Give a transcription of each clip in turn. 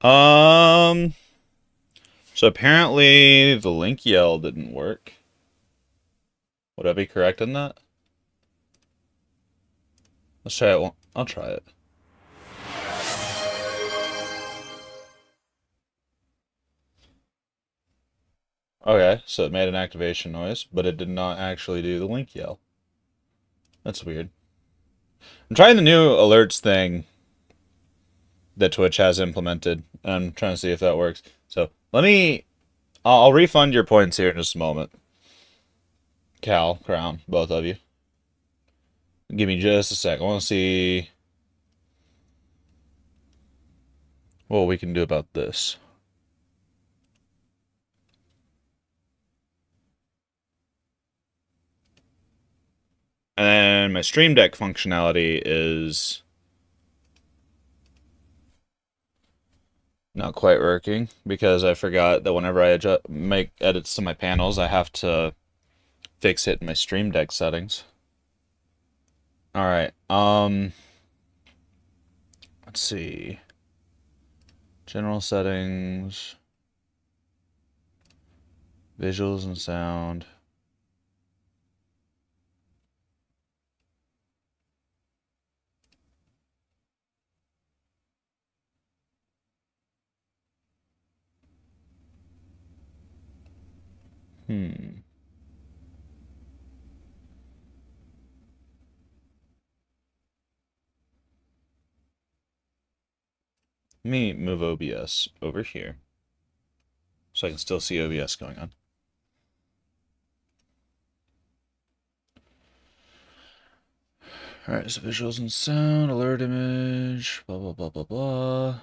Um, so apparently the link yell didn't work. Would I be correct in that? Let's try it. I'll try it. Okay, so it made an activation noise, but it did not actually do the link yell. That's weird. I'm trying the new alerts thing that Twitch has implemented, and I'm trying to see if that works. So let me. I'll refund your points here in just a moment. Cal, Crown, both of you. Give me just a sec. I want to see what we can do about this. And then my Stream Deck functionality is not quite working because I forgot that whenever I make edits to my panels, I have to fix it in my Stream Deck settings. All right. Let's see. General settings, visuals and sound. Hmm. Let me move OBS over here so I can still see OBS going on. All right, so visuals and sound, alert image, blah, blah, blah, blah, blah.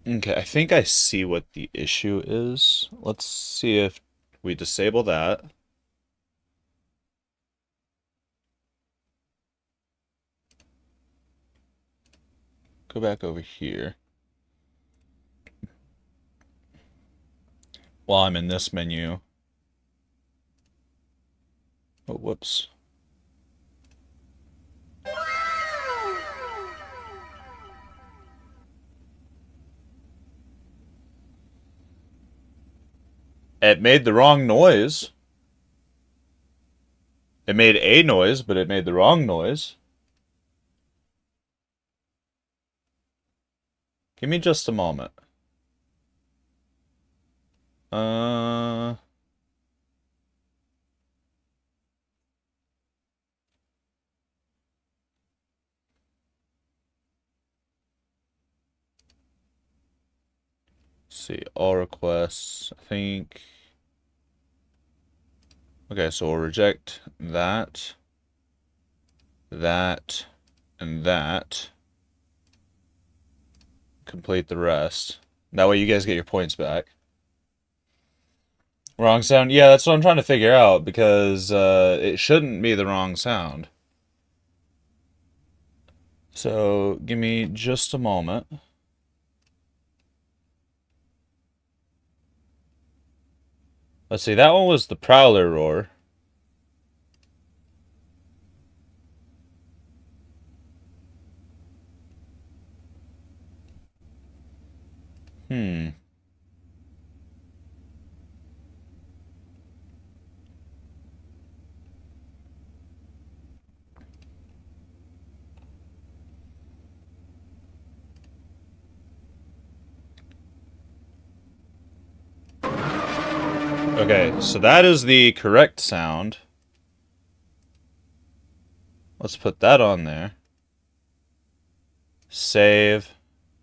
Okay, I think I see what the issue is. Let's see if we disable that. Go back over here. While I'm in this menu. Oh, whoops. It made the wrong noise. It made a noise, but it made the wrong noise. Give me just a moment. Uh, let's see, all requests. I think. Okay, so we'll reject that, that, and that. Complete the rest. That way you guys get your points back. Wrong sound? Yeah, that's what I'm trying to figure out because it shouldn't be the wrong sound. So give me just a moment. Let's see, that one was the Prowler roar. Hmm. Okay, so that is the correct sound. Let's put that on there. Save.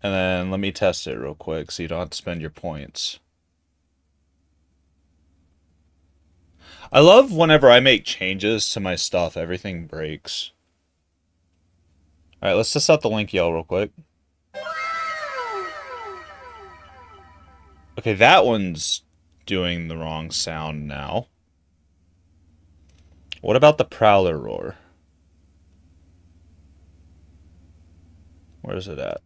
And then let me test it real quick so you don't have to spend your points. I love whenever I make changes to my stuff, everything breaks. Alright, let's test out the link yell real quick. Okay, that one's doing the wrong sound now. What about the prowler roar? Where is it at?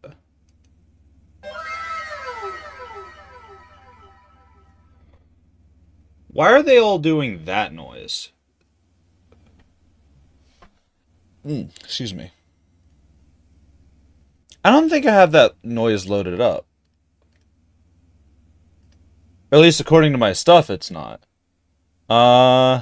Why are they all doing that noise? Excuse me. I don't think I have that noise loaded up. Or at least according to my stuff, it's not. Uh...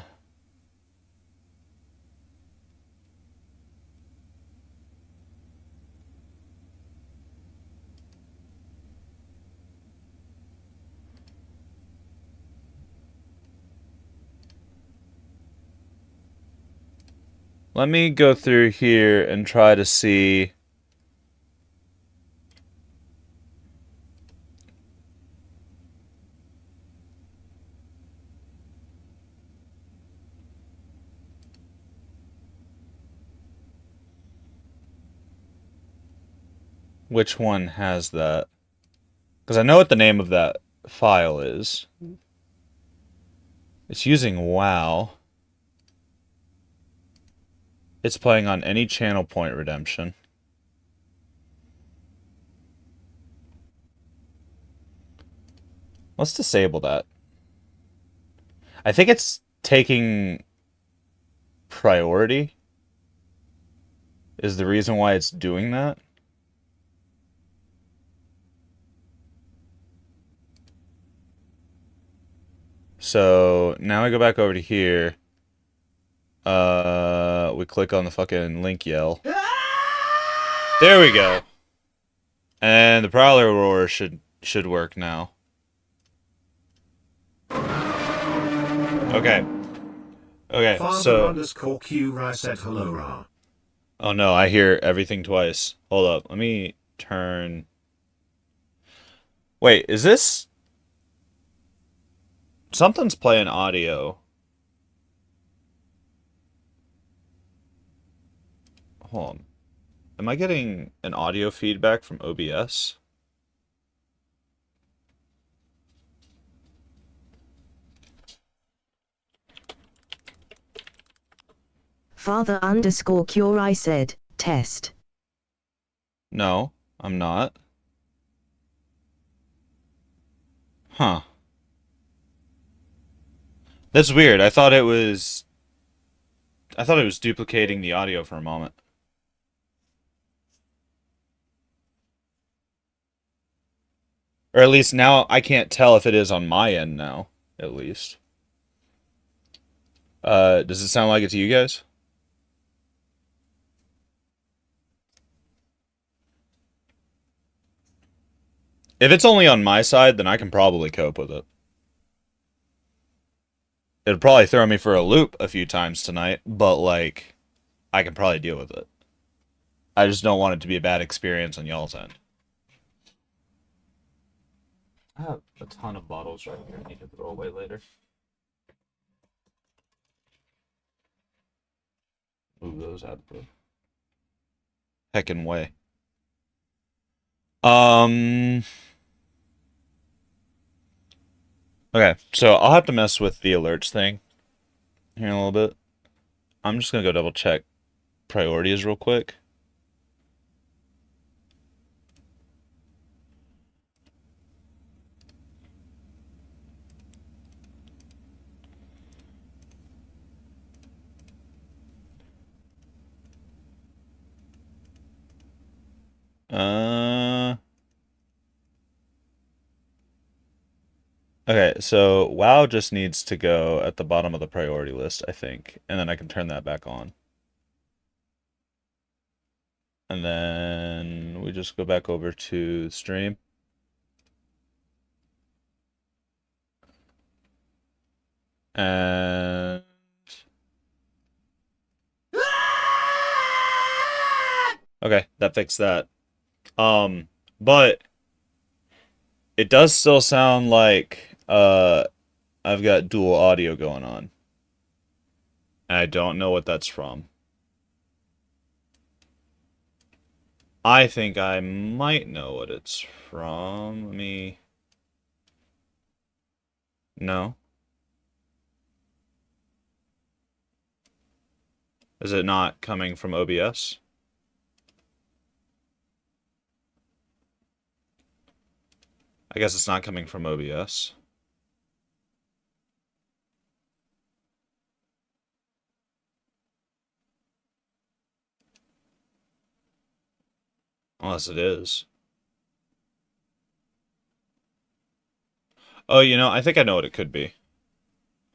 Let me go through here and try to see. Which one has that? Because I know what the name of that file is. It's using WoW. It's playing on any channel point redemption. Let's disable that. I think it's taking priority is the reason why it's doing that. So now I go back over to here. We click on the fucking link yell. There we go. And the prowler roar should work now. Okay. Okay, so... Father_Q said hello, Ra. Oh no, I hear everything twice. Hold up, let me turn... Wait, is this... Something's playing audio. Hold on. Am I getting an audio feedback from OBS? Father_Curai said, test. No, I'm not. Huh. That's weird. I thought it was duplicating the audio for a moment. Or at least now I can't tell if it is on my end now, at least. Does it sound like it to you guys? If it's only on my side, then I can probably cope with it. It'd probably throw me for a loop a few times tonight, but, like, I can probably deal with it. I just don't want it to be a bad experience on y'all's end. I have a ton of bottles right here I need to throw away later. Move those out of the heckin' way. Okay, so I'll have to mess with the alerts thing here in a little bit. I'm just gonna go double check priorities real quick. Okay, so WoW just needs to go at the bottom of the priority list, I think, and then I can turn that back on. And then we just go back over to stream. And okay, that fixed that. But it does still sound like I've got dual audio going on. And I don't know what that's from. I think I might know what it's from. Let me... No. Is it not coming from OBS? I guess it's not coming from OBS. Unless it is. Oh, you know, I think I know what it could be.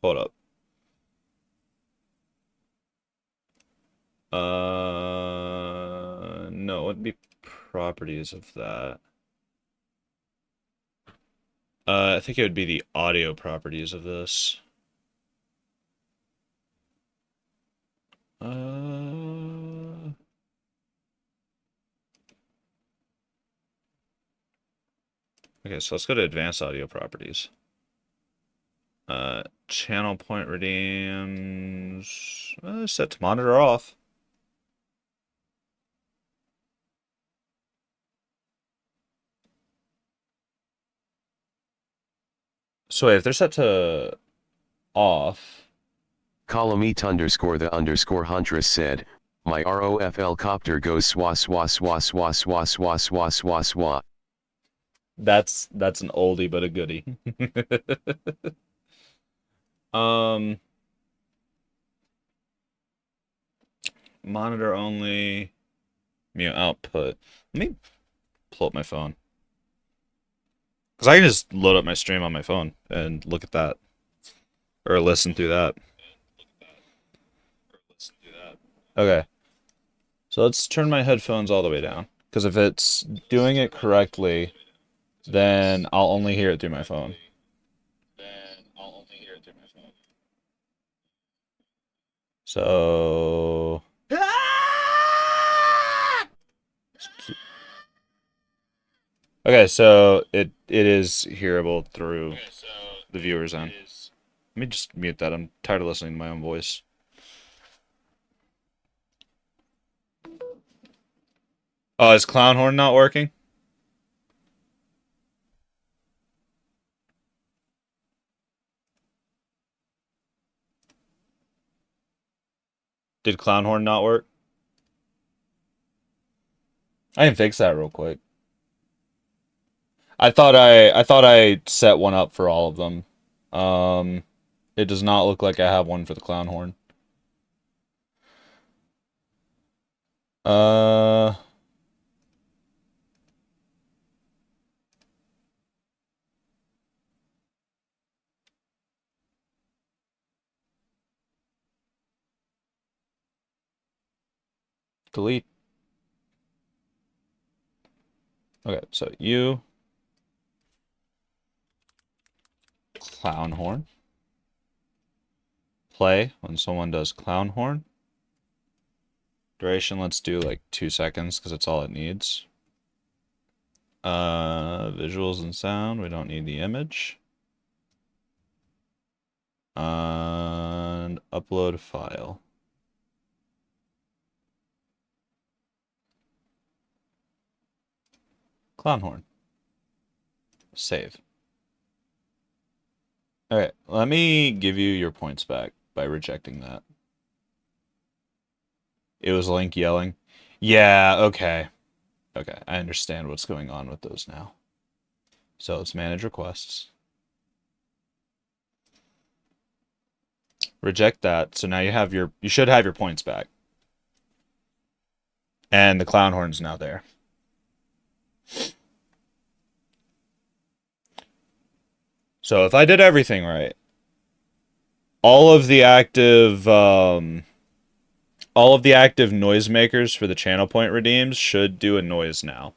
Hold up. No, it wouldn't be properties of that. I think it would be the audio properties of this. Uh, okay, so let's go to advanced audio properties. Channel point redeems. Set to monitor off. So wait, if they're set to off. Column underscore the underscore huntress said, my ROFL copter goes swa swa swa swa swa swa swa swa swa. That's an oldie but a goodie. um, Monitor only. Mute output. Let me pull up my phone. Because I can just load up my stream on my phone and look at that. Or listen through that. Okay. So let's turn my headphones all the way down. Because if it's doing it correctly, then I'll only hear it through my phone. So... Okay, so it is hearable through the viewer's end. Let me just mute that. I'm tired of listening to my own voice. Oh, is Clown Horn not working? Did Clown Horn not work? I can fix that real quick. I thought I set one up for all of them. It does not look like I have one for the Clown Horn. Uh, Delete. Okay, so you Clown Horn. Play when someone does Clown Horn. Duration, let's do like 2 seconds because it's all it needs. Visuals and sound, we don't need the image. And upload file. Clown Horn. Save. Alright, let me give you your points back by rejecting that. It was Link yelling. Yeah, okay. Okay, I understand what's going on with those now. So let's manage requests. Reject that. So now you should have your points back. And the Clown Horn's now there. So if I did everything right, all of the active noisemakers for the channel point redeems should do a noise now.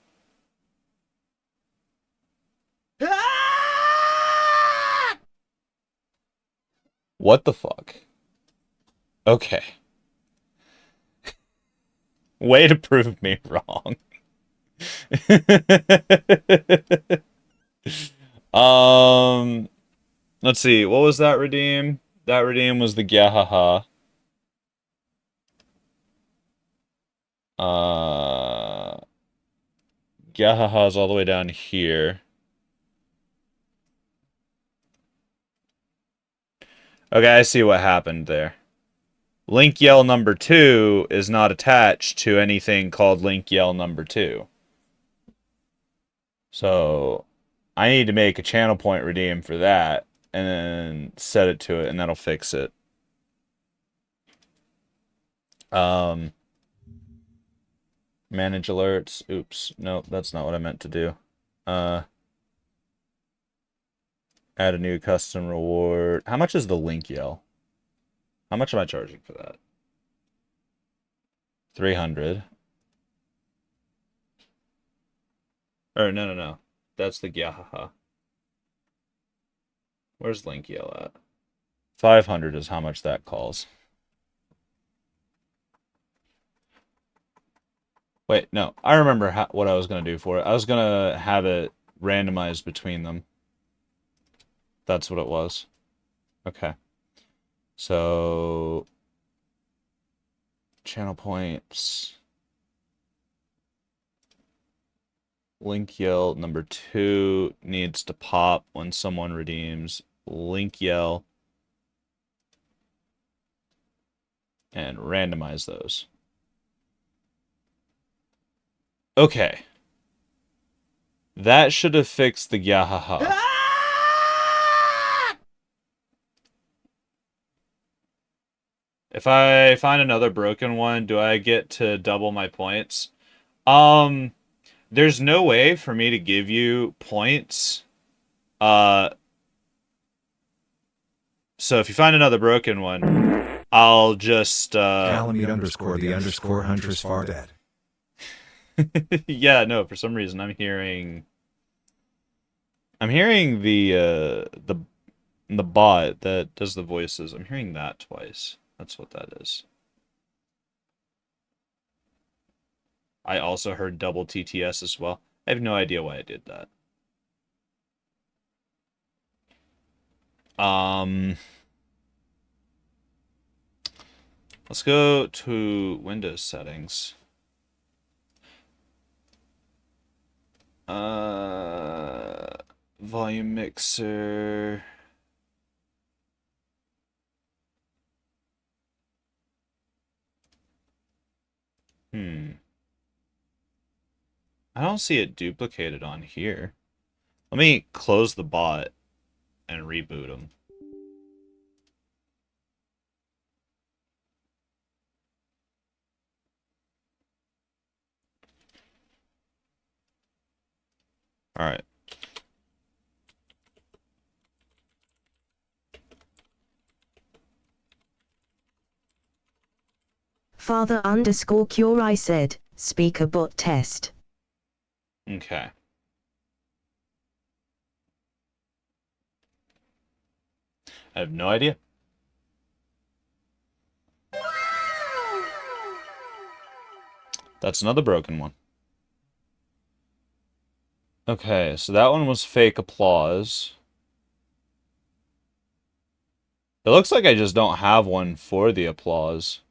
What the fuck? Okay. Way to prove me wrong. Let's see. What was that redeem? That redeem was the Gyahaha. Gyahaha's all the way down here. Okay, I see what happened there. Link yell number 2 is not attached to anything called link yell number 2. So I need to make a channel point redeem for that and then set it to it, and that'll fix it. Manage alerts. Oops. Nope, that's not what I meant to do. Add a new custom reward. How much is the link yell? How much am I charging for that? 300. Or no. That's the Gyahaha. Where's link yell at? 500 is how much that calls. Wait, no. I remember what I was going to do for it. I was going to have it randomized between them. That's what it was. Okay. So, channel points. Link yell number 2 needs to pop when someone redeems link yell. And randomize those. Okay. That should have fixed the Gyahaha. If I find another broken one, do I get to double my points? There's no way for me to give you points. So if you find another broken one, I'll just Calamite underscore the underscore Huntress far dead. yeah, no, for some reason I'm hearing the bot that does the voices. I'm hearing that twice. That's what that is. I also heard double TTS as well. I have no idea why I did that. Let's go to Windows settings. Volume mixer. I don't see it duplicated on here. Let me close the bot and reboot them. All right. Father underscore cure I said, speaker bot test. Okay. I have no idea. That's another broken one. Okay, so that one was fake applause. It looks like I just don't have one for the applause.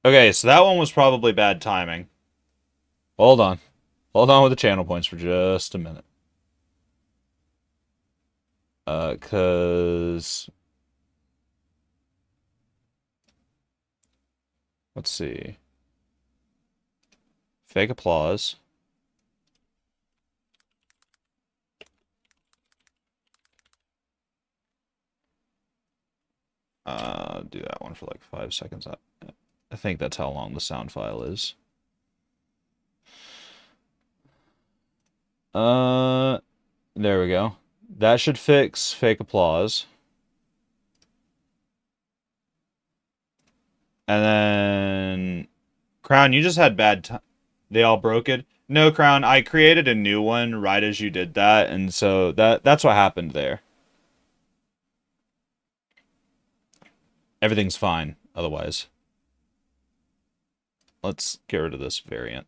Okay, so that one was probably bad timing. Hold on. Hold on with the channel points for just a minute. 'Cause... Let's see. Fake applause. Do that one for like 5 seconds. I think that's how long the sound file is. There we go. That should fix fake applause. And then Crown, you just had bad time. They all broke it. No, Crown, I created a new one right as you did that, and so that's what happened there. Everything's fine otherwise. Let's get rid of this variant.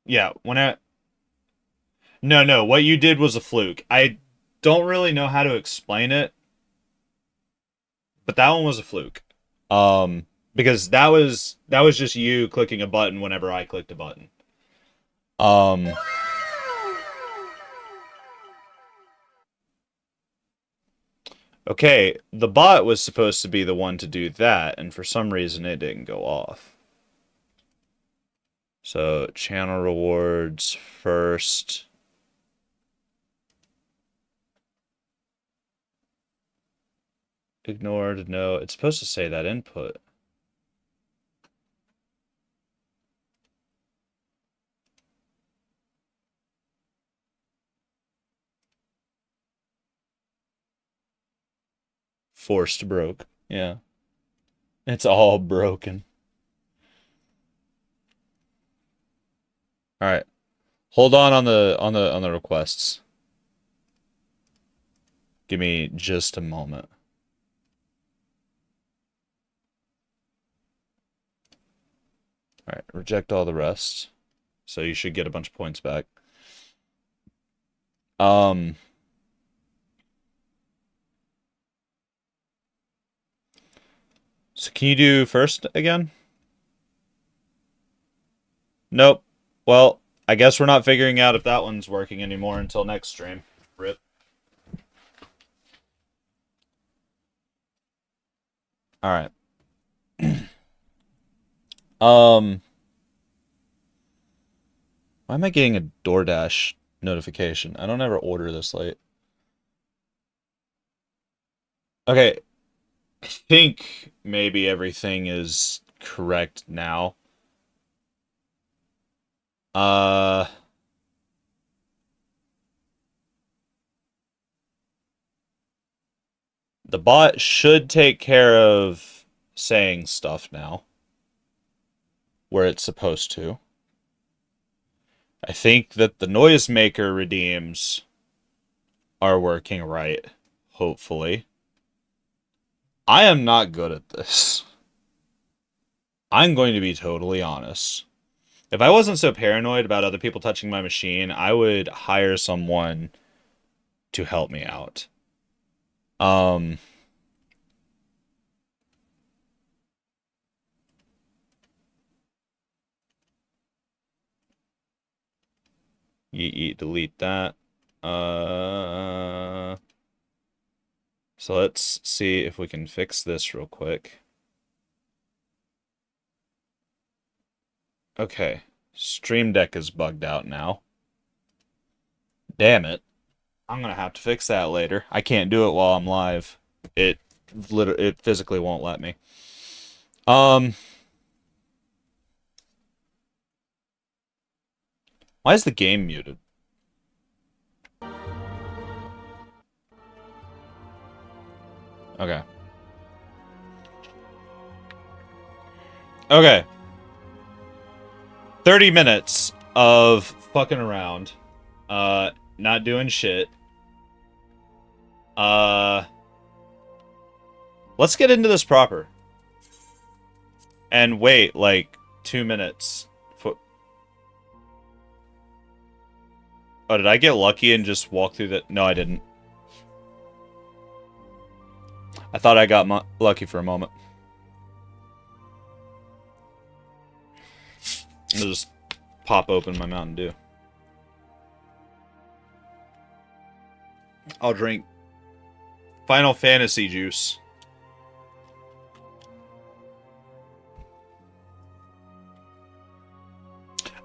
Yeah, No, what you did was a fluke. I don't really know how to explain it, But that one was a fluke. Because that was just you clicking a button whenever I clicked a button. Um, okay, the bot was supposed to be the one to do that, and for some reason it didn't go off. So, channel rewards first. Ignored, no. It's supposed to say that input. Forced broke. Yeah. It's all broken. All right. Hold on the requests. Give me just a moment. All right, reject all the rest. So you should get a bunch of points back. Um so can you do first again? Nope. Well, I guess we're not figuring out if that one's working anymore until next stream. Rip. All right. Um Why am I getting a DoorDash notification? I don't ever order this late. Okay, I think maybe everything is correct now. Uh, the bot should take care of saying stuff now, where it's supposed to. I think that the noisemaker redeems are working right, hopefully. I am not good at this. I'm going to be totally honest. If I wasn't so paranoid about other people touching my machine, I would hire someone to help me out. Um, delete that. So let's see if we can fix this real quick. Okay, Stream Deck is bugged out now. Damn it. I'm gonna have to fix that later. I can't do it while I'm live. It physically won't let me. Why is the game muted? Okay. Okay. 30 minutes of fucking around. Not doing shit. Let's get into this proper. And wait, like, 2 minutes. Oh, did I get lucky and just walk through that? No, I didn't. I thought I got lucky for a moment. I'll just pop open my Mountain Dew. I'll drink Final Fantasy juice.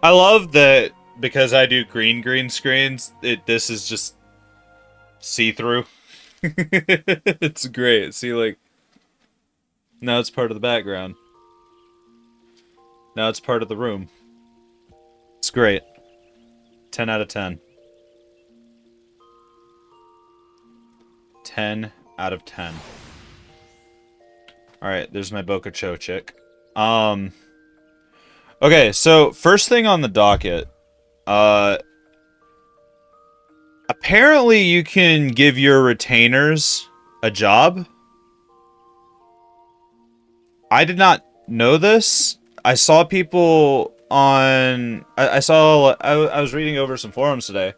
I love that because I do green screens, this is just see-through. It's great. See, like, now it's part of the background. Now it's part of the room. It's great. 10 out of 10. 10 out of 10. Alright, there's my Boca Cho chick. Okay, so first thing on the docket. Apparently you can give your retainers a job. I did not know this. I saw people on... I was reading over some forums today.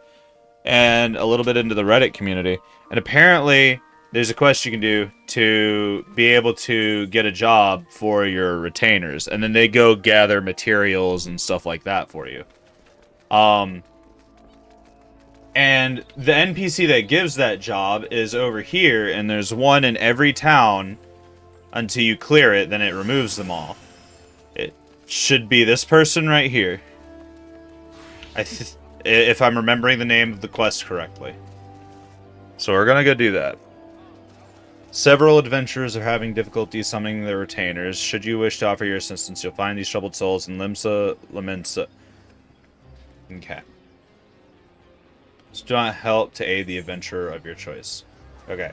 And a little bit into the Reddit community. And apparently there's a quest you can do to be able to get a job for your retainers, and then they go gather materials and stuff like that for you. And the NPC that gives that job is over here, and there's one in every town until you clear it, then it removes them all. It should be this person right here. If I'm remembering the name of the quest correctly. So we're gonna go do that. Several adventurers are having difficulty summoning their retainers. Should you wish to offer your assistance, you'll find these troubled souls in Limsa Lamensa. Okay. So do not help to aid the adventurer of your choice. Okay.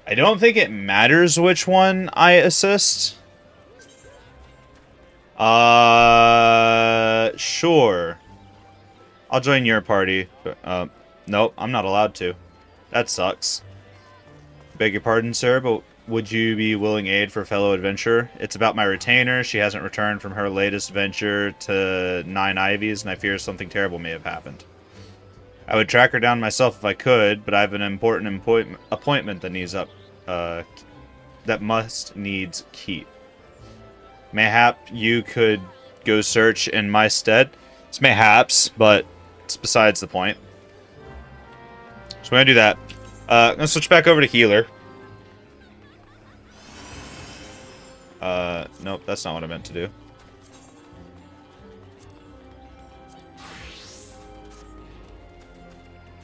I don't think it matters which one I assist. Sure. I'll join your party. Nope, I'm not allowed to. That sucks. Beg your pardon, sir, but would you be willing aid for a fellow adventurer? It's about my retainer. She hasn't returned from her latest venture to Nine Ivies, and I fear something terrible may have happened. I would track her down myself if I could, but I have an important appointment that needs keep. Mayhap you could go search in my stead. It's mayhaps, but it's besides the point. So we're gonna do that. I'm gonna switch back over to healer. Nope, that's not what I meant to do.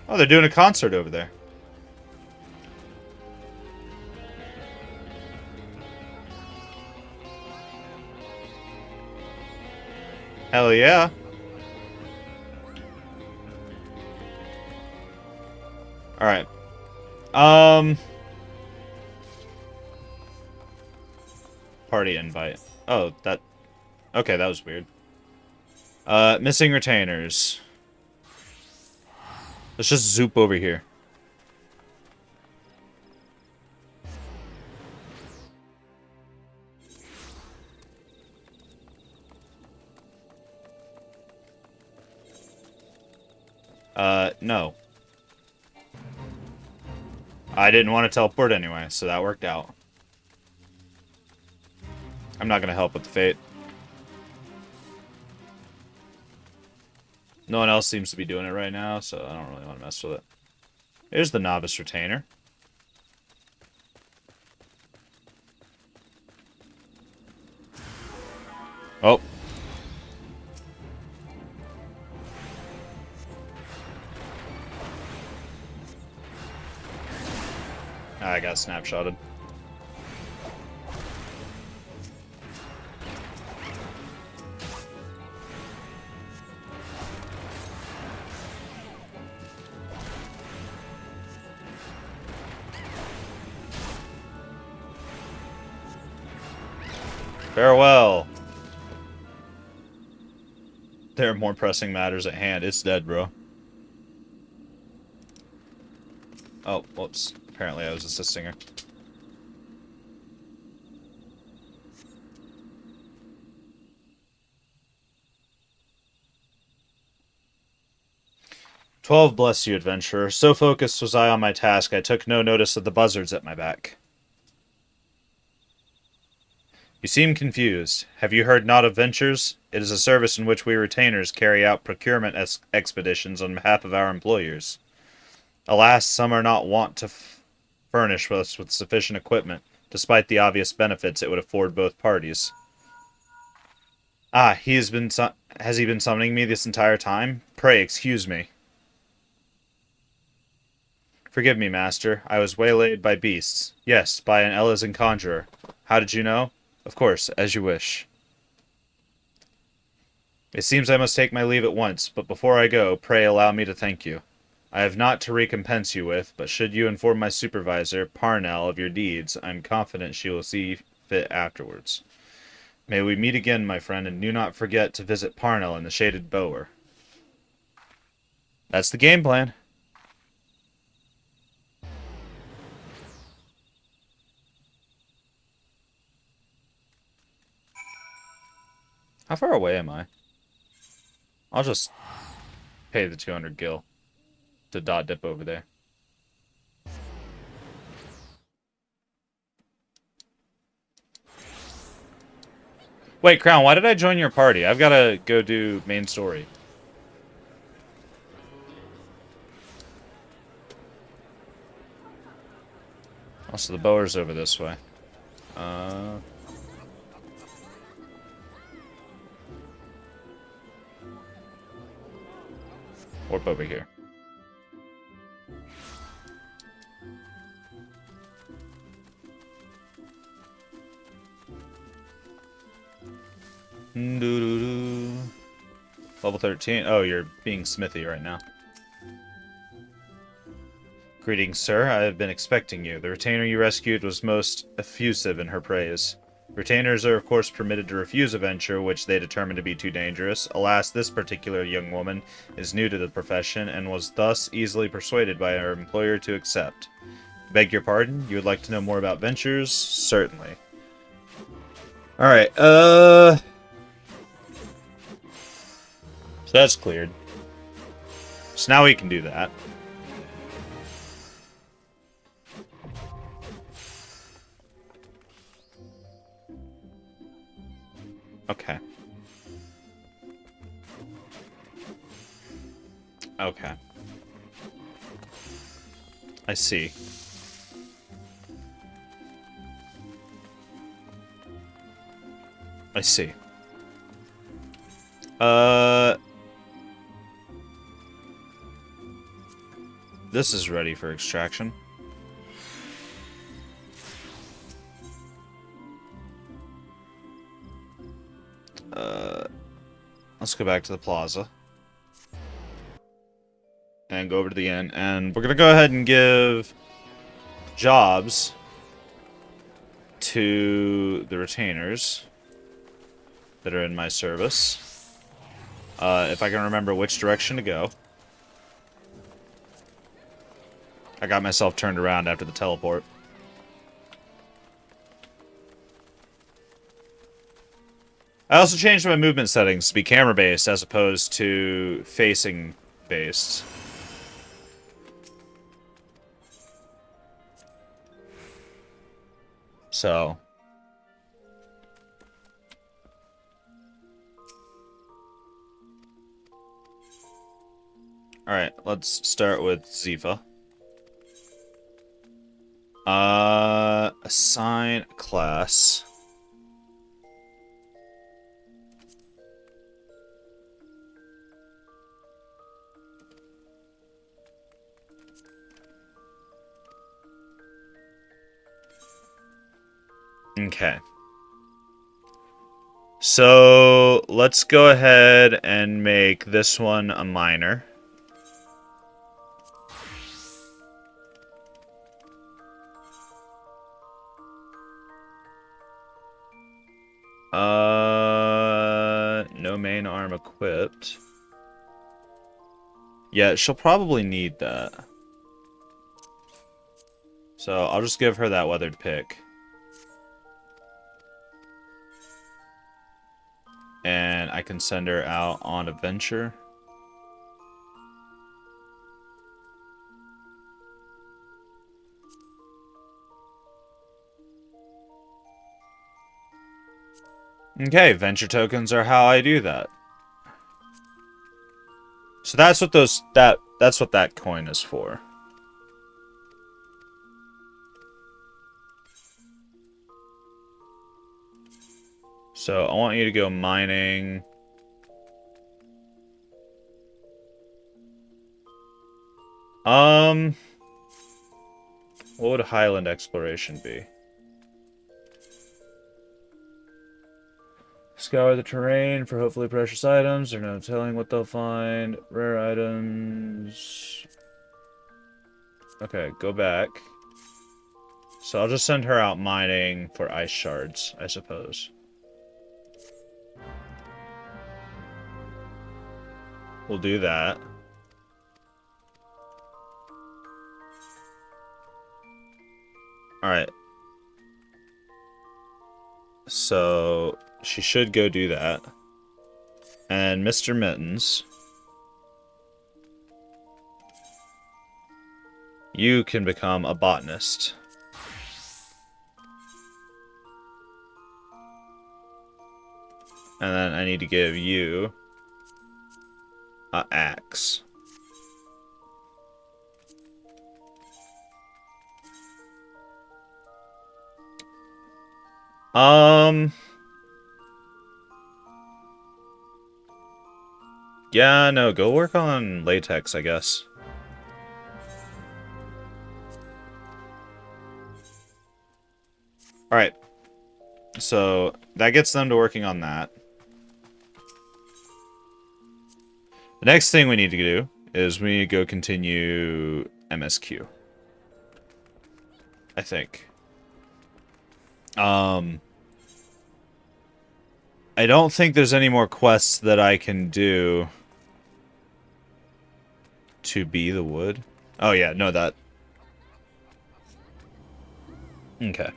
Oh, they're doing a concert over there. Hell yeah. Alright. Party invite. Oh, that... Okay, that was weird. Missing retainers. Let's just zoop over here. No. I didn't want to teleport anyway, so that worked out. I'm not going to help with the fate. No one else seems to be doing it right now, so I don't really want to mess with it. Here's the novice retainer. Oh. I got snapshotted. Farewell. There are more pressing matters at hand. It's dead, bro. Oh, whoops. Apparently I was assisting her. "12 bless you, adventurer. So focused was I on my task, I took no notice of the buzzards at my back." "You seem confused. Have you heard naught of ventures? It is a service in which we retainers carry out procurement expeditions on behalf of our employers. Alas, some are not wont to furnish us with sufficient equipment, despite the obvious benefits it would afford both parties." "Ah, has he been summoning me this entire time? Pray excuse me." "Forgive me, master. I was waylaid by beasts. Yes, by an Elysian conjurer. How did you know?" "Of course, as you wish." "It seems I must take my leave at once, but before I go, pray allow me to thank you. I have naught to recompense you with, but should you inform my supervisor, Parnell, of your deeds, I am confident she will see fit afterwards. May we meet again, my friend, and do not forget to visit Parnell in the Shaded Bower." That's the game plan. How far away am I? I'll just pay the 200 gil to dot dip over there. Wait, Crown, why did I join your party? I've got to go do main story. Also, the bower's over this way. Warp over here. Doo-doo-doo. Level 13. Oh, you're being smithy right now. Greetings, sir. I have been expecting you. The retainer you rescued was most effusive in her praise. Retainers are, of course, permitted to refuse a venture which they determine to be too dangerous. Alas, this particular young woman is new to the profession and was thus easily persuaded by her employer to accept. Beg your pardon? You would like to know more about ventures? Certainly. Alright, so that's cleared. So now we can do that. Okay. Okay. I see. I see. This is ready for extraction. Let's go back to the plaza. And go over to the inn. And we're gonna go ahead and give jobs to the retainers that are in my service. If I can remember which direction to go. I got myself turned around after the teleport. I also changed my movement settings to be camera-based as opposed to facing-based. So... Alright, let's start with Ziva. Assign class. Okay. So, let's go ahead and make this one a minor. No main arm equipped. Yeah, she'll probably need that. So, I'll just give her that weathered pick. And I can send her out on a venture. Okay, venture tokens are how I do that. So that's what that's what that coin is for. So I want you to go mining. What would Highland exploration be? Scour the terrain for hopefully precious items. There's no telling what they'll find. Rare items. Okay, go back. So I'll just send her out mining for ice shards, I suppose. We'll do that. Alright. So, she should go do that. And Mr. Mittens, you can become a botanist. And then I need to give you an axe. Yeah, no, go work on latex, I guess. Alright. So, that gets them to working on that. The next thing we need to do is we need to go continue MSQ. I think. I don't think there's any more quests that I can do to be the wood. Oh yeah, no, that. Okay.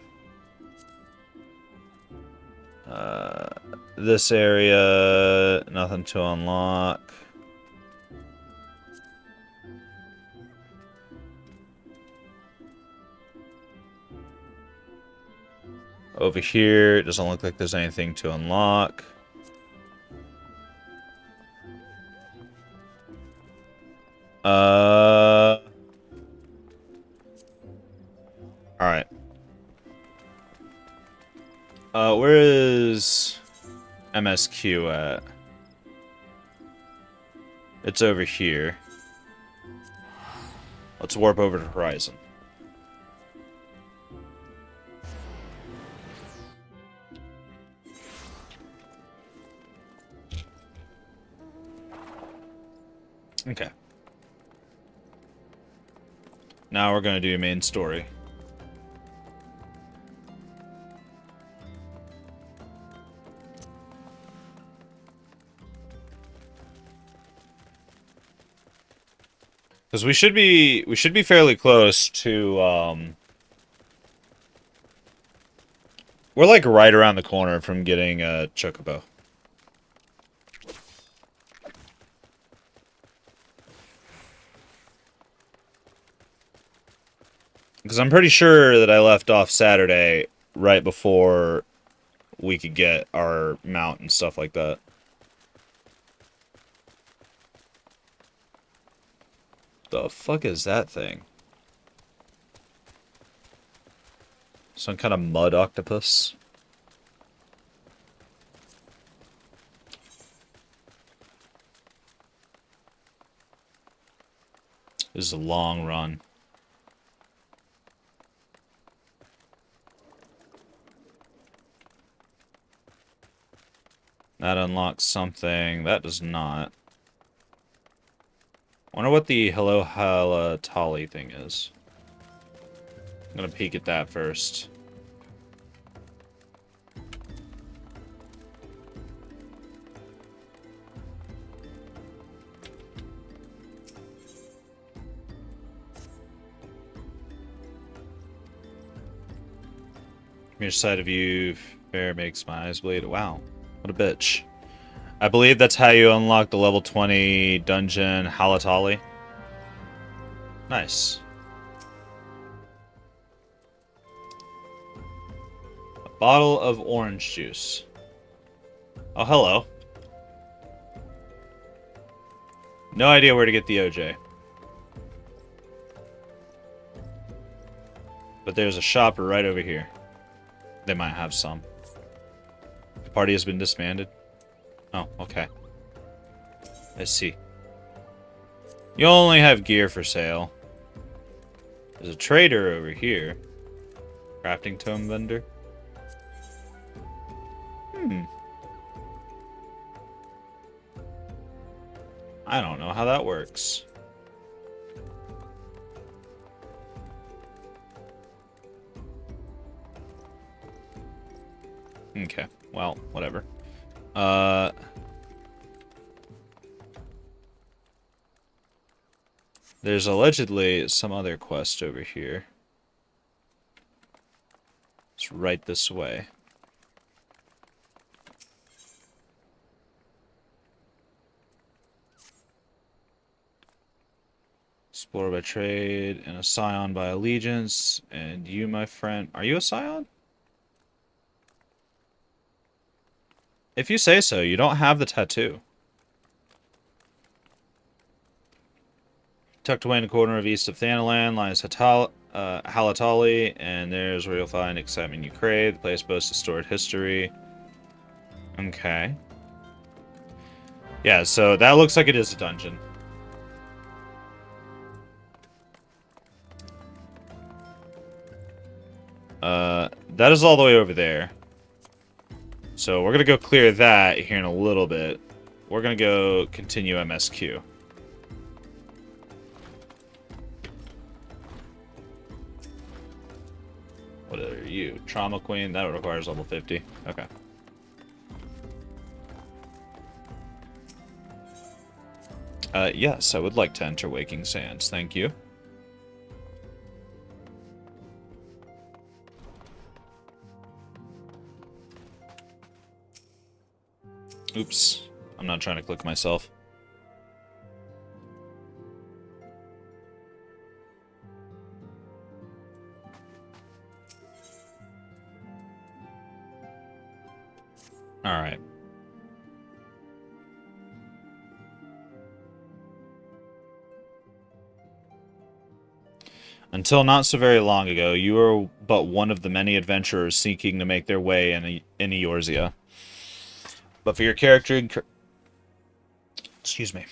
This area, nothing to unlock. Over here, it doesn't look like there's anything to unlock. Alright. Where is MSQ at? It's over here. Let's warp over to Horizon. Okay. Now we're gonna do main story. Because we should be fairly close to we're like right around the corner from getting a Chocobo. Because I'm pretty sure that I left off Saturday right before we could get our mount and stuff like that. The fuck is that thing? Some kind of mud octopus? This is a long run. That unlocks something. That does not. Wonder what the Hello Halatali thing is. I'm gonna peek at that first. Mere sight of you, fair makes my eyes bleed. Wow, what a bitch. I believe that's how you unlock the level 20 dungeon Halatali. Nice. A bottle of orange juice. Oh, hello. No idea where to get the OJ. But there's a shop right over here. They might have some. The party has been disbanded. Oh, okay. I see. You only have gear for sale. There's a trader over here. Crafting tome vendor. I don't know how that works. Okay, well, whatever. There's allegedly some other quest over here. It's right this way. Explorer by trade, and a scion by allegiance. And you, my friend... Are you a scion? If you say so, you don't have the tattoo. Tucked away in the corner of east of Thanalan lies Halatali, and there's where you'll find excitement you crave. The place boasts a storied history. Okay. Yeah, so that looks like it is a dungeon. That is all the way over there. So we're gonna go clear that here in a little bit. We're gonna go continue MSQ. What are you? Trauma Queen? That requires level 50. Okay. Yes, I would like to enter Waking Sands. Thank you. Oops. I'm not trying to click myself. Alright. Until not so very long ago, you were but one of the many adventurers seeking to make their way in Eorzea. But for your character excuse me.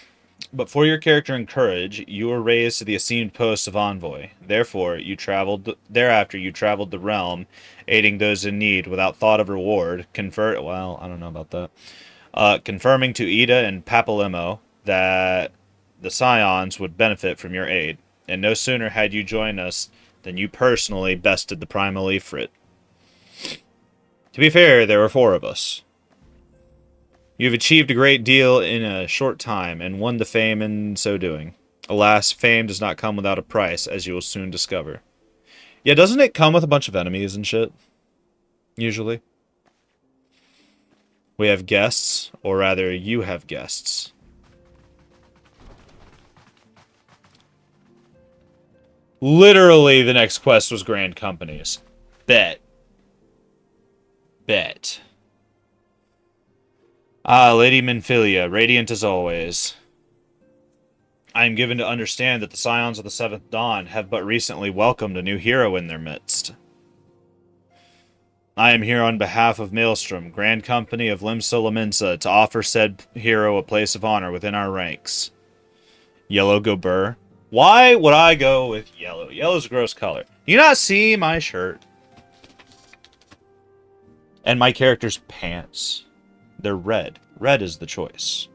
But for your character and courage, you were raised to the esteemed post of envoy. Thereafter, you traveled the realm, aiding those in need without thought of reward. Well, I don't know about that. Confirming to Ida and Papalimo that the Scions would benefit from your aid. And no sooner had you joined us than you personally bested the Primal Ifrit. To be fair, there were 4 of us. You've achieved a great deal in a short time, and won the fame in so doing. Alas, fame does not come without a price, as you will soon discover. Yeah, doesn't it come with a bunch of enemies and shit? Usually. We have guests, or rather, you have guests. Literally, the next quest was Grand Companies. Bet. Bet. Ah, Lady Minfilia, radiant as always. I am given to understand that the Scions of the Seventh Dawn have but recently welcomed a new hero in their midst. I am here on behalf of Maelstrom, Grand Company of Limsa Laminsa, to offer said hero a place of honor within our ranks. Yellow Gobur. Why would I go with yellow? Yellow's a gross color. Do you not see my shirt? And my character's pants. They're red. Red is the choice.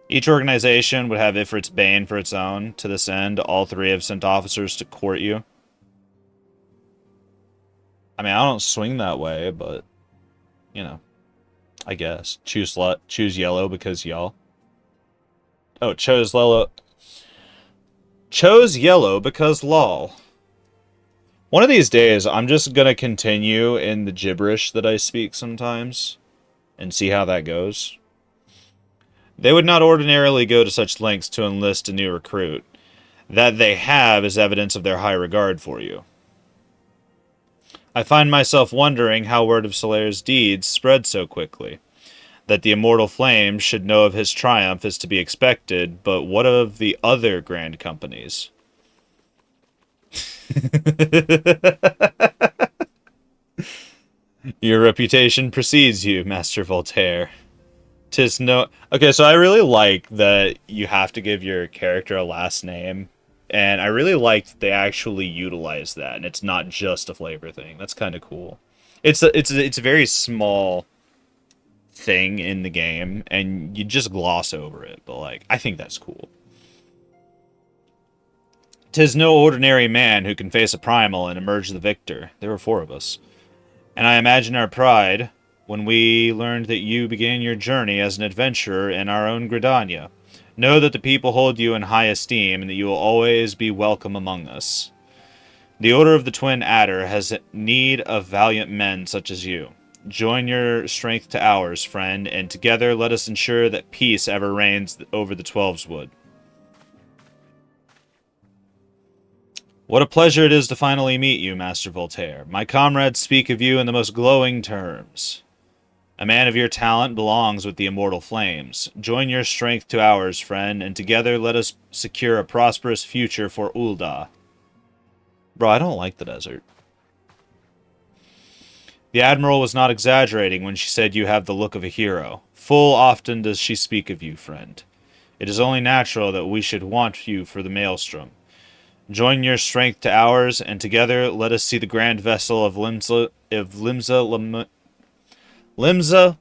Each organization would have Ifrit's Bane for its own. To this end, all 3 have sent officers to court you. I mean, I don't swing that way, but, you know, I guess. Choose yellow because y'all. Oh, chose yellow. Chose yellow because lol. One of these days, I'm just gonna continue in the gibberish that I speak sometimes and see how that goes. They would not ordinarily go to such lengths to enlist a new recruit. That they have is evidence of their high regard for you. I find myself wondering how word of Solaire's deeds spread so quickly. That the immortal flame should know of his triumph is to be expected, but what of the other grand companies? Your reputation precedes you, Master Voltaire. 'Tis no... Okay, so I really like that you have to give your character a last name. And I really like that they actually utilize that, and it's not just a flavor thing. That's kind of cool. It's a very small thing in the game, and you just gloss over it. But, like, I think that's cool. 'Tis no ordinary man who can face a primal and emerge the victor. There were 4 of us. And I imagine our pride when we learned that you began your journey as an adventurer in our own Gridania. Know that the people hold you in high esteem and that you will always be welcome among us. The Order of the Twin Adder has need of valiant men such as you. Join your strength to ours, friend, and together let us ensure that peace ever reigns over the Twelveswood. What a pleasure it is to finally meet you, Master Voltaire. My comrades speak of you in the most glowing terms. A man of your talent belongs with the immortal flames. Join your strength to ours, friend, and together let us secure a prosperous future for Ul'dah. Bro, I don't like the desert. The Admiral was not exaggerating when she said you have the look of a hero. Full often does she speak of you, friend. It is only natural that we should want you for the Maelstrom. Join your strength to ours, and together let us see the grand vessel of Limsa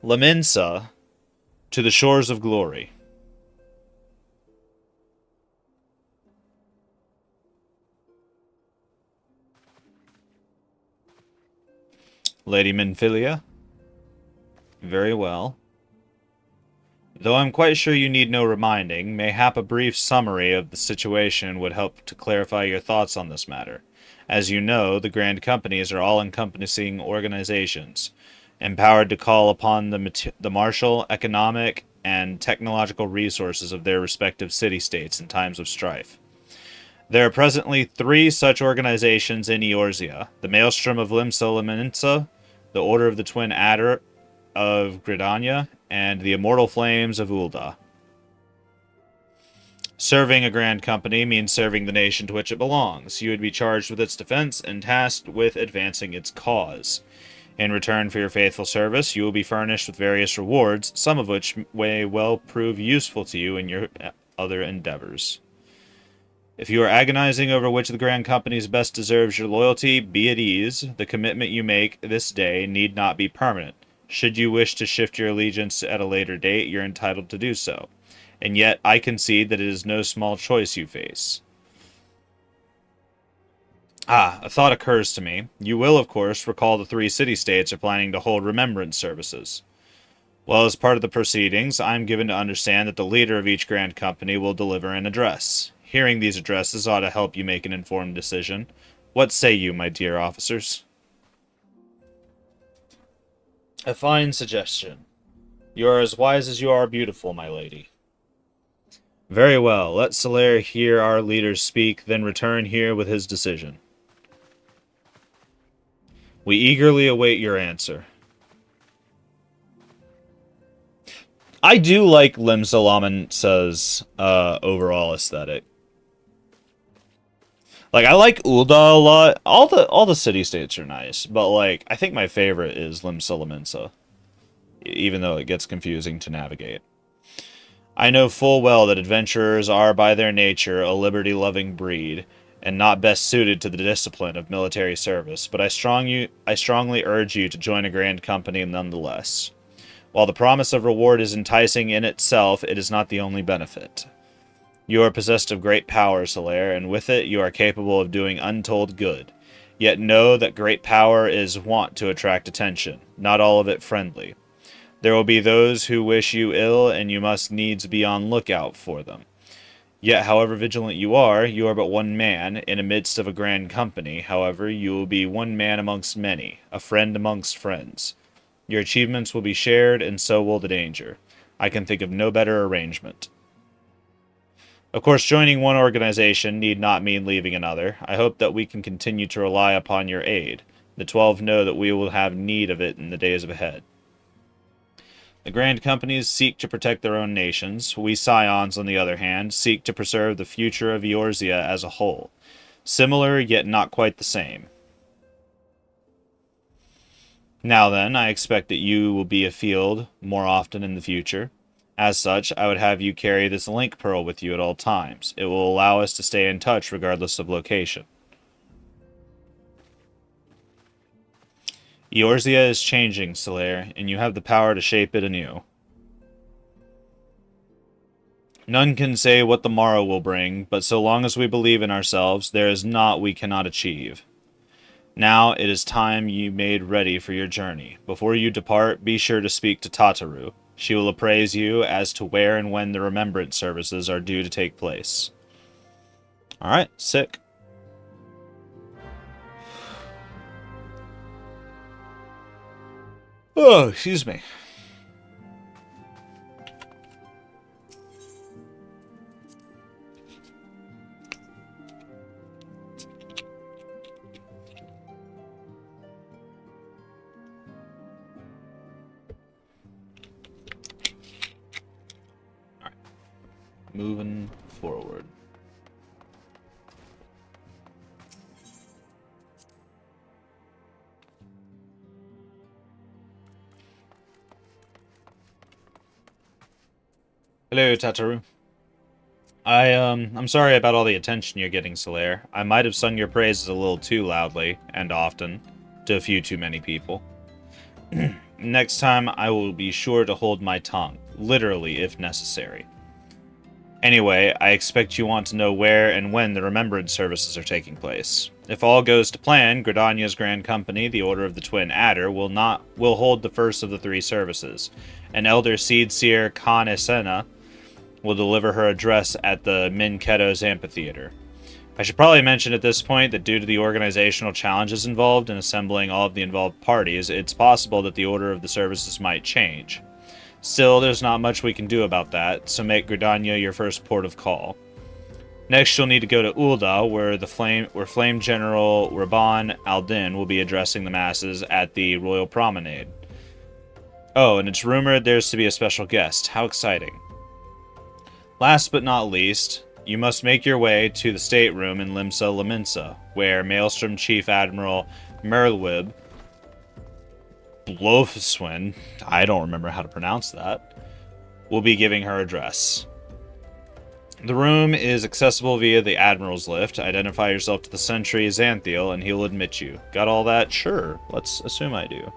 Laminsa to the shores of glory. Lady Minfilia? Very well. Though I'm quite sure you need no reminding, mayhap a brief summary of the situation would help to clarify your thoughts on this matter. As you know, the Grand Companies are all-encompassing organizations, empowered to call upon the martial, economic, and technological resources of their respective city-states in times of strife. There are presently 3 such organizations in Eorzea: the Maelstrom of Limsa Laminsa, the Order of the Twin Adder of Gridania, and the Immortal Flames of Ul'dah. Serving a Grand Company means serving the nation to which it belongs. You would be charged with its defense and tasked with advancing its cause. In return for your faithful service, you will be furnished with various rewards, some of which may well prove useful to you in your other endeavors. If you are agonizing over which of the Grand Companies best deserves your loyalty, be at ease. The commitment you make this day need not be permanent. Should you wish to shift your allegiance at a later date, you're entitled to do so. And yet, I concede that it is no small choice you face. A thought occurs to me. You will, of course, recall the 3 city-states are planning to hold remembrance services. Well, as part of the proceedings, I am given to understand that the leader of each Grand Company will deliver an address. Hearing these addresses ought to help you make an informed decision. What say you, my dear officers? A fine suggestion. You are as wise as you are beautiful, my lady. Very well. Let Solaire hear our leaders speak, then return here with his decision. We eagerly await your answer. I do like Limsa Laminsa's overall aesthetic. Like, I like Ul'dah a lot. All the city states are nice, but like I think my favorite is Limsa Laminsa, even though it gets confusing to navigate. I know full well that adventurers are by their nature a liberty-loving breed, and not best suited to the discipline of military service, but I strongly urge you to join a Grand Company nonetheless. While the promise of reward is enticing in itself, it is not the only benefit. You are possessed of great power, Solaire, and with it you are capable of doing untold good. Yet know that great power is wont to attract attention, not all of it friendly. There will be those who wish you ill, and you must needs be on lookout for them. Yet, however vigilant you are but one man. In the midst of a grand company, however, you will be one man amongst many, a friend amongst friends. Your achievements will be shared, and so will the danger. I can think of no better arrangement. Of course, joining one organization need not mean leaving another. I hope that we can continue to rely upon your aid. The 12 know that we will have need of it in the days ahead. The Grand Companies seek to protect their own nations. We Scions, on the other hand, seek to preserve the future of Eorzea as a whole. Similar, yet not quite the same. Now then, I expect that you will be afield more often in the future. As such, I would have you carry this link pearl with you at all times. It will allow us to stay in touch regardless of location. Eorzea is changing, Solaire, and you have the power to shape it anew. None can say what the morrow will bring, but so long as we believe in ourselves, there is naught we cannot achieve. Now it is time you made ready for your journey. Before you depart, be sure to speak to Tataru. She will appraise you as to where and when the remembrance services are due to take place. Alright, sick. Oh, excuse me. moving forward. Hello, Tataru. I'm sorry about all the attention you're getting, Solaire. I might have sung your praises a little too loudly, and often, to a few too many people. Next time, I will be sure to hold my tongue, literally if necessary. Anyway, I expect you want to know where and when the Remembrance services are taking place. If all goes to plan, Gridania's Grand Company, the Order of the Twin Adder, will hold the first of the 3 services. An Elder Seed Seer Khan Esena will deliver her address at the Minketo's Amphitheater. I should probably mention at this point that due to the organizational challenges involved in assembling all of the involved parties, it's possible that the order of the services might change. Still, there's not much we can do about that, so make Gridania your first port of call. Next, you'll need to go to Ul'dah, where Flame General Rabban al-Din will be addressing the masses at the Royal Promenade. Oh, and it's rumored there's to be a special guest. How exciting. Last but not least, you must make your way to the stateroom in Limsa Laminsa, where Maelstrom Chief Admiral Merlwyb Blofswin, I don't remember how to pronounce that, will be giving her address. The room is accessible via the Admiral's Lift. Identify yourself to the Sentry Xanthiel, and he'll admit you. Got all that? Sure. Let's assume I do.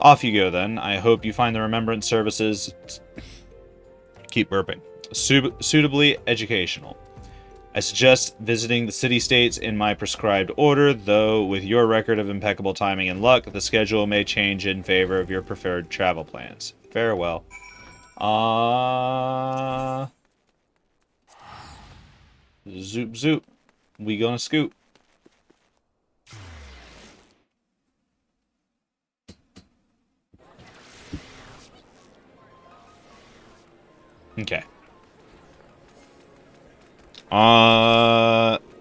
Off you go, then. I hope you find the Remembrance services... Keep burping. Suitably educational. I suggest visiting the city-states in my prescribed order, though with your record of impeccable timing and luck, the schedule may change in favor of your preferred travel plans. Farewell. Zoop zoop. We gonna scoot. Okay.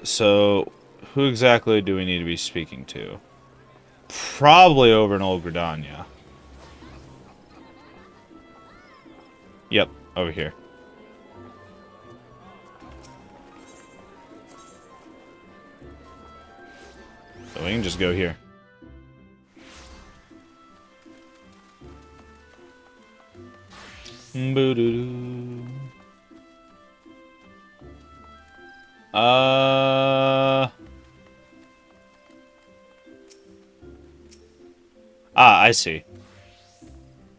So who exactly do we need to be speaking to? Probably over in Old Gridania. Yep, over here. So we can just go here. Boo-doo-doo. I see.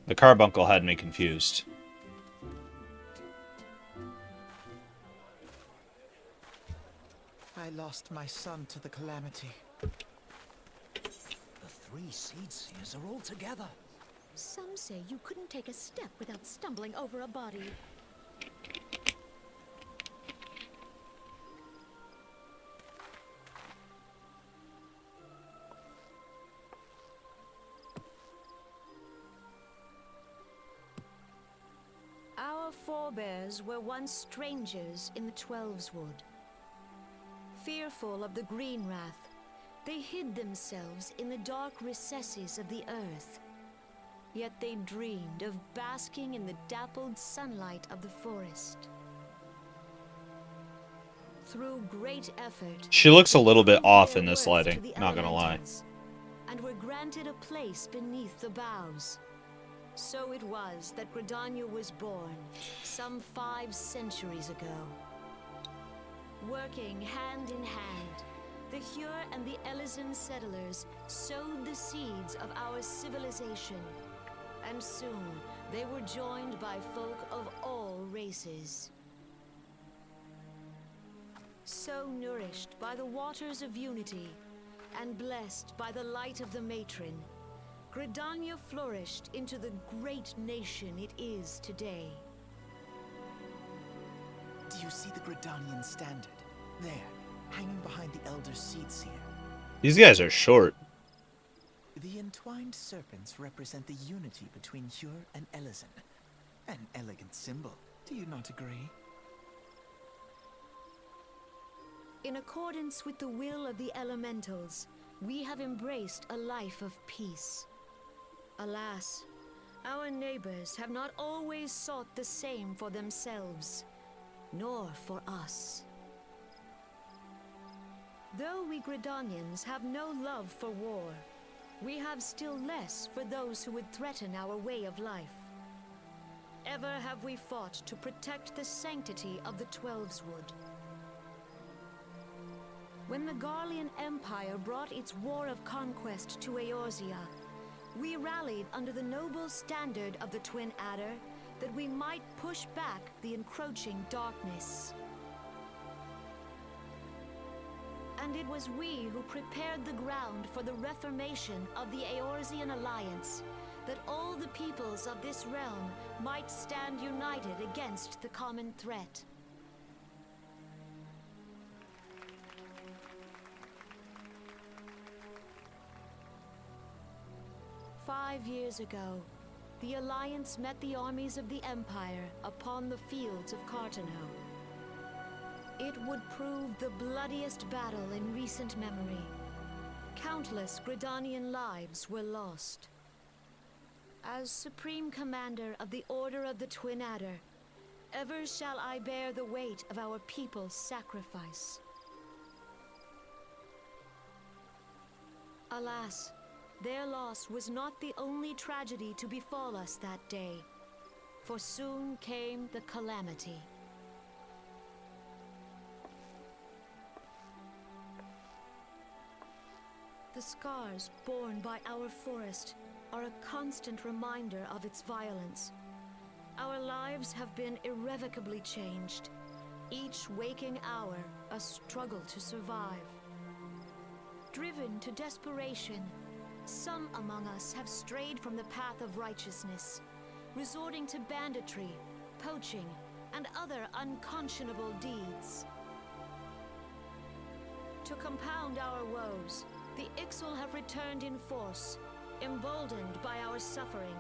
The carbuncle had me confused. I lost my son to the calamity. The 3 seed seers are all together. Some say you couldn't take a step without stumbling over a body. Our forebears were once strangers in the 12's Wood. Fearful of the Green Wrath, they hid themselves in the dark recesses of the earth. Yet they dreamed of basking in the dappled sunlight of the forest. Through great effort, She looks a little bit proved off their in this worth lighting, to the not gonna lie. elementals, and were granted a place beneath the boughs. So it was that Gridania was born, some 5 centuries ago. Working hand in hand, the Hure and the Elysian settlers sowed the seeds of our civilization, and soon they were joined by folk of all races. So nourished by the waters of unity, and blessed by the light of the matron, Gridania flourished into the great nation it is today. Do you see the Gridanian standard? There, hanging behind the Elder Seed Seer. These guys are short. The entwined serpents represent the unity between Hure and Elysian. An elegant symbol, do you not agree? In accordance with the will of the elementals, we have embraced a life of peace. Alas, our neighbors have not always sought the same for themselves. nor for us. Though we Gridanians have no love for war, we have still less for those who would threaten our way of life. Ever have we fought to protect the sanctity of the Twelveswood. When the Garlean Empire brought its war of conquest to Eorzea, we rallied under the noble standard of the Twin Adder that we might push back the encroaching darkness. And it was we who prepared the ground for the reformation of the Eorzean Alliance, that all the peoples of this realm might stand united against the common threat. "5 years ago, the Alliance met the armies of the Empire upon the fields of Cartano. It would prove the bloodiest battle in recent memory. Countless Gridanian lives were lost. As Supreme Commander of the Order of the Twin Adder, ever shall I bear the weight of our people's sacrifice. Alas, their loss was not the only tragedy to befall us that day, for soon came the calamity. The scars borne by our forest are a constant reminder of its violence. Our lives have been irrevocably changed, each waking hour a struggle to survive. Driven to desperation, some among us have strayed from the path of righteousness, resorting to banditry, poaching, and other unconscionable deeds. To compound our woes, the Ixal have returned in force, emboldened by our suffering.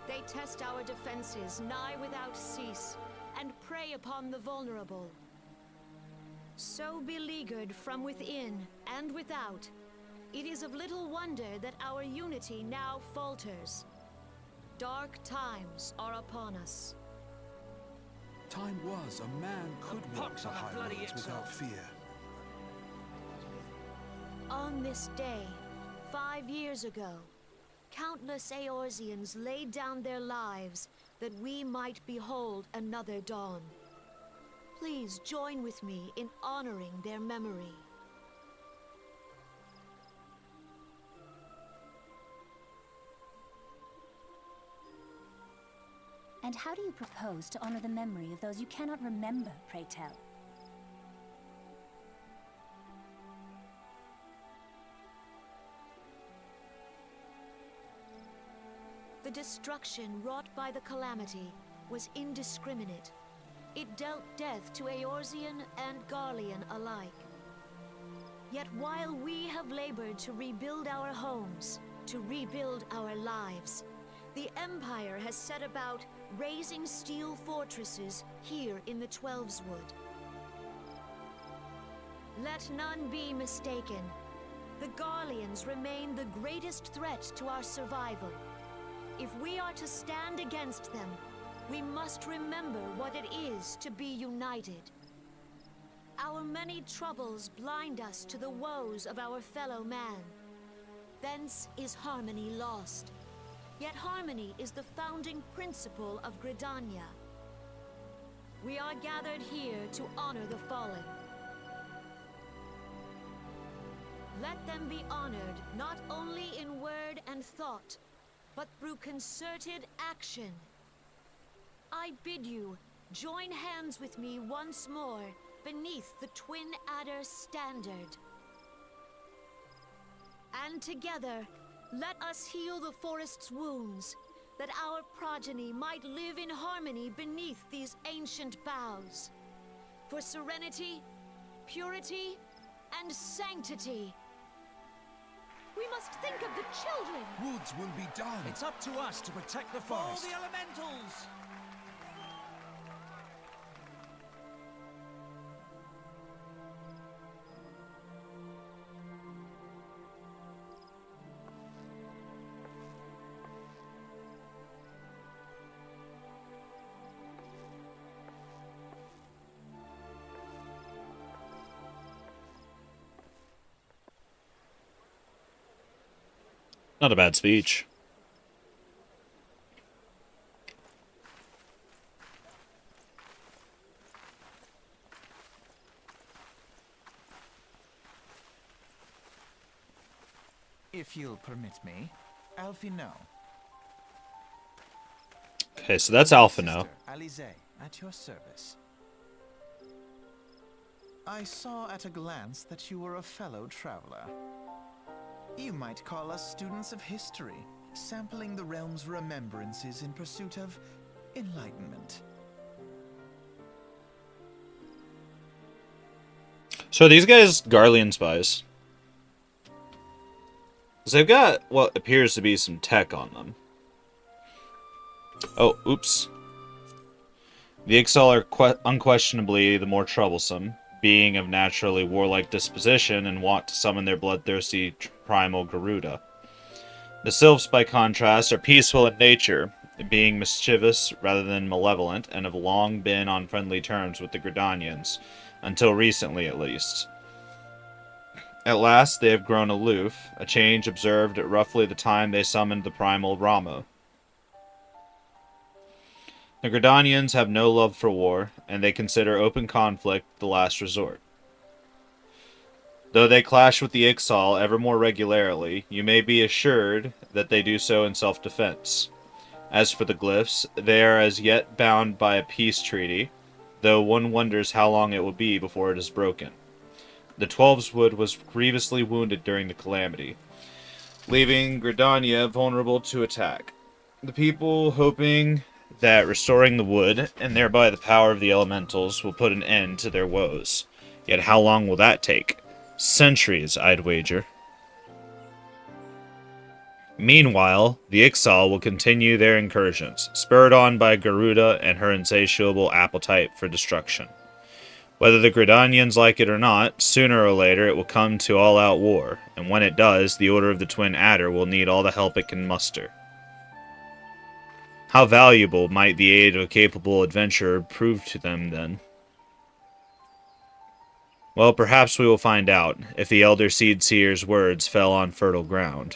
They test our defenses nigh without cease, and prey upon the vulnerable. So beleaguered from within and without, it is of little wonder that our unity now falters. Dark times are upon us. Time was a man could walk the high roads without fear. On this day, 5 years ago, countless Eorzeans laid down their lives that we might behold another dawn. Please join with me in honoring their memory. And how do you propose to honor the memory of those you cannot remember, pray tell? The destruction wrought by the calamity was indiscriminate. It dealt death to Eorzean and Garlean alike. Yet while we have labored to rebuild our homes, to rebuild our lives, the Empire has set about raising steel fortresses here in the Twelveswood. Let none be mistaken. The Garleans remain the greatest threat to our survival. If we are to stand against them, we must remember what it is to be united. Our many troubles blind us to the woes of our fellow man. Thence is harmony lost. Yet harmony is the founding principle of Gridania. We are gathered here to honor the fallen. Let them be honored not only in word and thought, but through concerted action. I bid you join hands with me once more beneath the Twin Adder standard. And together, let us heal the forest's wounds, that our progeny might live in harmony beneath these ancient boughs. For serenity, purity, and sanctity. We must think of the children! Woods will be done. It's up to us to protect the For forest. the elementals! Not a bad speech. If you'll permit me, Alfie no. Okay, so that's Alpha now. Alize, at your service. I saw at a glance that you were a fellow traveler. You might call us students of history, sampling the realm's remembrances in pursuit of enlightenment. So are these guys Garlean spies? Because they've got what appears to be some tech on them. Oh, oops. The Ixal are unquestionably the more troublesome, being of naturally warlike disposition and wont to summon their bloodthirsty primal Garuda. The Sylphs, by contrast, are peaceful in nature, being mischievous rather than malevolent, and have long been on friendly terms with the Gridanians, until recently at least. At last they have grown aloof, a change observed at roughly the time they summoned the primal Rama. The Gridanians have no love for war, and they consider open conflict the last resort. Though they clash with the Ixal ever more regularly, you may be assured that they do so in self-defense. As for the glyphs, they are as yet bound by a peace treaty, though one wonders how long it will be before it is broken. The Twelveswood was grievously wounded during the calamity, leaving Gridania vulnerable to attack. The people, hoping that restoring the wood, and thereby the power of the elementals, will put an end to their woes. Yet how long will that take? Centuries, I'd wager. Meanwhile, the Ixal will continue their incursions, spurred on by Garuda and her insatiable appetite for destruction. Whether the Gridanians like it or not, sooner or later it will come to all-out war, and when it does, the Order of the Twin Adder will need all the help it can muster. How valuable might the aid of a capable adventurer prove to them, then? Well, perhaps we will find out, if the Elder Seed Seer's words fell on fertile ground.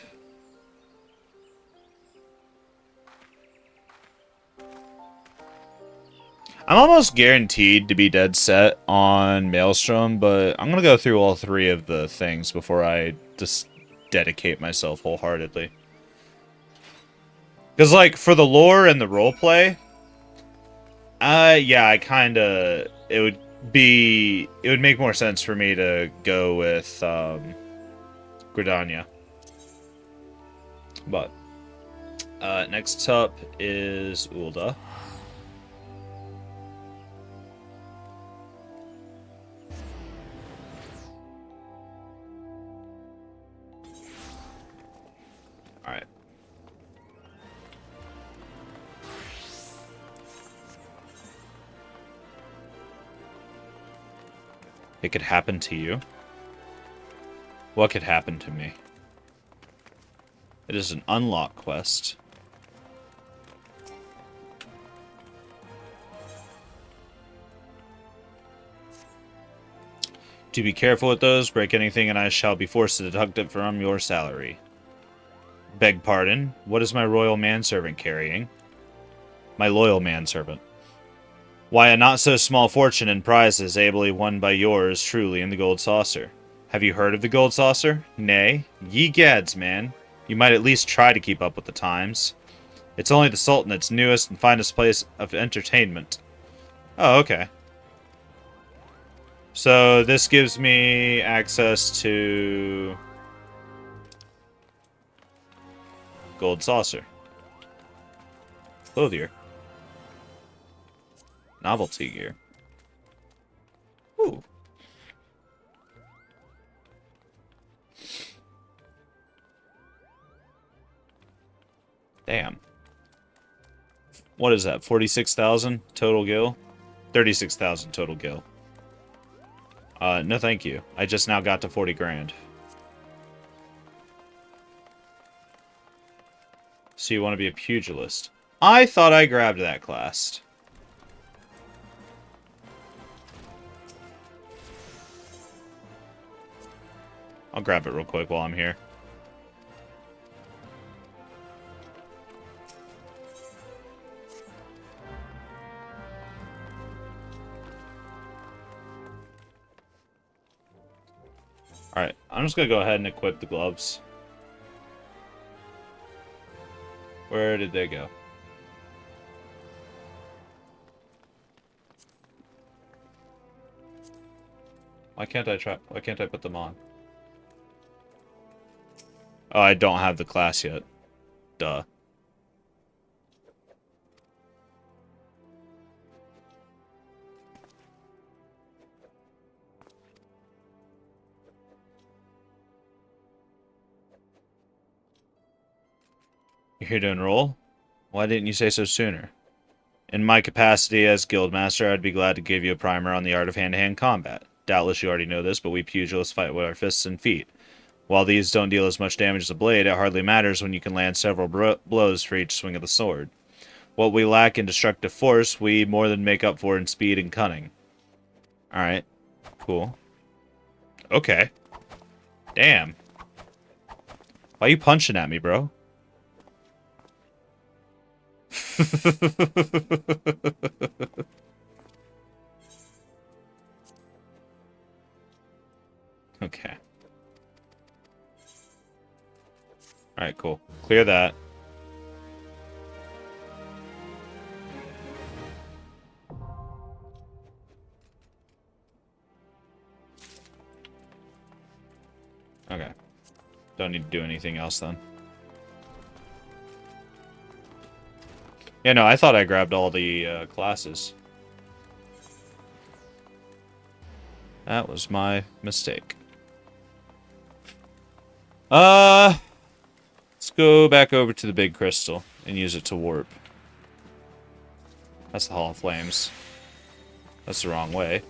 I'm almost guaranteed to be dead set on Maelstrom, but I'm going to go through all three of the things before I just dedicate myself wholeheartedly. Because, like, for the lore and the roleplay, yeah, I kind of... It would make more sense for me to go with, Gridania. But, next up is Ulda. Alright. It could happen to you. What could happen to me? It is an unlock quest. To be careful with those, break anything and I shall be forced to deduct it from your salary. Beg pardon, what is my royal manservant carrying? My loyal manservant. Why, a not-so-small fortune in prizes ably won by yours truly in the Gold Saucer. Have you heard of the Gold Saucer? Nay? Ye gads, man. You might at least try to keep up with the times. It's only the Sultanate's newest and finest place of entertainment. Oh, okay. So, this gives me access to... Gold Saucer. Clothier. Novelty gear. Ooh. Damn. What is that? 46,000 total gil? 36,000 total gil. No thank you. I just now got to 40 grand. So you want to be a pugilist. I thought I grabbed that class. I'll grab it real quick while I'm here. Alright, I'm just gonna go ahead and equip the gloves. Where did they go? Why can't I put them on? Oh, I don't have the class yet. Duh. You're here to enroll? Why didn't you say so sooner? In my capacity as Guildmaster, I'd be glad to give you a primer on the art of hand-to-hand combat. Doubtless you already know this, but we pugilists fight with our fists and feet. While these don't deal as much damage as a blade, it hardly matters when you can land several blows for each swing of the sword. What we lack in destructive force, we more than make up for in speed and cunning. Alright. Cool. Okay. Damn. Why are you punching at me, bro? Okay. Alright, cool. Clear that. Okay. Don't need to do anything else then. Yeah, no, I thought I grabbed all the classes. That was my mistake. Let's go back over to the big crystal and use it to warp. That's the Hall of Flames. That's the wrong way.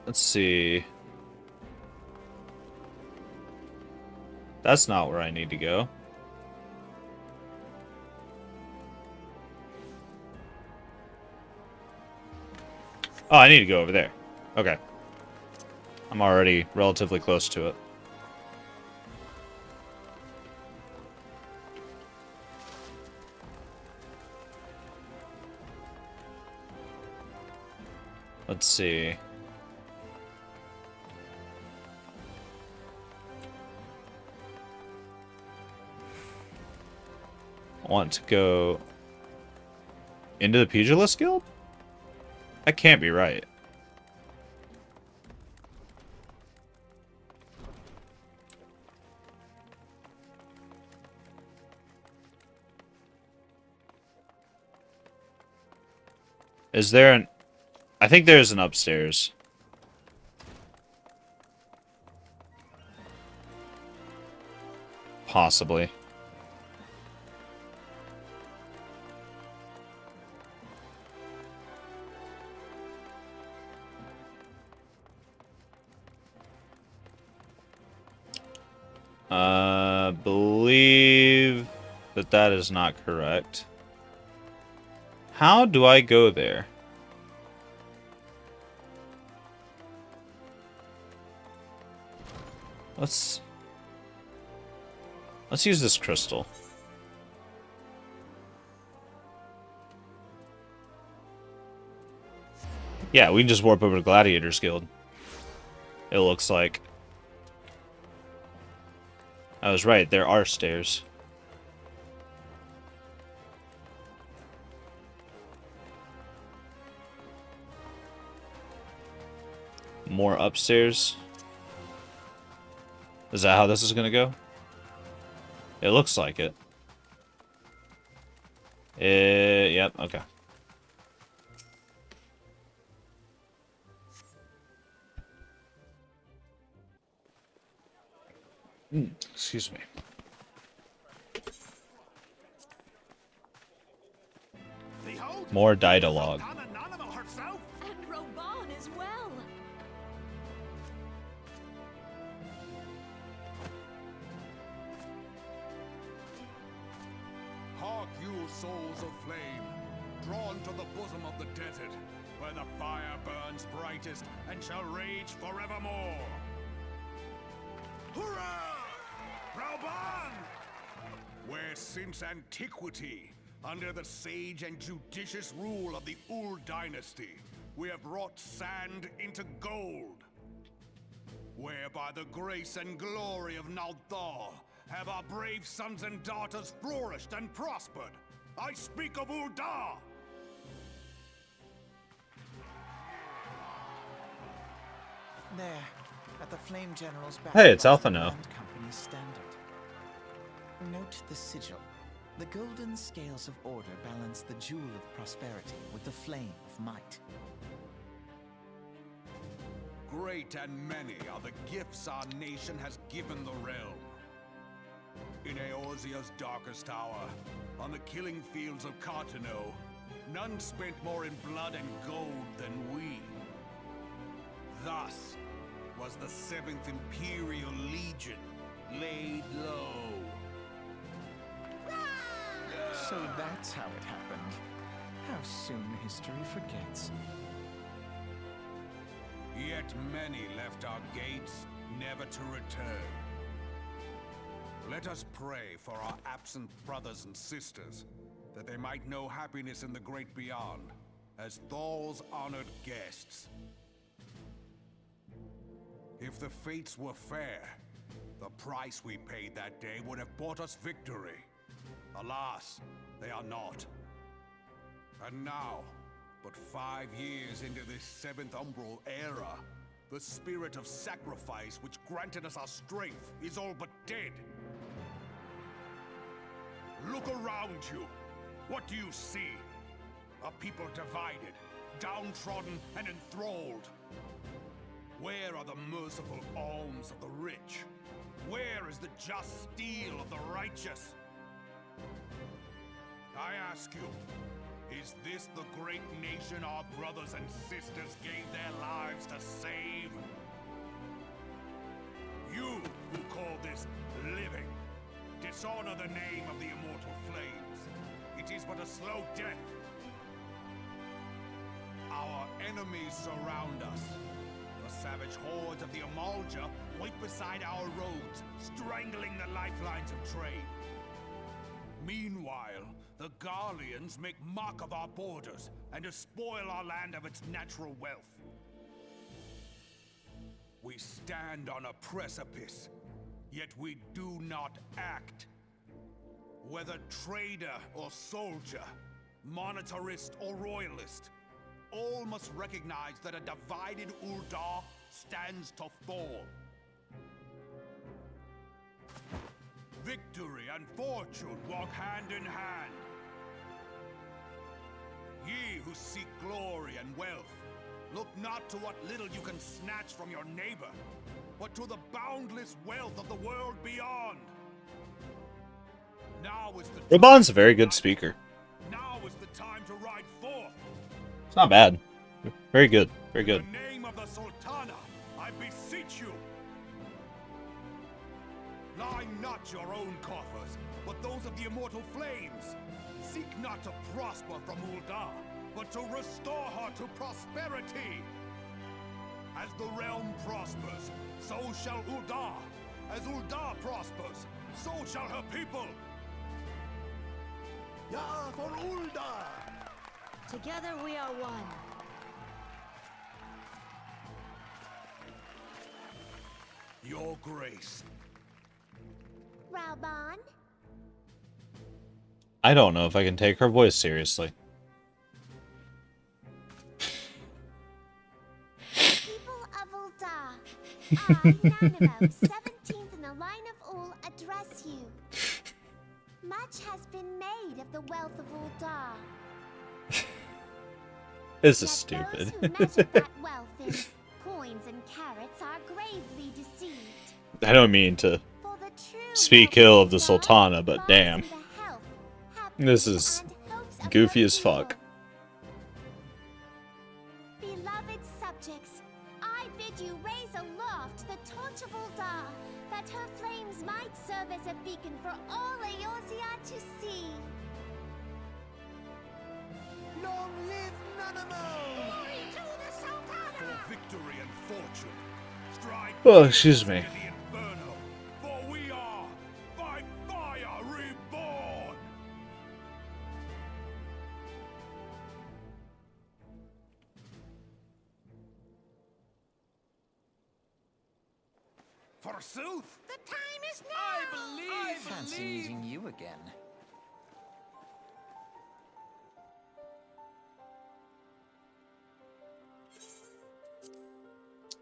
Let's see. That's not where I need to go. Oh, I need to go over there. Okay. I'm already relatively close to it. Let's see. I want to go into the Pugilist Guild? That can't be right. Is there an... I think there's an upstairs. Possibly. Believe that that is not correct. How do I go there? Let's use this crystal. Yeah, we can just warp over to Gladiators Guild. It looks like. I was right, there are stairs. More upstairs. Is that how this is gonna go? It looks like it. Yep, okay. Excuse me. More dialogue. And Reborn as well. Hark you, souls of flame, drawn to the bosom of the desert, where the fire burns brightest and shall rage forevermore. Hurrah! Reborn! Where since antiquity, under the sage and judicious rule of the Ul dynasty, we have wrought sand into gold. Where by the grace and glory of Nalthal have our brave sons and daughters flourished and prospered. I speak of Ul'dah! There, at the Flame General's back. Hey, it's lies Alpha the now. Grand Company's standard. Note the sigil. The golden scales of order balance the jewel of prosperity with the flame of might. Great and many are the gifts our nation has given the realm. In Eorzea's darkest hour, on the killing fields of Cartano, none spent more in blood and gold than we. Thus was the 7th Imperial Legion laid low. So that's how it happened. How soon history forgets. Yet many left our gates, never to return. Let us pray for our absent brothers and sisters, that they might know happiness in the great beyond, as Thal's honored guests. If the fates were fair, the price we paid that day would have bought us victory. Alas, they are not. And now, but 5 years into this 7th Umbral era, the spirit of sacrifice which granted us our strength is all but dead. Look around you. What do you see? A people divided, downtrodden and enthralled. Where are the merciful alms of the rich? Where is the just steel of the righteous? I ask you, is this the great nation our brothers and sisters gave their lives to save? You who call this living, dishonor the name of the immortal flames. It is but a slow death. Our enemies surround us. The savage hordes of the Amalja wait beside our roads, strangling the lifelines of trade. Meanwhile, the Garleans make mock of our borders and despoil our land of its natural wealth. We stand on a precipice, yet we do not act. Whether trader or soldier, monetarist or royalist, all must recognize that a divided Ul'dah stands to fall. Victory and fortune walk hand in hand. Ye who seek glory and wealth, look not to what little you can snatch from your neighbor, but to the boundless wealth of the world beyond. Now is the Reborn's a very good speaker. Now is the time to ride forth. It's not bad. Very good. Very good. In the name of the Sultana, I beseech you. Line not your own coffers, but those of the immortal flames. Seek not to prosper from Ul'dah, but to restore her to prosperity. As the realm prospers, so shall Ul'dah. As Ul'dah prospers, so shall her people. Ya for Ul'dah! Together we are one. Your grace. Reborn? I don't know if I can take her voice seriously. People of Ul'dah, I, Nanimo, 17th in the line of Ul, address you. Much has been made of the wealth of Ul'dah. This is Yet stupid. those who measure that wealth in coins and carats are gravely deceived. I don't mean to For the true speak wealth ill of the Ul'dah Sultana, but lies damn. in the health, This happiness, is and hopes of goofy her as fuck. people. Beloved subjects, I bid you raise aloft the torch of Ul'dah, that her flames might serve as a beacon for all Eorzea to see. Long live Nanamo! fortune. Strike Oh, excuse me. into the inferno, for we are by fire reborn. Forsooth, The time is now! I fancy meeting you again.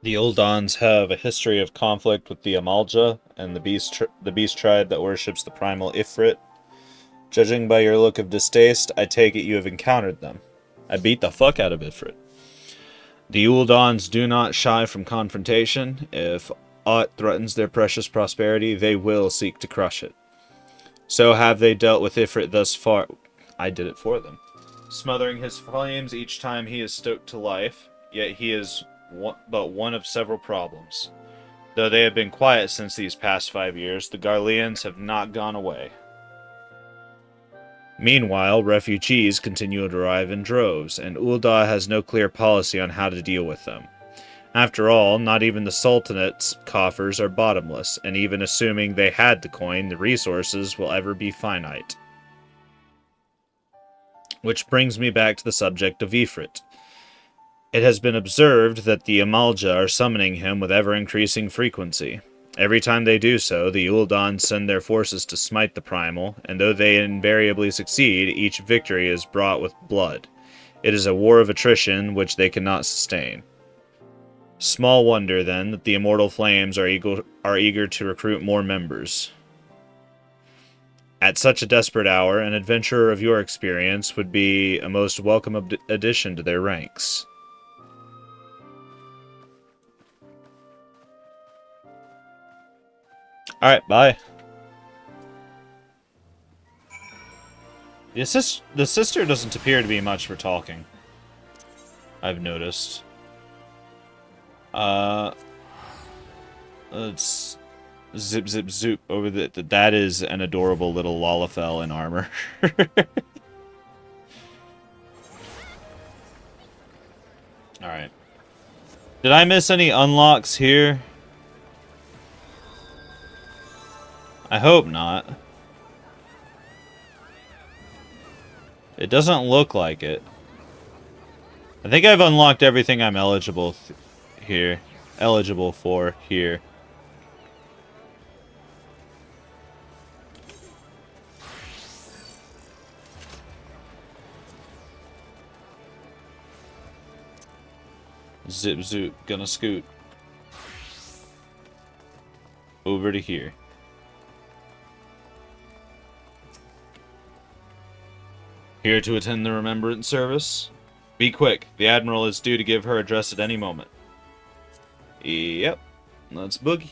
The Uldans have a history of conflict with the Amalja and the beast tribe that worships the primal Ifrit. Judging by your look of distaste, I take it you have encountered them. I beat the fuck out of Ifrit. The Uldans do not shy from confrontation. If aught threatens their precious prosperity, they will seek to crush it. So have they dealt with Ifrit thus far. I did it for them. Smothering his flames each time he is stoked to life, yet he is but one of several problems. Though they have been quiet since these past 5 years, the Garleans have not gone away. Meanwhile, refugees continue to arrive in droves, and Ul'dah has no clear policy on how to deal with them. After all, not even the Sultanate's coffers are bottomless, and even assuming they had the coin, the resources will ever be finite. Which brings me back to the subject of Ifrit. It has been observed that the Amalja are summoning him with ever-increasing frequency. Every time they do so, the Ul'dan send their forces to smite the primal, and though they invariably succeed, each victory is brought with blood. It is a war of attrition which they cannot sustain. Small wonder, then, that the Immortal Flames are eager to recruit more members. At such a desperate hour, an adventurer of your experience would be a most welcome addition to their ranks. Alright, bye. The sister doesn't appear to be much for talking. I've noticed. Let's zip zip zoop over that is an adorable little Lalafell in armor. Alright. Did I miss any unlocks here? I hope not. It doesn't look like it. I think I've unlocked everything I'm eligible for here. Zip zoop, gonna scoot over to here. Here to attend the remembrance service. Be quick, the Admiral is due to give her address at any moment. Yep, let's boogie.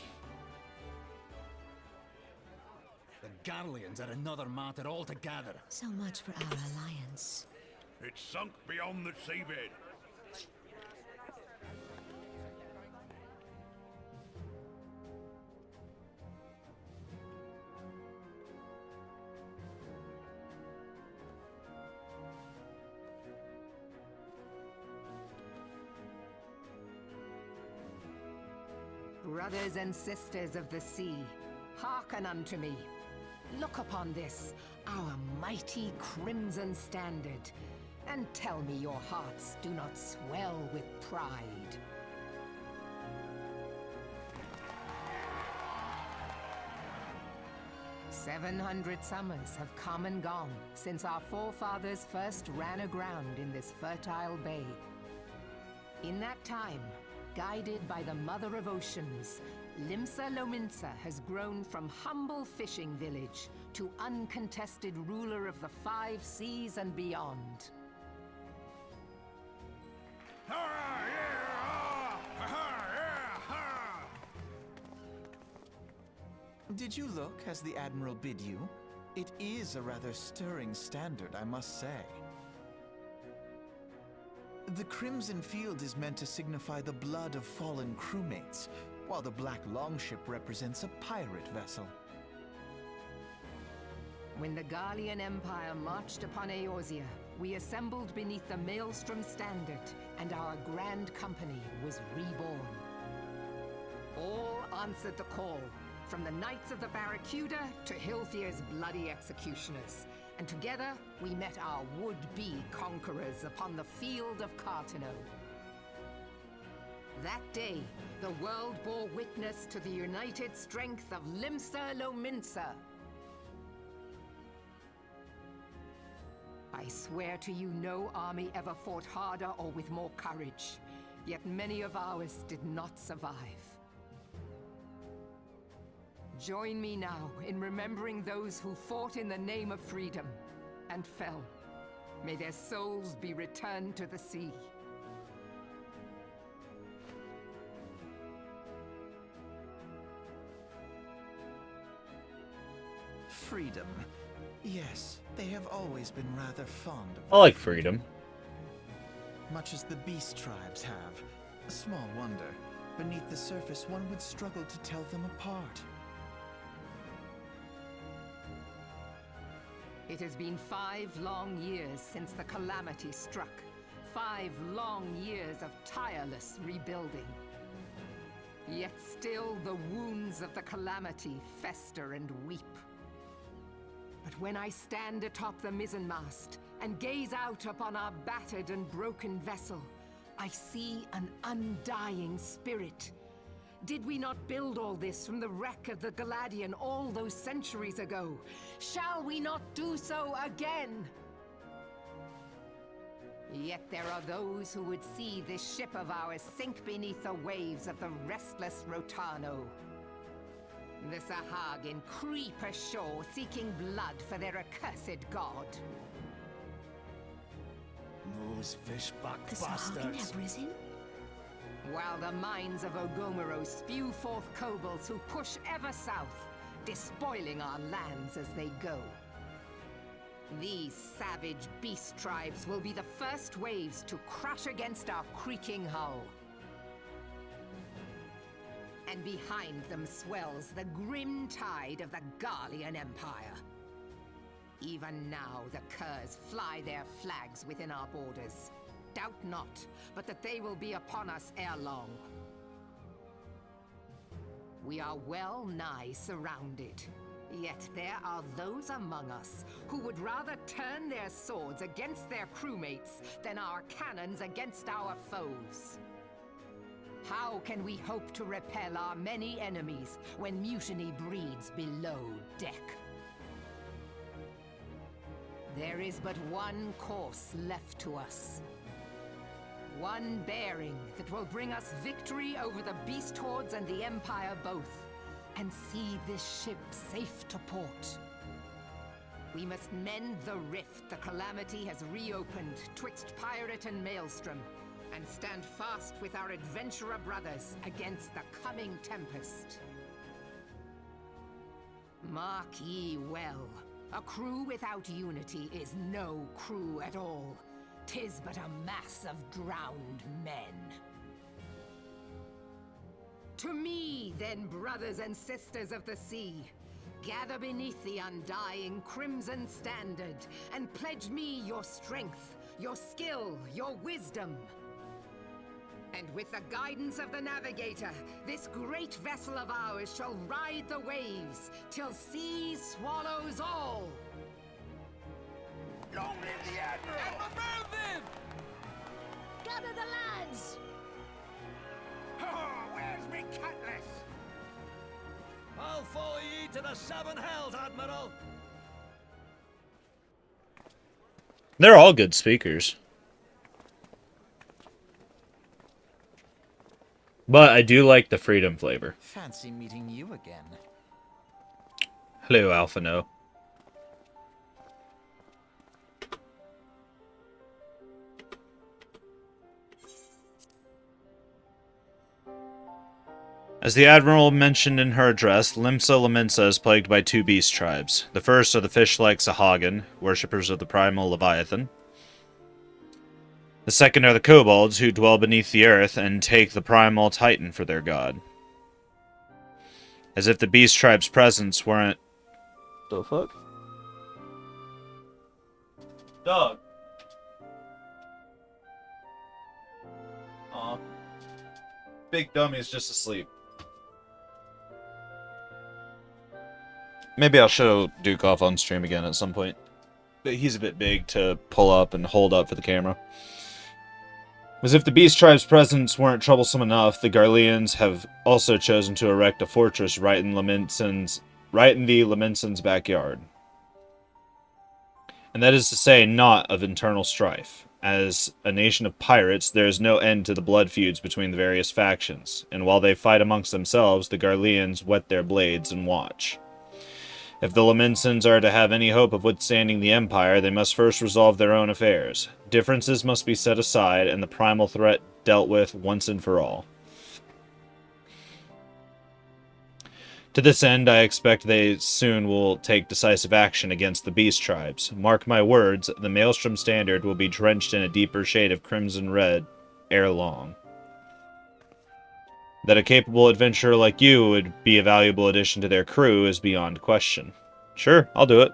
The Garleans are another matter altogether. So much for our alliance. It's sunk beyond the seabed. Brothers and sisters of the sea, hearken unto me. Look upon this, our mighty crimson standard, and tell me your hearts do not swell with pride. "700 summers have come and gone since our forefathers first ran aground in this fertile bay. In that time, guided by the Mother of Oceans, Limsa Lominsa has grown from humble fishing village to uncontested ruler of the 5 seas and beyond. Did you look as the Admiral bid you? It is a rather stirring standard, I must say. The crimson field is meant to signify the blood of fallen crewmates, while the black longship represents a pirate vessel. When the Garlean Empire marched upon Eorzea, we assembled beneath the Maelstrom standard, and our grand company was reborn. All answered the call, from the Knights of the Barracuda to Hilfier's bloody executioners. And together, we met our would-be conquerors upon the field of Cartano. That day, the world bore witness to the united strength of Limsa Lominsa. I swear to you, no army ever fought harder or with more courage, yet many of ours did not survive. Join me now in remembering those who fought in the name of freedom and fell. May their souls be returned to the sea. Freedom. Yes, they have always been rather fond of I like freedom. much as the beast tribes have. Small wonder. Beneath the surface, one would struggle to tell them apart. It has been 5 long years since the calamity struck. 5 long years of tireless rebuilding. Yet still the wounds of the calamity fester and weep. But when I stand atop the mizzenmast and gaze out upon our battered and broken vessel, I see an undying spirit. Did we not build all this from the wreck of the Galadian all those centuries ago? Shall we not do so again? Yet there are those who would see this ship of ours sink beneath the waves of the restless Rotano. The Sahagin creep ashore seeking blood for their accursed god. Those fishbuck The Sahagin bastards. have risen? While the mines of Ogomero spew forth kobolds who push ever south, despoiling our lands as they go. These savage beast tribes will be the first waves to crash against our creaking hull. And behind them swells the grim tide of the Garlean Empire. Even now the curs fly their flags within our borders. Doubt not, but that they will be upon us ere long. We are well nigh surrounded. Yet there are those among us who would rather turn their swords against their crewmates than our cannons against our foes. How can we hope to repel our many enemies when mutiny breeds below deck? There is but one course left to us. One bearing that will bring us victory over the beast hordes and the Empire both, and see this ship safe to port. We must mend the rift the calamity has reopened twixt pirate and maelstrom, and stand fast with our adventurer brothers against the coming tempest. Mark ye well, a crew without unity is no crew at all. 'Tis but a mass of drowned men. To me, then, brothers and sisters of the sea, gather beneath the undying crimson standard, and pledge me your strength, your skill, your wisdom. And with the guidance of the navigator, this great vessel of ours shall ride the waves, till sea swallows all. Long live the Admiral! Gather the lads! Oh, where's me cutlass? I'll follow ye to the 7 hells, Admiral! They're all good speakers. But I do like the freedom flavor. Fancy meeting you again. Hello, Alpha No. As the Admiral mentioned in her address, Limsa Lominsa is plagued by 2 beast tribes. The first are the fish-like Sahagin, worshippers of the primal Leviathan. The second are the kobolds, who dwell beneath the earth and take the primal Titan for their god. As if the beast tribe's presence weren't... The fuck? Dog. Aw. Big Dummy's just asleep. Maybe I'll show Duke off on stream again at some point. But he's a bit big to pull up and hold up for the camera. As if the Beast Tribe's presence weren't troublesome enough, the Garleans have also chosen to erect a fortress right in the Lamentson's backyard. And that is to say, not of internal strife. As a nation of pirates, there is no end to the blood feuds between the various factions, and while they fight amongst themselves, the Garleans whet their blades and watch. If the Lamensons are to have any hope of withstanding the Empire, they must first resolve their own affairs. Differences must be set aside, and the primal threat dealt with once and for all. To this end, I expect they soon will take decisive action against the Beast Tribes. Mark my words, the Maelstrom Standard will be drenched in a deeper shade of crimson red ere long. That a capable adventurer like you would be a valuable addition to their crew is beyond question. Sure, I'll do it.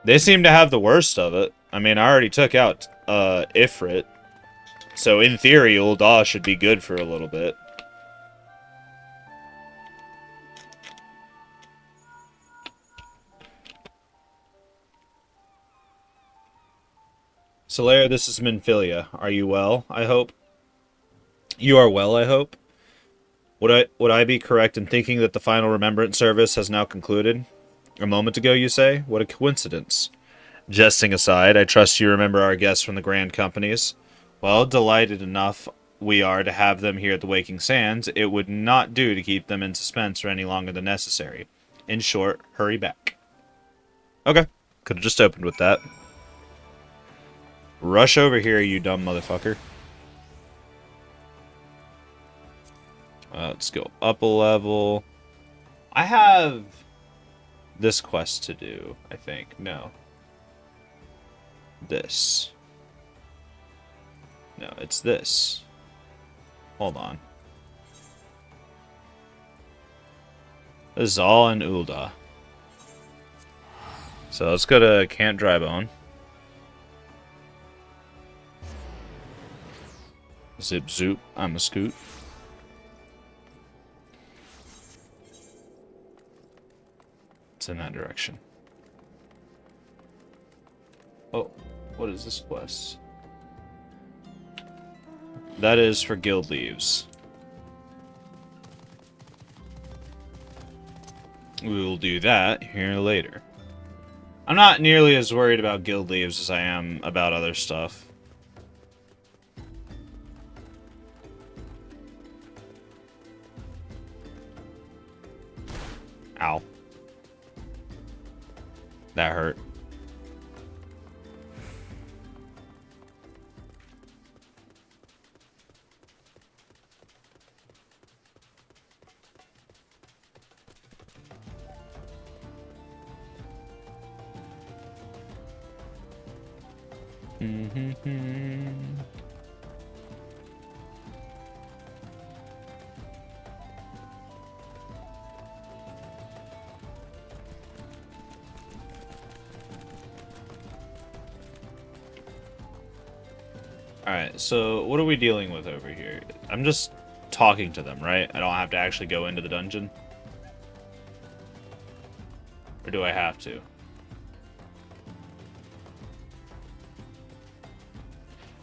They seem to have the worst of it. I mean, I already took out Ifrit. So in theory, Ul'dah should be good for a little bit. Solaire, this is Minfilia. Are you well, I hope? You are well, I hope? Would I be correct in thinking that the final remembrance service has now concluded? A moment ago, you say? What a coincidence. Jesting aside, I trust you remember our guests from the Grand Companies. Well, delighted enough we are to have them here at the Waking Sands, it would not do to keep them in suspense for any longer than necessary. In short, hurry back. Okay. Could have just opened with that. Rush over here, you dumb motherfucker. Let's go up a level. I have this quest to do, I think. No. This. No, it's this. Hold on. This is all in Ul'dah. So let's go to Camp Drybone. Zip zoop, I'm a scoot. It's in that direction. Oh, what is this quest? That is for guild leaves. We will do that here later. I'm not nearly as worried about guild leaves as I am about other stuff. Ow. That hurt. Alright, so what are we dealing with over here? I'm just talking to them, right? I don't have to actually go into the dungeon? Or do I have to?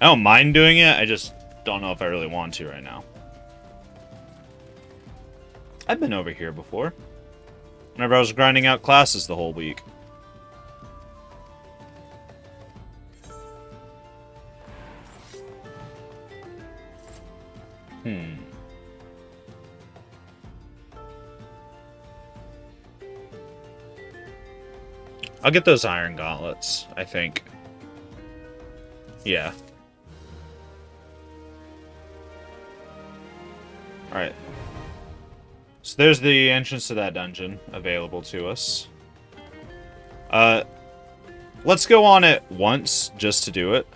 I don't mind doing it, I just don't know if I really want to right now. I've been over here before. Whenever I was grinding out classes the whole week. I'll get those iron gauntlets, I think. Yeah. Alright. So there's the entrance to that dungeon available to us. Let's go on it once, just to do it.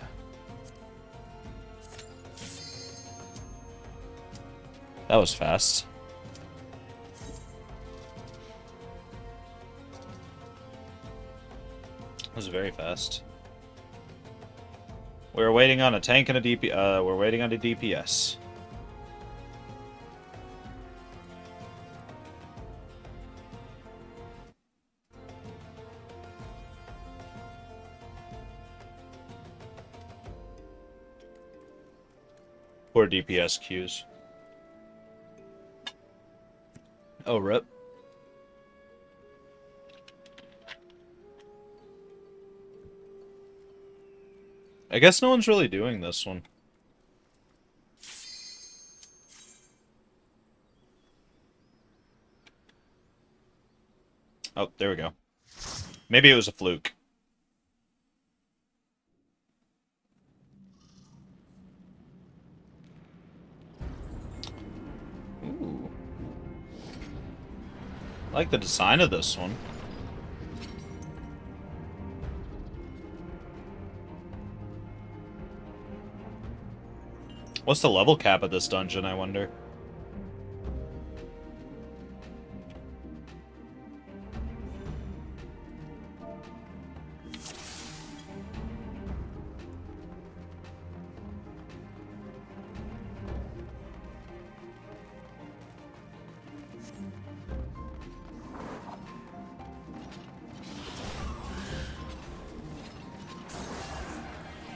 That was fast. That was very fast. We're waiting on a tank and a we're waiting on a DPS. Poor DPS queues. Oh, rip. I guess no one's really doing this one. Oh, there we go. Maybe it was a fluke. Ooh. I like the design of this one. What's the level cap of this dungeon, I wonder?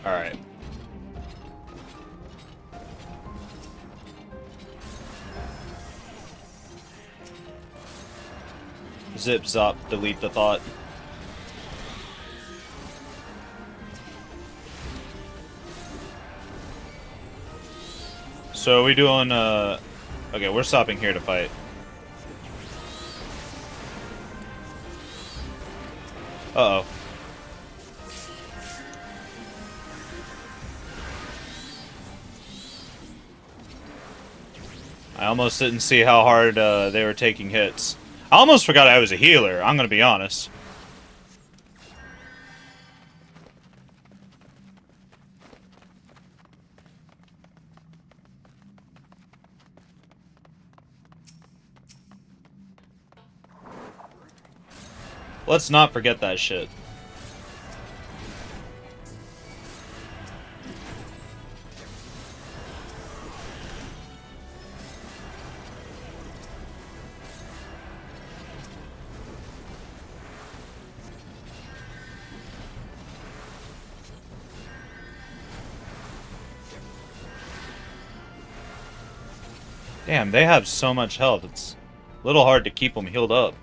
Alright. Zip, zop, delete the thought. So are we doing, okay, we're stopping here to fight. Uh-oh. I almost didn't see how hard they were taking hits. I almost forgot I was a healer, I'm gonna be honest. Let's not forget that shit. Damn, they have so much health. It's a little hard to keep them healed up.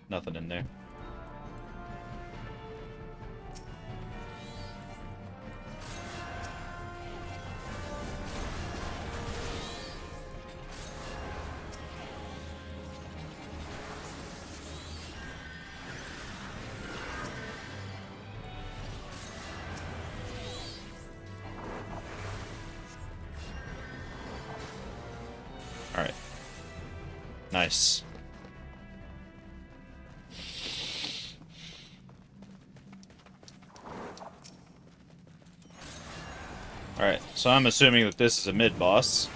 Nothing in there. Alright. Nice. Alright, so I'm assuming that this is a mid-boss.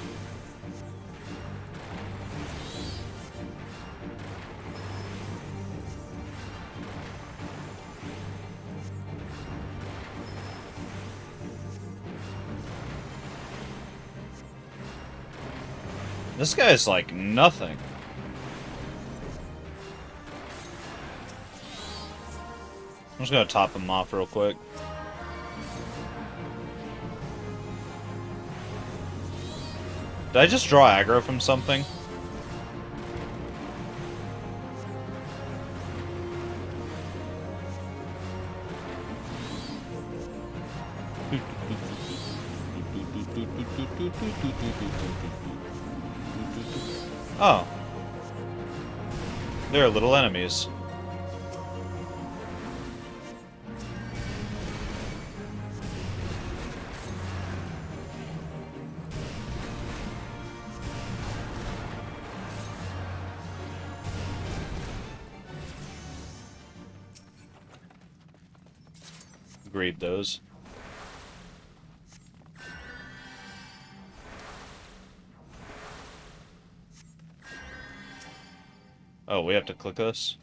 This guy's like nothing. I'm just gonna top him off real quick. Did I just draw aggro from something? Oh. They're little enemies. Agreed those. Oh, we have to click this?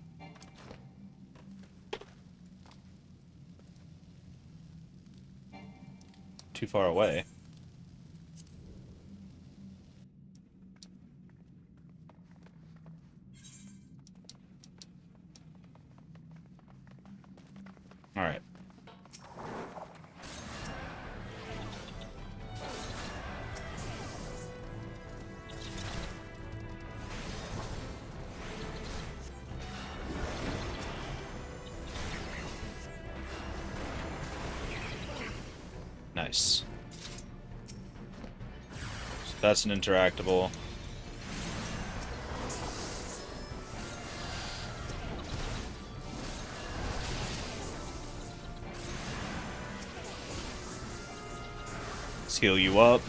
Too far away. Nice. So that's an interactable. Let's heal you up.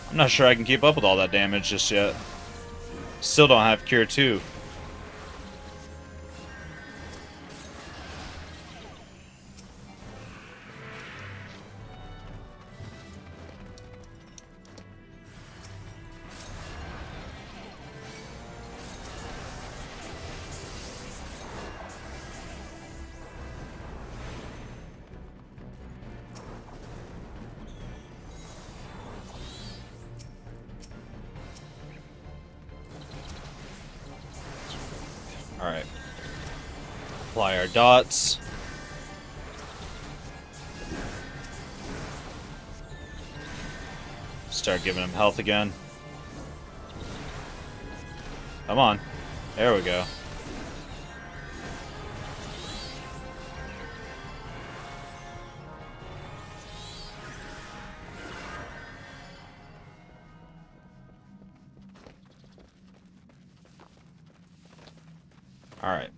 I'm not sure I can keep up with all that damage just yet. Still don't have Cure 2. Alright. Apply our dots. Start giving him health again. Come on. There we go. Alright.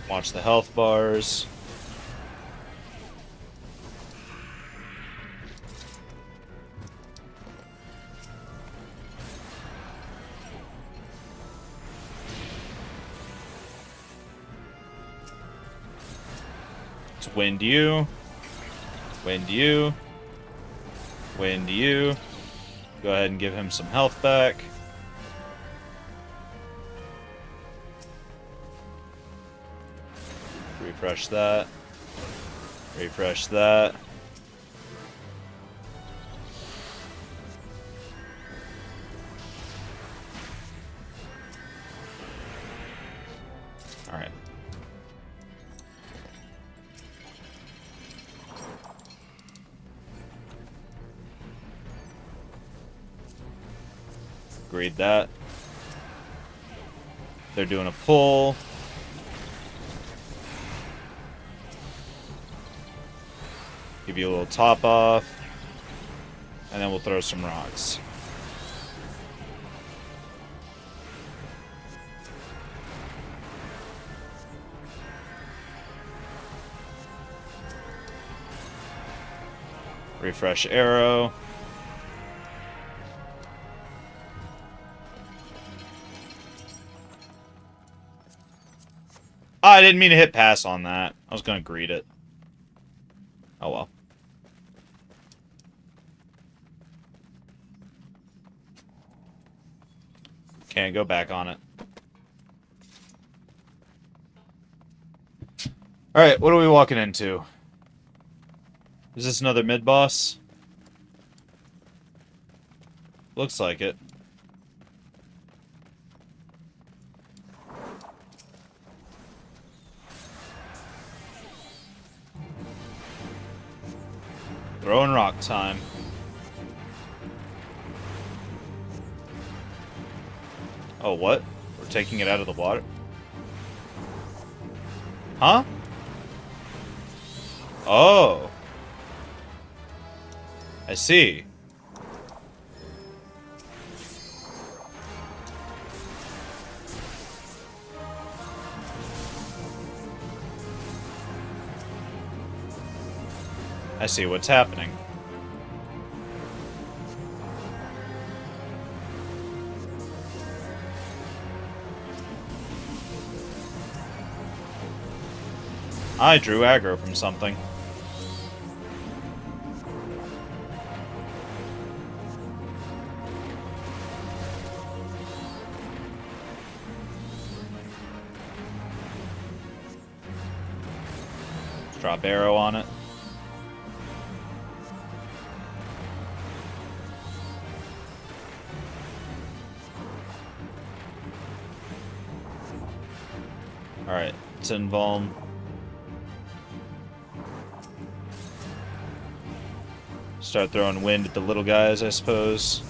Watch the health bars. Let's wind you. Wind you. Wind you. Go ahead and give him some health back. Refresh that. Refresh that. Alright. Agreed that. They're doing a pull. Give you a little top off. And then we'll throw some rocks. Refresh arrow. Oh, I didn't mean to hit pass on that. I was going to greet it. Oh well. Can't go back on it. Alright, what are we walking into? Is this another mid-boss? Looks like it. Throwing rock time. Oh, what? We're taking it out of the water? Huh? Oh. I see. I see what's happening. I drew aggro from something. Drop arrow on it. Alright, it's Invuln. Start throwing wind at the little guys, I suppose.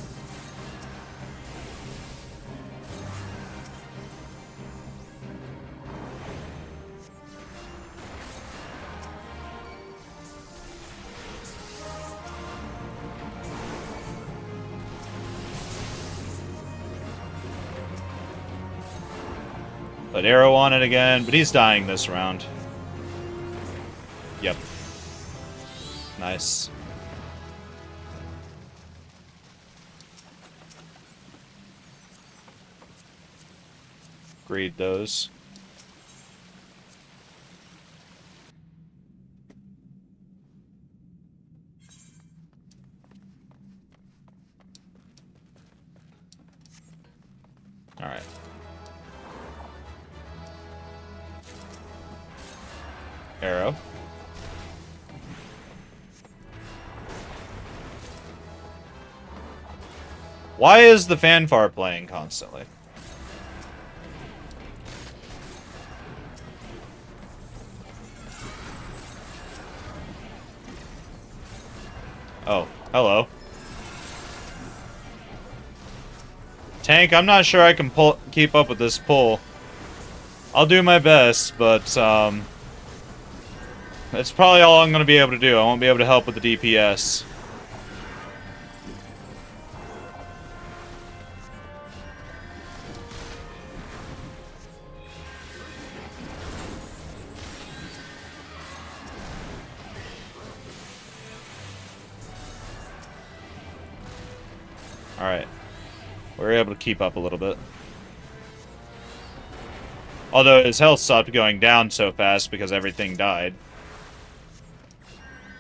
Put arrow on it again, but he's dying this round. Yep. Nice. Greed those. Alright. Arrow. Why is the fanfare playing constantly? Oh, hello. Tank, I'm not sure I can keep up with this pull. I'll do my best, but that's probably all I'm going to be able to do. I won't be able to help with the DPS. Alright. We were able to keep up a little bit. Although his health stopped going down so fast because everything died.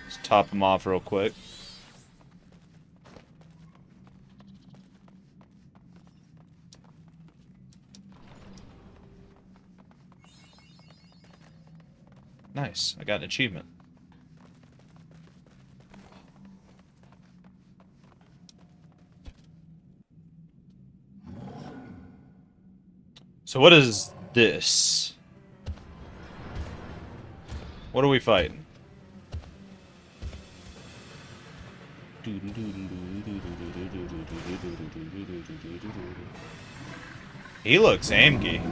Let's top him off real quick. Nice. I got an achievement. So what is this? What are we fighting? He looks amgy.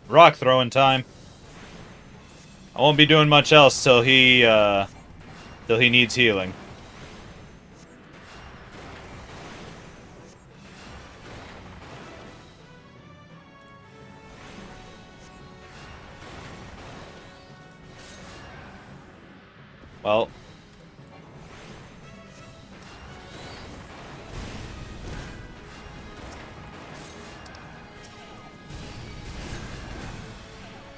Rock throwing time. I won't be doing much else till he needs healing. Well.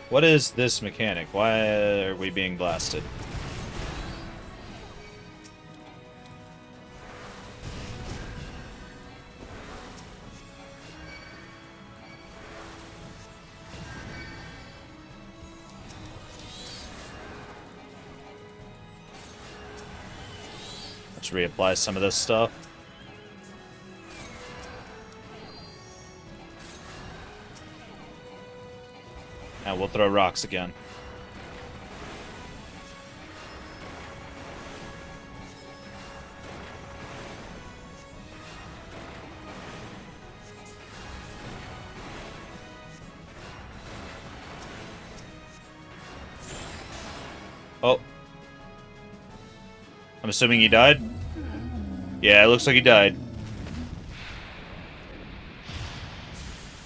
What is this mechanic? Why are we being blasted? Let's reapply some of this stuff. And we'll throw rocks again. Oh. I'm assuming he died? Yeah, it looks like he died.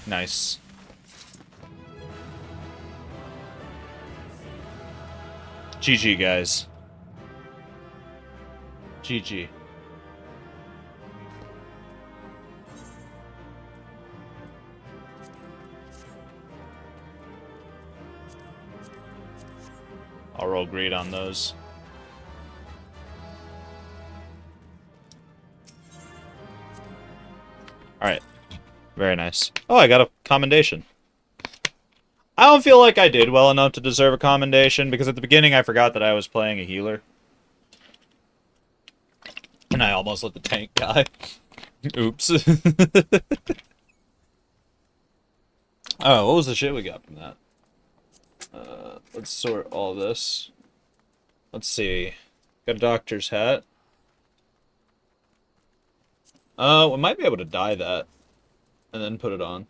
Nice. GG, guys. GG. I'll roll greed on those. Alright. Very nice. Oh, I got a commendation. I don't feel like I did well enough to deserve a commendation, because at the beginning I forgot that I was playing a healer. And I almost let the tank die. Oops. Oh, what was the shit we got from that? Let's sort all this. Let's see. Got a doctor's hat. We might be able to dye that. And then put it on.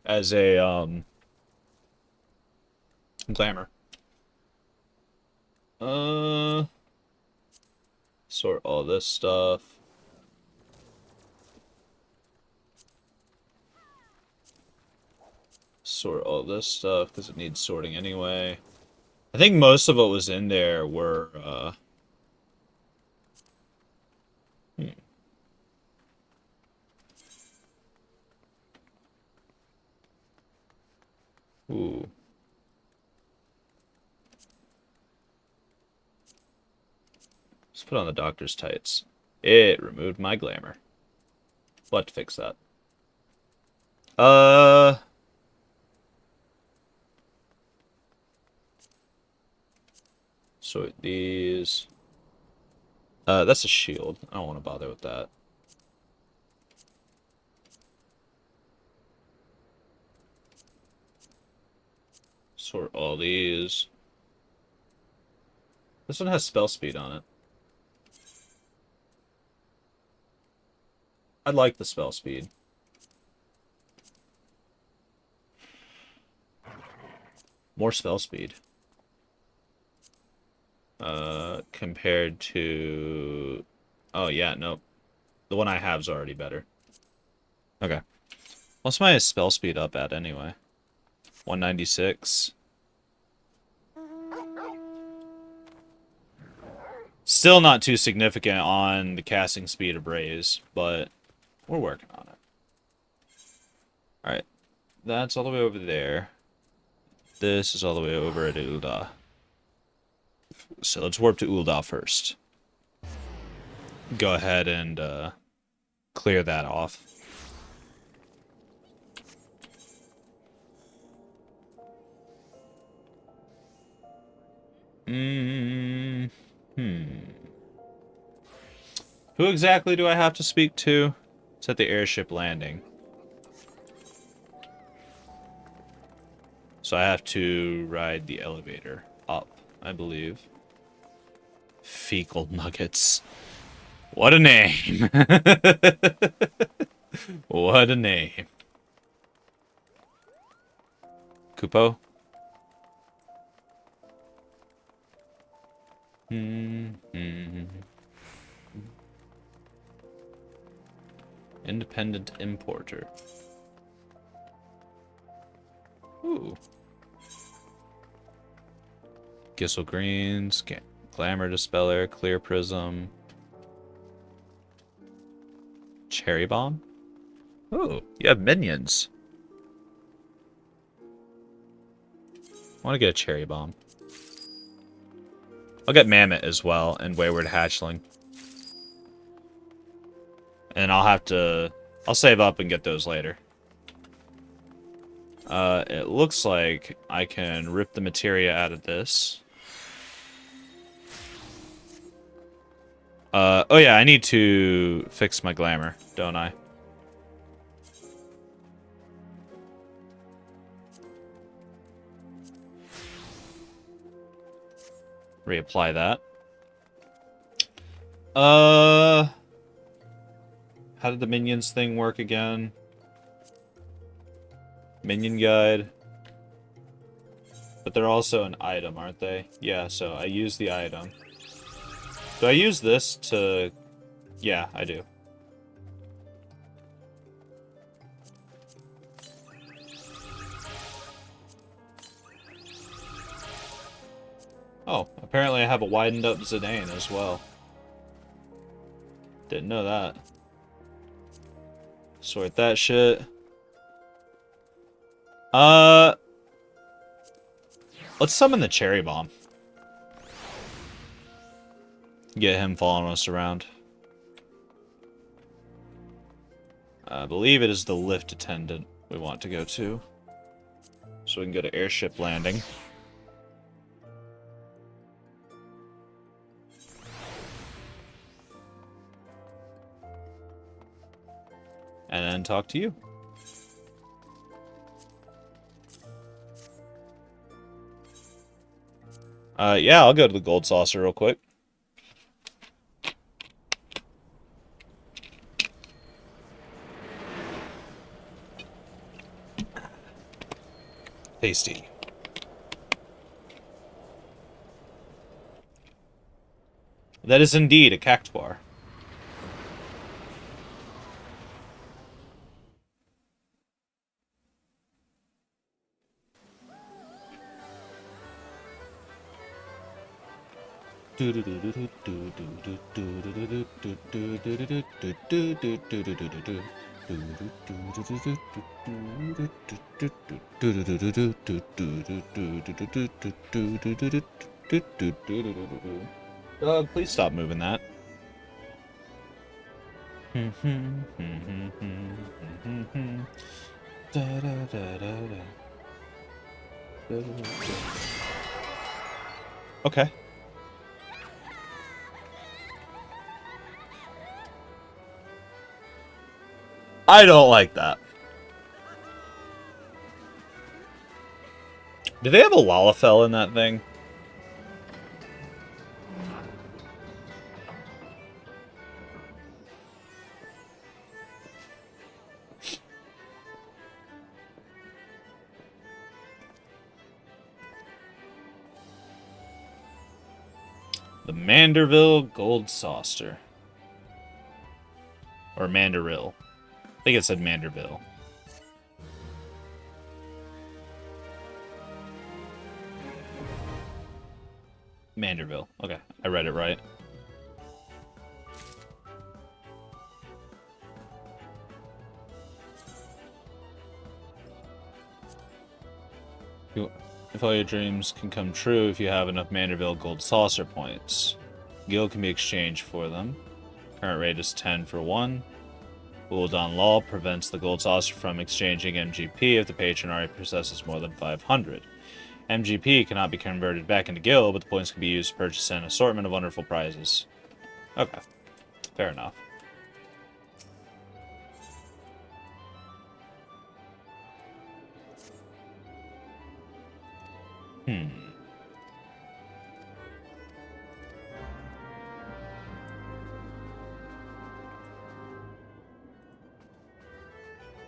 As a, glamour. Sort all this stuff. Sort all this stuff, because it needs sorting anyway. I think most of what was in there were, Ooh. Let's put on the doctor's tights. It removed my glamour. We'll have to fix that. Sort these. That's a shield. I don't want to bother with that. Sort all these. This one has spell speed on it. I like the spell speed. More spell speed. Compared to... Oh, yeah, nope. The one I have is already better. Okay. What's my spell speed up at, anyway? 196. Still not too significant on the casting speed of Braze, but we're working on it. Alright. That's all the way over there. This is all the way over at Ul'dah. So let's warp to Ul'dah first. Go ahead and clear that off. Who exactly do I have to speak to? It's at the airship landing. So I have to ride the elevator up, I believe. Fecal nuggets. What a name. What a name. Kupo? Independent importer. Ooh. Gissel greens, glamour dispeller, clear prism. Cherry bomb? Ooh, you have minions. I want to get a cherry bomb. I'll get Mammoth as well, and Wayward Hatchling. And I'll save up and get those later. It looks like I can rip the materia out of this. Oh yeah, I need to fix my glamour, don't I? Reapply that. How did the minions thing work again? Minion guide. But they're also an item, aren't they? Yeah, so I use the item. Do I use this to... Yeah, I do. Oh, apparently I have a widened up Zidane as well. Didn't know that. Sort that shit. Let's summon the cherry bomb. Get him following us around. I believe it is the lift attendant we want to go to. So so we can go to airship landing. And then talk to you. Yeah, I'll go to the gold saucer real quick. Tasty. That is indeed a cactuar. Please stop moving that. Okay. I don't like that. Do they have a Lalafell in that thing? The Manderville Gold Saucer. Or Mandarill. I think it said Manderville. Manderville. Okay, I read it right. If all your dreams can come true if you have enough Manderville Gold Saucer points. Gil can be exchanged for them. Current rate is 10 for 1. Uldan Law prevents the Gold Saucer from exchanging MGP if the patron already possesses more than 500. MGP cannot be converted back into Gil, but the points can be used to purchase an assortment of wonderful prizes. Okay. Fair enough.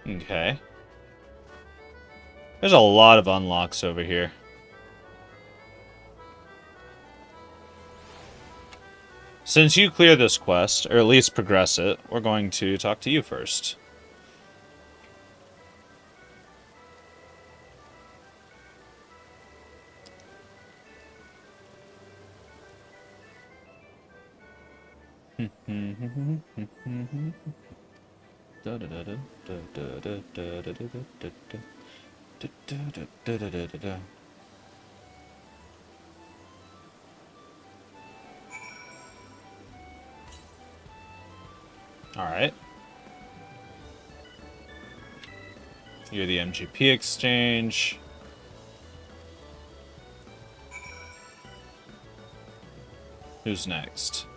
Okay. There's a lot of unlocks over here. Since you clear this quest, or at least progress it, we're going to talk to you first. Alright. You're the MGP exchange. Who's next?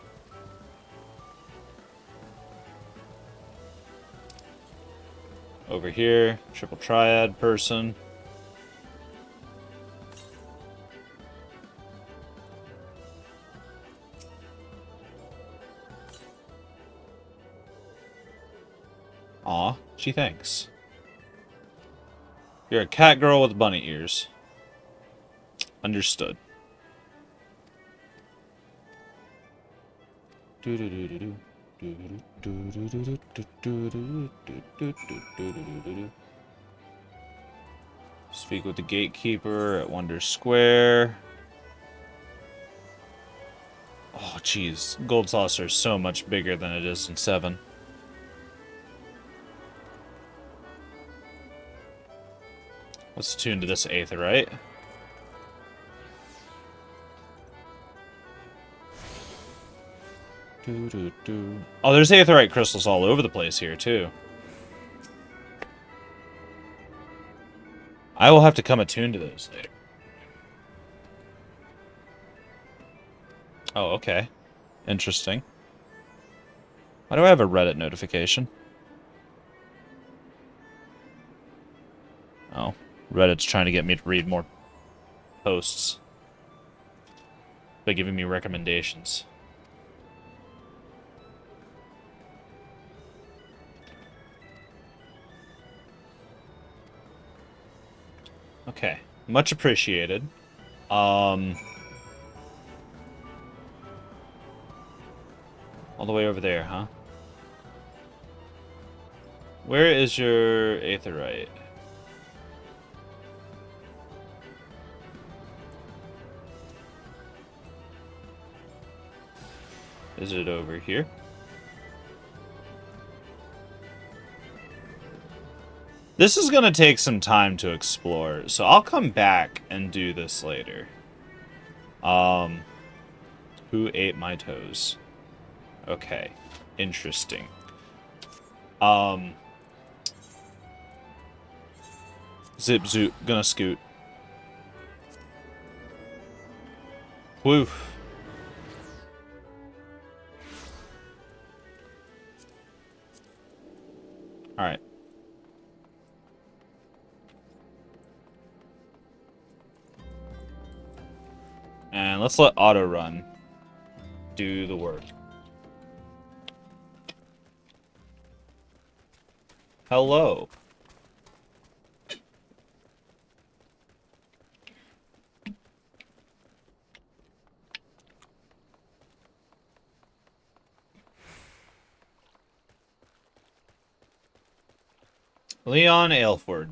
Over here, triple triad person. Aw, she thanks. You're a cat girl with bunny ears. Understood. Speak with the gatekeeper at Wonder Square. Oh, jeez. Gold Saucer is so much bigger than it is in 7. Let's tune to this Aetheryte. Oh, there's Aetheryte crystals all over the place here, too. I will have to come attuned to those later. Oh, okay. Interesting. Why do I have a Reddit notification? Oh, Reddit's trying to get me to read more posts by giving me recommendations. Okay, much appreciated. All the way over there, huh? Where is your Aetherite? Is it over here? This is gonna take some time to explore, so I'll come back and do this later. Who ate my toes? Okay, interesting. Zip zoop, gonna scoot. Woof. Alright. And let's let auto run do the work. Hello. Leon Aylford.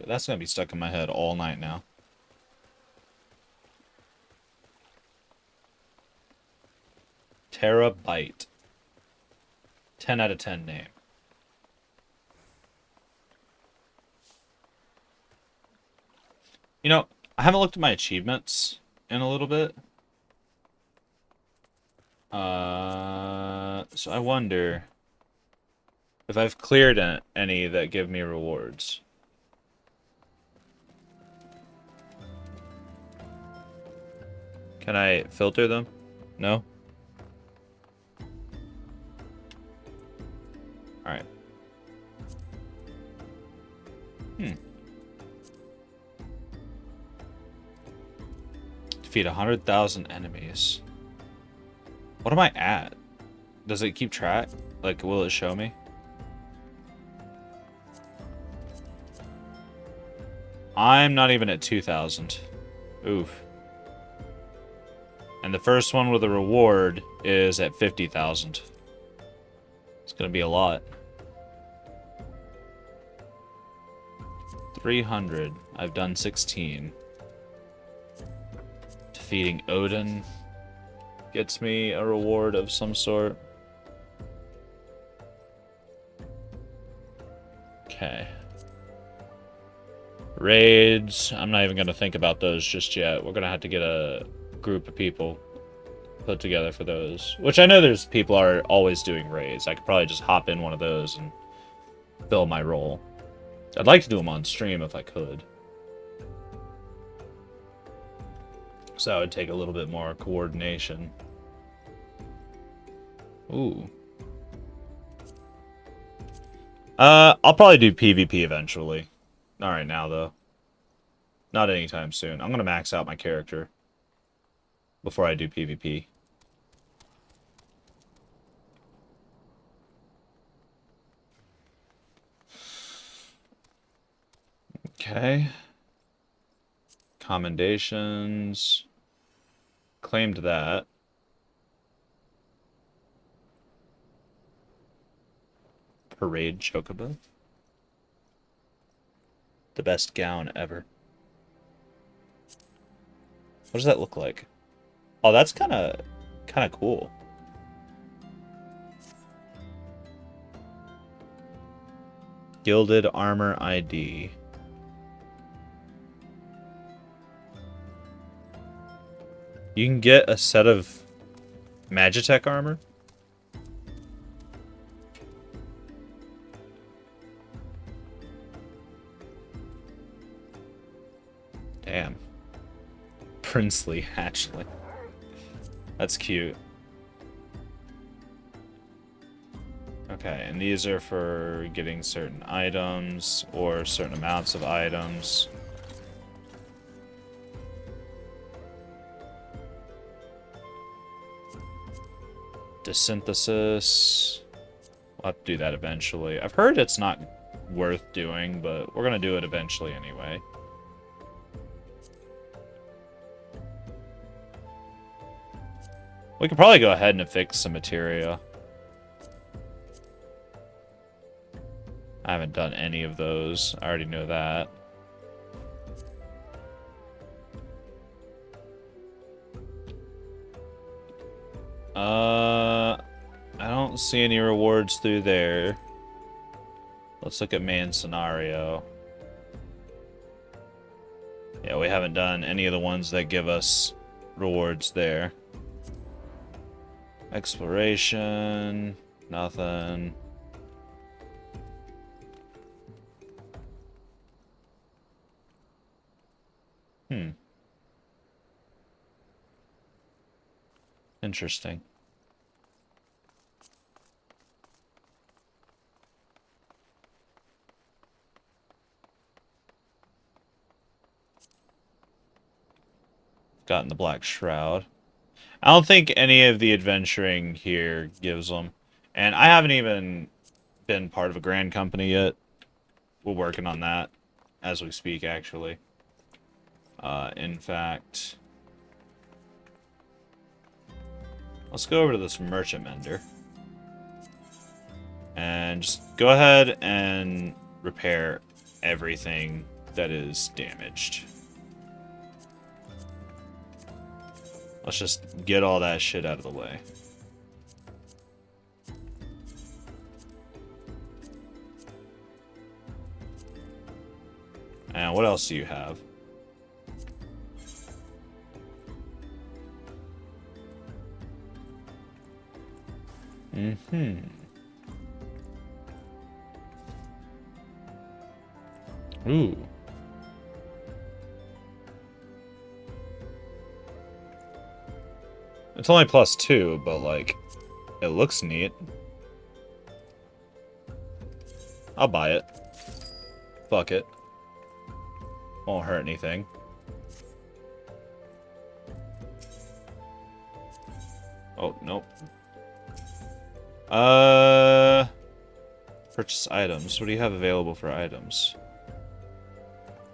That's gonna be stuck in my head all night now. Terabyte. 10 out of 10 name. You know, I haven't looked at my achievements in a little bit. So I wonder if I've cleared any that give me rewards. Can I filter them? No? Alright. Defeat 100,000 enemies. What am I at? Does it keep track? Like, will it show me? I'm not even at 2,000. Oof. And the first one with a reward is at 50,000. It's gonna be a lot. 300. I've done 16. Defeating Odin gets me a reward of some sort. Okay. Raids. I'm not even going to think about those just yet. We're going to have to get a group of people put together for those. Which I know there's people are always doing raids. I could probably just hop in one of those and fill my role. I'd like to do them on stream if I could. So that would take a little bit more coordination. Ooh. I'll probably do PvP eventually. Not right now, though. Not anytime soon. I'm gonna max out my character before I do PvP. Okay. Commendations. Claimed that. Parade Chocobo. The best gown ever. What does that look like? Oh, that's kind of cool. Gilded Armor ID. You can get a set of Magitech armor. Damn. Princely hatchling. That's cute. Okay, and these are for getting certain items or certain amounts of items. Desynthesis. We'll have to do that eventually. I've heard it's not worth doing, but we're going to do it eventually anyway. We could probably go ahead and affix some materia. I haven't done any of those. I already know that. I don't see any rewards through there. Let's look at main scenario. Yeah, we haven't done any of the ones that give us rewards there. Exploration, nothing. Interesting. Gotten the Black Shroud. I don't think any of the adventuring here gives them. And I haven't even been part of a grand company yet. We're working on that as we speak, actually. In fact, let's go over to this merchant mender. And just go ahead and repair everything that is damaged. Let's just get all that shit out of the way. And what else do you have? Ooh. It's only +2, but, like, it looks neat. I'll buy it. Fuck it. Won't hurt anything. Oh, nope. Purchase items. What do you have available for items?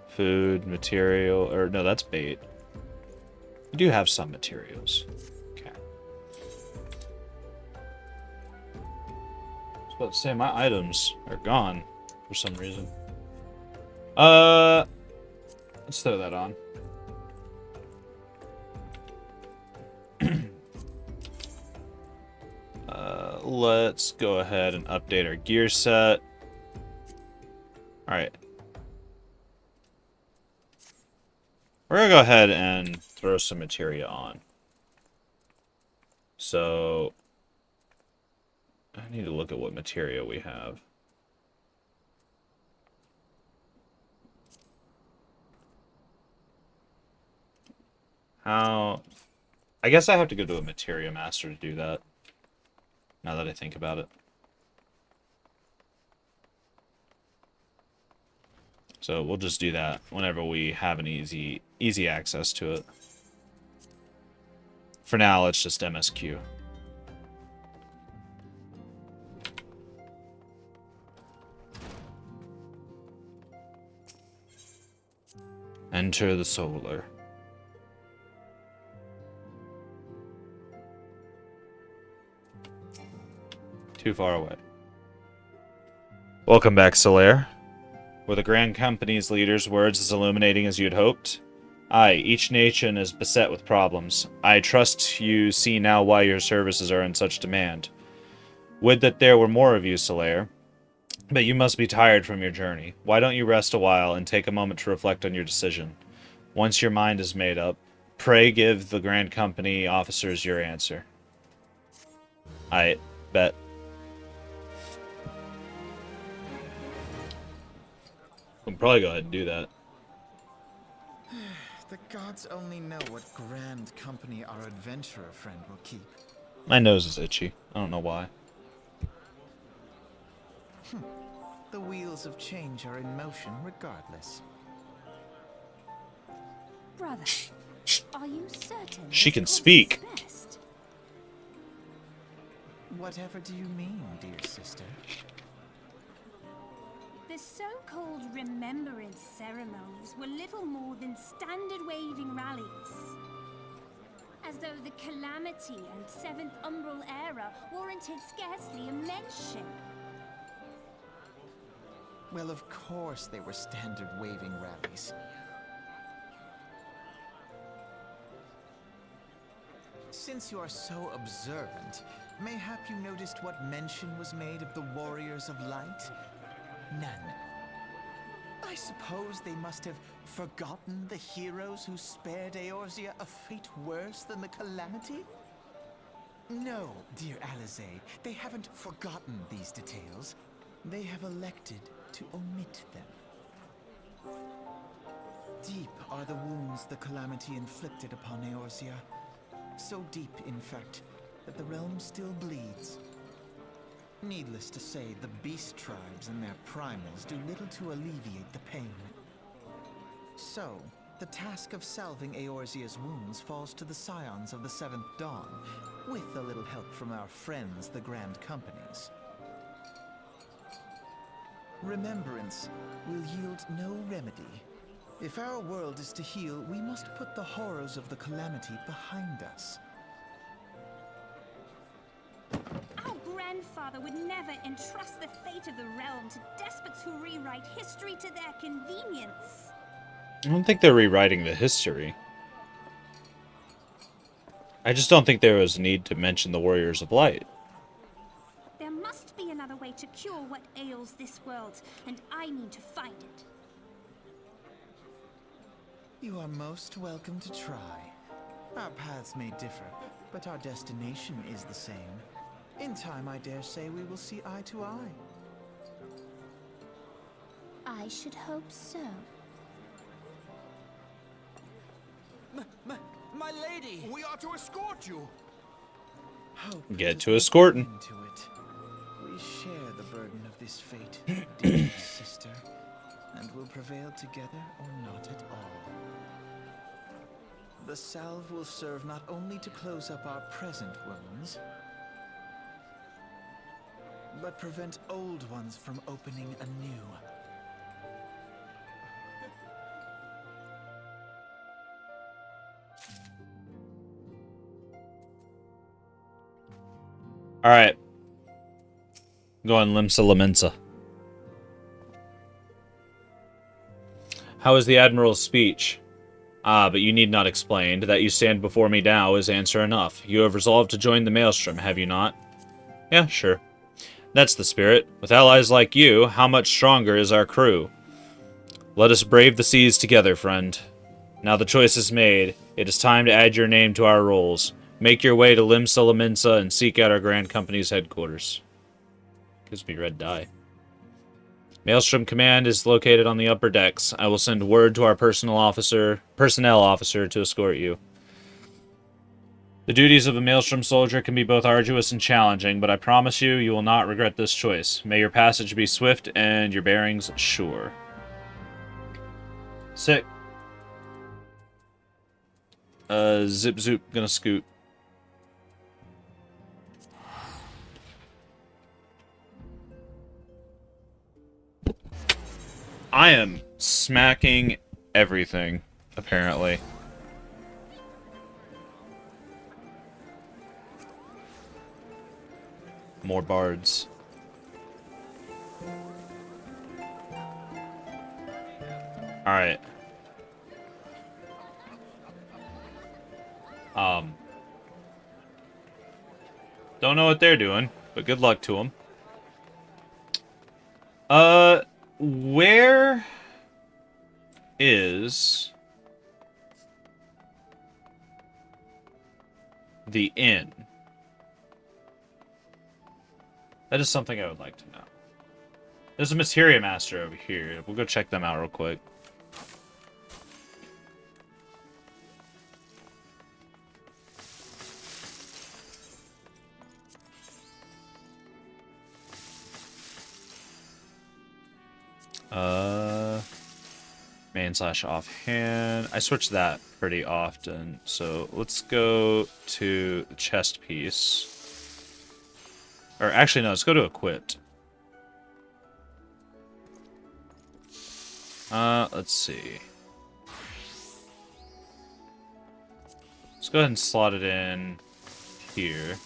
Food, material, or no, that's bait. You do have some materials. Okay. I was about to say, my items are gone for some reason. Let's throw that on. Let's go ahead and update our gear set. Alright. We're gonna go ahead and throw some materia on. So, I need to look at what materia we have. How... I guess I have to go to a materia master to do that. Now that I think about it. So we'll just do that whenever we have an easy access to it. For now, let's just MSQ. Enter the solar. Too far away. Welcome back, Solaire. Were the Grand Company's leader's words as illuminating as you'd hoped? Aye, each nation is beset with problems. I trust you see now why your services are in such demand. Would that there were more of you, Solaire. But you must be tired from your journey. Why don't you rest a while and take a moment to reflect on your decision? Once your mind is made up, Pray give the Grand Company officers your answer. I bet. We can probably go ahead and do that. The gods only know what Grand Company our adventurer friend will keep. My nose is itchy. I don't know why. The wheels of change are in motion regardless. Brother, are you certain She this can course speak. is best? Whatever do you mean, dear sister? The so-called remembrance ceremonies were little more than standard waving rallies. As though the Calamity and Seventh Umbral era warranted scarcely a mention. Well, of course they were standard waving rallies. Since you are so observant, mayhap you noticed what mention was made of the Warriors of Light? None. I suppose they must have forgotten the heroes who spared Eorzea a fate worse than the Calamity? No, dear Alizé, they haven't forgotten these details. They have elected to omit them. Deep are the wounds the Calamity inflicted upon Eorzea. So deep, in fact, that the realm still bleeds. Needless to say, the beast tribes and their primals do little to alleviate the pain. So, the task of salving Eorzea's wounds falls to the scions of the Seventh Dawn, with a little help from our friends, the Grand Companies. Remembrance will yield no remedy. If our world is to heal, we must put the horrors of the Calamity behind us. Our grandfather would never entrust the fate of the realm to despots who rewrite history to their convenience. I don't think they're rewriting the history. I just don't think there was a need to mention the Warriors of Light. There must be another way to cure what ails this world, and I mean to find it. You are most welcome to try. Our paths may differ, but our destination is the same. In time, I dare say we will see eye to eye. I should hope so. My lady! We are to escort you! Hope Get does to not escorting. come into it. We share the burden of this fate, dear sister, and will prevail together or not at all. The salve will serve not only to close up our present wounds, but prevent old ones from opening anew. Alright. Going Limsa Lamensa. How was the Admiral's speech? Ah, but you need not explain. That you stand before me now is answer enough. You have resolved to join the Maelstrom, have you not? Yeah, sure. That's the spirit. With allies like you, how much stronger is our crew? Let us brave the seas together, friend. Now the choice is made. It is time to add your name to our rolls. Make your way to Limsa Lamensa and seek out our Grand Company's headquarters. Gives me red dye. Maelstrom Command is located on the upper decks. I will send word to our personnel officer to escort you. The duties of a Maelstrom soldier can be both arduous and challenging, but I promise you, you will not regret this choice. May your passage be swift and your bearings sure. Sick. Zip zoop, gonna scoot. I am smacking everything, apparently. More bards. Alright. Don't know what they're doing, but good luck to them. Where is the inn? That is something I would like to know. There's a Materia Master over here. We'll go check them out real quick. Main/offhand. I switch that pretty often. So let's go to the chest piece. Or actually, no, let's go to equipped. Let's see. Let's go ahead and slot it in here.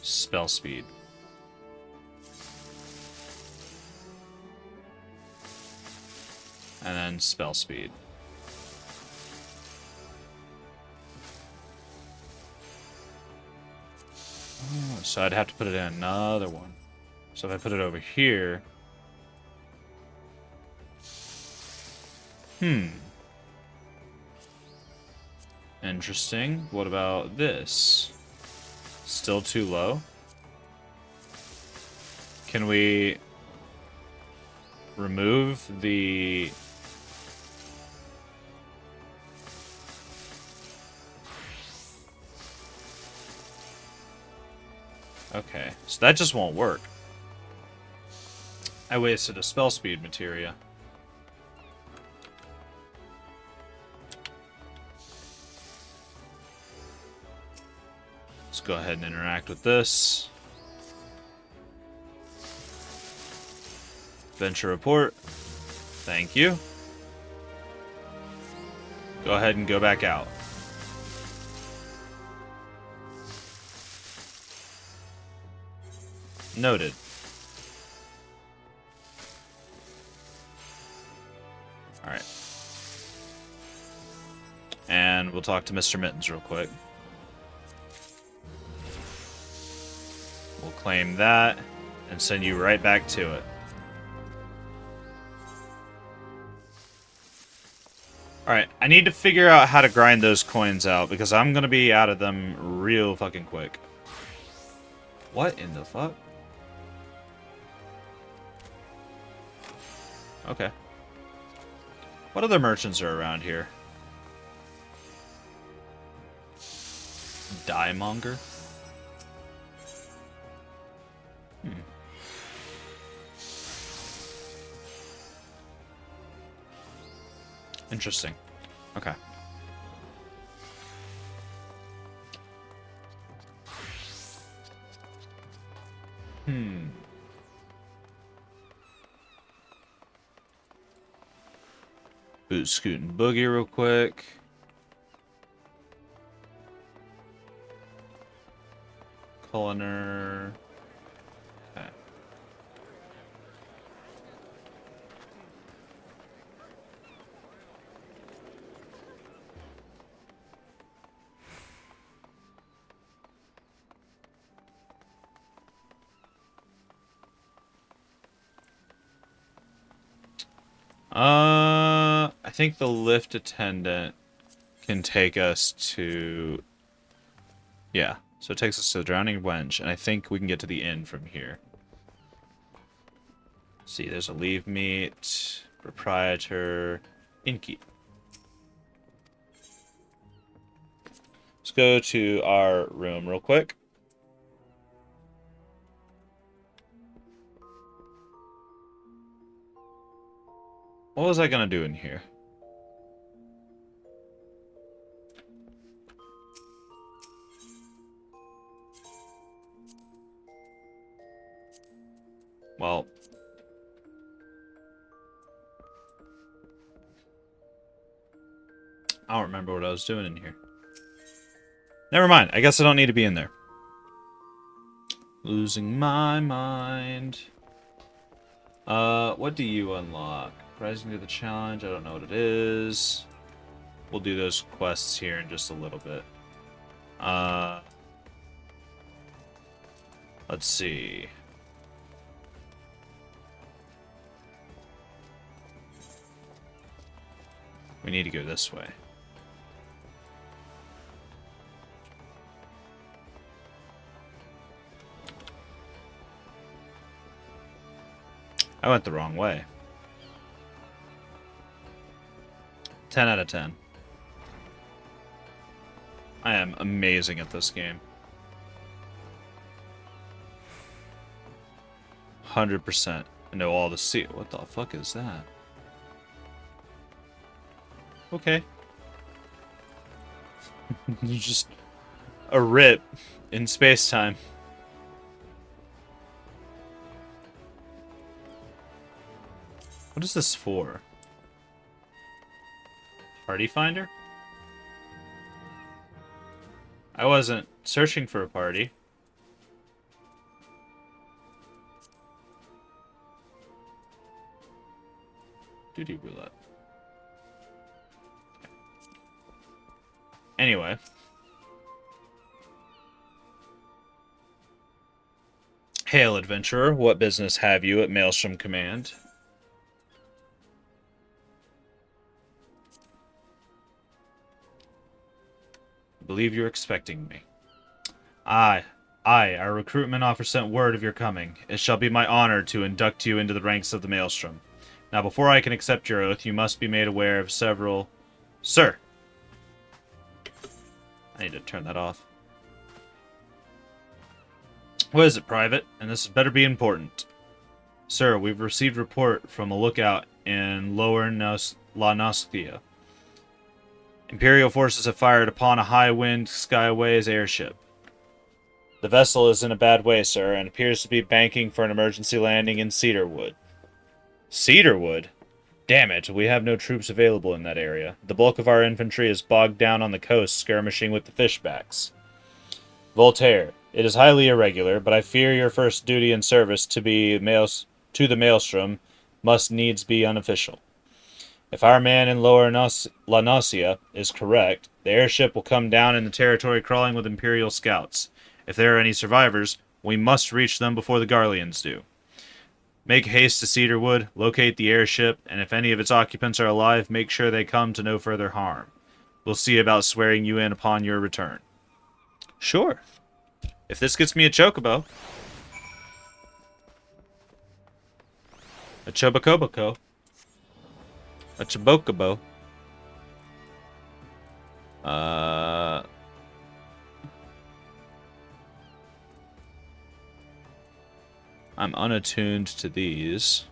Spell speed. And then spell speed. Oh, so I'd have to put it in another one. So if I put it over here... Interesting. What about this? Still too low? Can we remove the... Okay, so that just won't work. I wasted a spell speed materia. Let's go ahead and interact with this. Venture report. Thank you. Go ahead and go back out. Noted. Alright. And we'll talk to Mr. Mittens real quick. We'll claim that and send you right back to it. Alright, I need to figure out how to grind those coins out because I'm gonna be out of them real fucking quick. What in the fuck? Okay. What other merchants are around here? Diemonger? Interesting. Okay. Boot, scoot, and boogie real quick. Culliner. Okay. I think the lift attendant can take us to... Yeah, so it takes us to the Drowning Wench, and I think we can get to the inn from here. Let's see, there's a leave meet, proprietor, innkeep. Let's go to our room real quick. What was I gonna do in here? Well, I don't remember what I was doing in here. Never mind. I guess I don't need to be in there. Losing my mind. What do you unlock? Rising to the challenge. I don't know what it is. We'll do those quests here in just a little bit. Let's see. We need to go this way. I went the wrong way. 10 out of 10. I am amazing at this game. 100%. I know all the what the fuck is that? Okay. You just a rip in space-time. What is this for? Party finder? I wasn't searching for a party. Duty roulette. Anyway. Hail, adventurer. What business have you at Maelstrom Command? I believe you're expecting me. Aye, our recruitment officer sent word of your coming. It shall be my honor to induct you into the ranks of the Maelstrom. Now, before I can accept your oath, you must be made aware of several... Sir! I need to turn that off. What is it, Private? And this better be important. Sir, we've received report from a lookout in Lower La Noscia. Imperial forces have fired upon a high-wind Skyways airship. The vessel is in a bad way, sir, and appears to be banking for an emergency landing in Cedarwood. Cedarwood? Damn it, we have no troops available in that area. The bulk of our infantry is bogged down on the coast skirmishing with the fishbacks. Voltaire, it is highly irregular, but I fear your first duty and service to the Maelstrom must needs be unofficial. If our man in Lower La Noscia is correct, the airship will come down in the territory crawling with Imperial scouts. If there are any survivors, we must reach them before the Garleans do. Make haste to Cedarwood, locate the airship, and if any of its occupants are alive, make sure they come to no further harm. We'll see about swearing you in upon your return. Sure. If this gets me a Chocobo. A Chobocobo. A Chobocobo. I'm unattuned to these,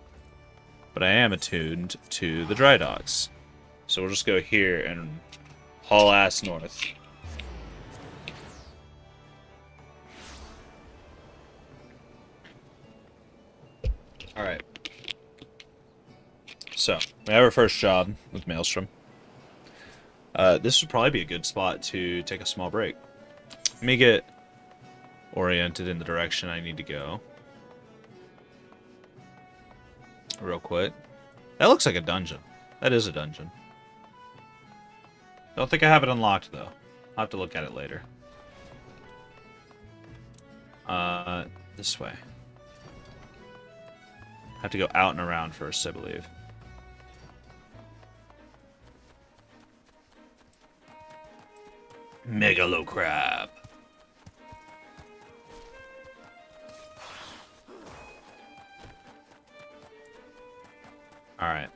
but I am attuned to the dry docks. So we'll just go here and haul ass north. Alright. So, we have our first job with Maelstrom. This would probably be a good spot to take a small break. Let me get oriented in the direction I need to go. Real quick. That looks like a dungeon. That is a dungeon. Don't think I have it unlocked, though. I'll have to look at it later. This way. Have to go out and around first, I believe. Megalocrab. Alright.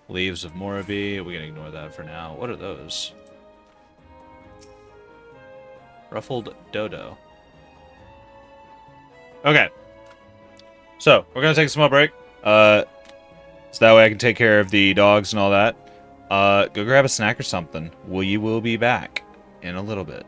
Leaves of Morabee. We can ignore that for now. What are those? Ruffled Dodo. Okay. So, we're gonna take a small break. So that way I can take care of the dogs and all that. Go grab a snack or something. We will be back in a little bit.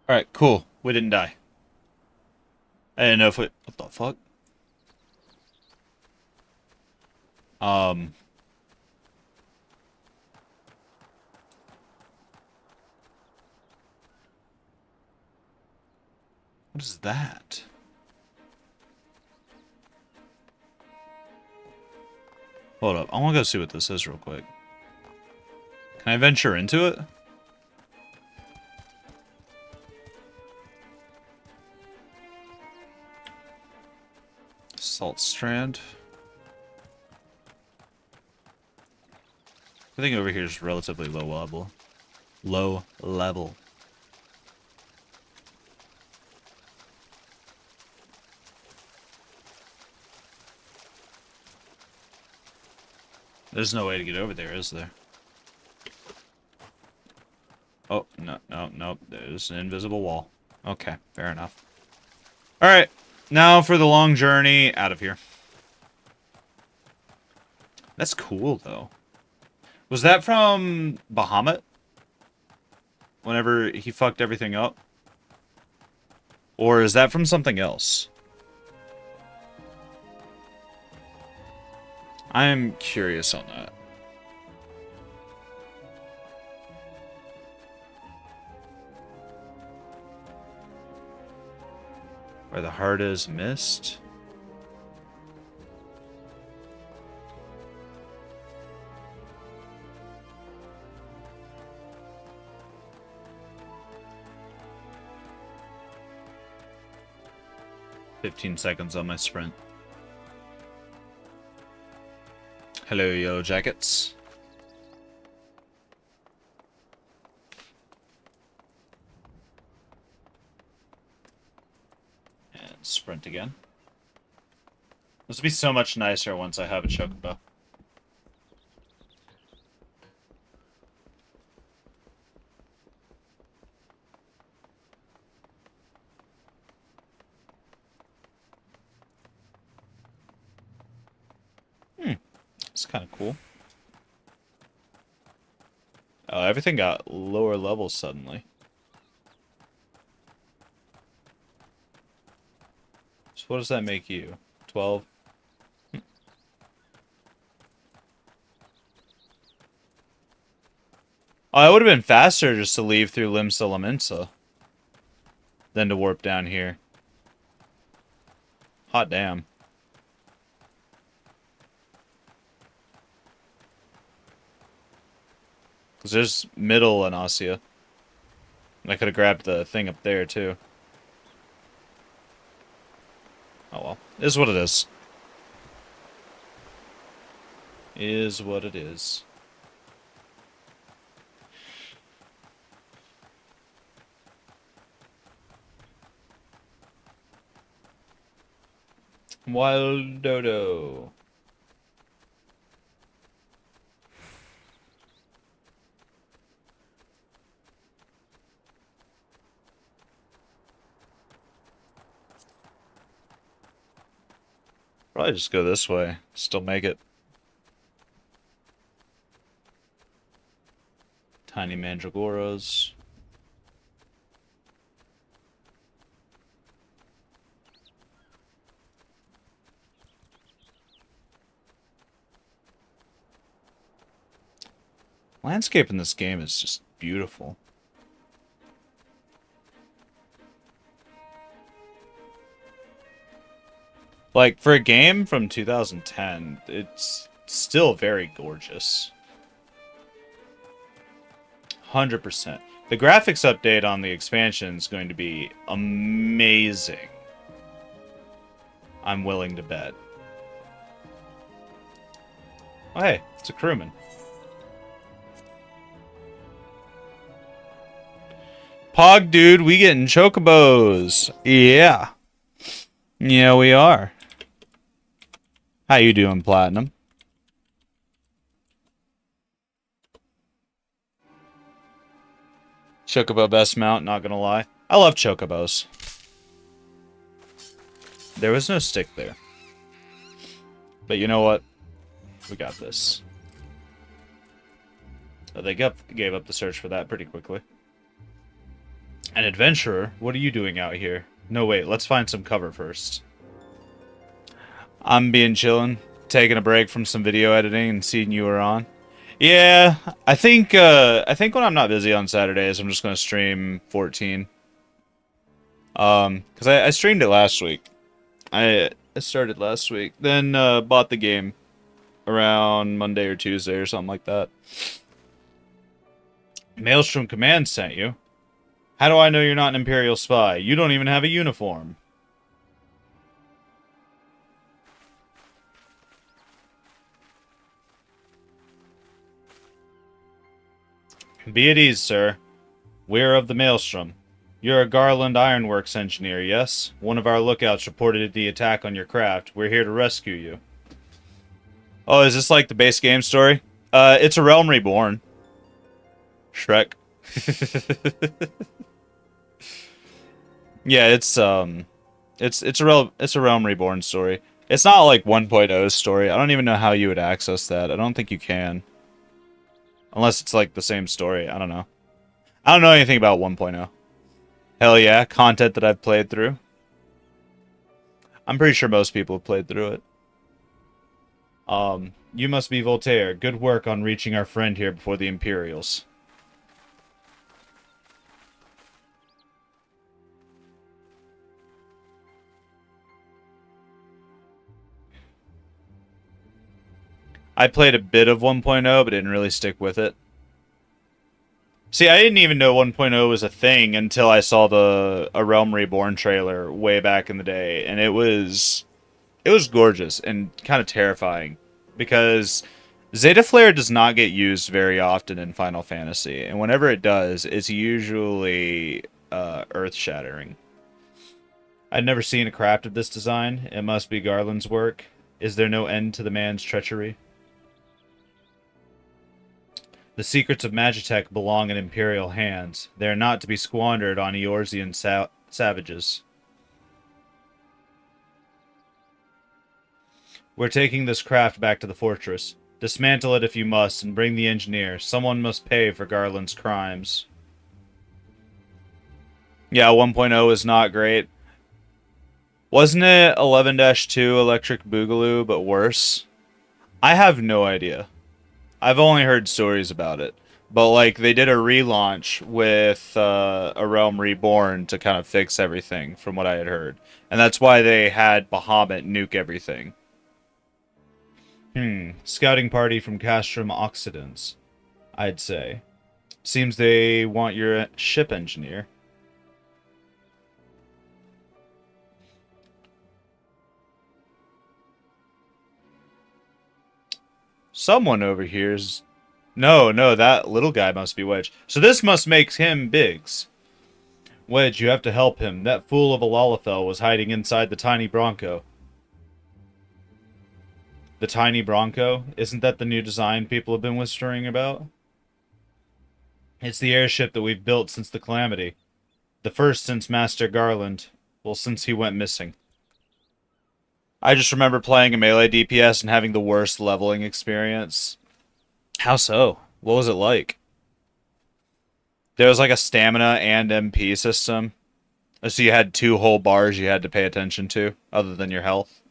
Alright, cool. We didn't die. I didn't know if we... What the fuck? What is that? Hold up. I want to go see what this is real quick. Can I venture into it? Salt strand. I think over here is relatively low level. Low level. There's no way to get over there, is there? Oh, no, no, no. There's an invisible wall. Okay, fair enough. Alright, now for the long journey out of here. That's cool, though. Was that from Bahamut? Whenever he fucked everything up? Or is that from something else? I'm curious on that. Where the heart is missed? "15 seconds on my sprint." Hello, Yellow Jackets. And sprint again. This will be so much nicer once I have a Chocobo. It's kind of cool. Oh, everything got lower levels suddenly. So what does that make you? 12? Oh, it would have been faster just to leave through Limsa Laminsa than to warp down here. Hot damn. Because there's middle and Ossia. I could have grabbed the thing up there, too. Oh well. Is what it is. Is what it is. Wild Dodo. Probably just go this way. Still make it. Tiny Mandragoras. Landscape in this game is just beautiful. Like, for a game from 2010, it's still very gorgeous. 100%. The graphics update on the expansion is going to be amazing. I'm willing to bet. Oh, hey, it's a crewman. Pog dude, we getting chocobos. Yeah. Yeah, we are. How you doing, Platinum? Chocobo best mount, not gonna lie. I love chocobos. There was no stick there. But you know what? We got this. Oh, they gave up the search for that pretty quickly. An adventurer? What are you doing out here? No, wait, let's find some cover first. I'm being chillin', taking a break from some video editing and seeing you were on. Yeah, I think when I'm not busy on Saturdays, I'm just gonna stream 14. Because I streamed it last week. I started last week, then bought the game around Monday or Tuesday or something like that. Maelstrom Command sent you. How do I know you're not an Imperial spy? You don't even have a uniform. Be at ease, sir. We're of the Maelstrom. You're a Garland Ironworks engineer, yes? One of our lookouts reported the attack on your craft. We're here to rescue you. Oh, is this like the base game story? It's a Realm Reborn. Shrek. Yeah, it's a Realm Reborn story. It's not like 1.0's story. I don't even know how you would access that. I don't think you can. Unless it's like the same story. I don't know. I don't know anything about 1.0. Hell yeah, content that I've played through. I'm pretty sure most people have played through it. You must be Voltaire. Good work on reaching our friend here before the Imperials. I played a bit of 1.0, but didn't really stick with it. See, I didn't even know 1.0 was a thing until I saw a Realm Reborn trailer way back in the day, and it was gorgeous and kind of terrifying because Zeta Flare does not get used very often in Final Fantasy, and whenever it does, it's usually earth-shattering. I'd never seen a craft of this design. It must be Garland's work. Is there no end to the man's treachery? The secrets of Magitech belong in Imperial hands. They are not to be squandered on Eorzean savages. We're taking this craft back to the fortress. Dismantle it if you must, and bring the engineer. Someone must pay for Garland's crimes. Yeah, 1.0 is not great. Wasn't it 11-2 Electric Boogaloo, but worse? I have no idea. I've only heard stories about it. But, like, they did a relaunch with a Realm Reborn to kind of fix everything, from what I had heard. And that's why they had Bahamut nuke everything. Scouting party from Castrum Occidents, I'd say. Seems they want your ship engineer. Someone over here's... No, that little guy must be Wedge. So this must make him Biggs. Wedge, you have to help him. That fool of a Lalafell was hiding inside the tiny Bronco. The tiny Bronco? Isn't that the new design people have been whispering about? It's the airship that we've built since the Calamity. The first since Master Garland. Well, since he went missing. I just remember playing a melee DPS and having the worst leveling experience. How so? What was it like? There was like a stamina and MP system. So you had 2 whole bars you had to pay attention to, other than your health.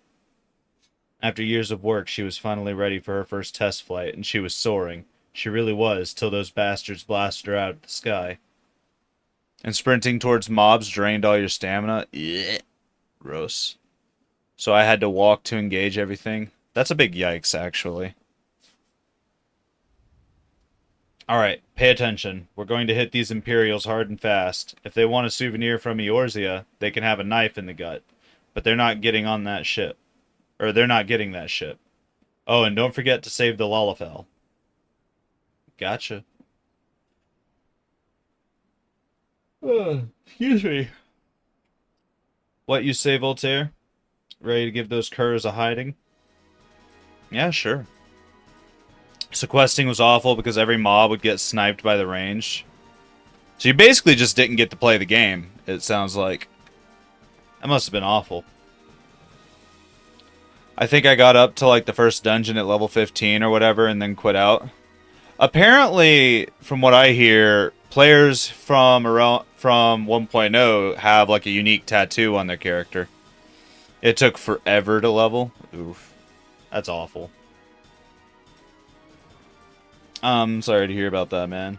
After years of work, she was finally ready for her first test flight, and she was soaring. She really was, till those bastards blasted her out of the sky. And sprinting towards mobs drained all your stamina? Ugh. Gross. So I had to walk to engage everything. That's a big yikes, actually. Alright, pay attention. We're going to hit these Imperials hard and fast. If they want a souvenir from Eorzea, they can have a knife in the gut. But they're not getting on that ship. Or they're not getting that ship. Oh, and don't forget to save the Lalafell. Gotcha. Excuse me. What you say, Voltaire? Ready to give those curs a hiding? Yeah, sure. Sequesting was awful because every mob would get sniped by the range. So you basically just didn't get to play the game, it sounds like. That must have been awful. I think I got up to like the first dungeon at level 15 or whatever and then quit out. Apparently, from what I hear, players from around from 1.0 have like a unique tattoo on their character. It took forever to level. Oof. That's awful. Sorry to hear about that, man.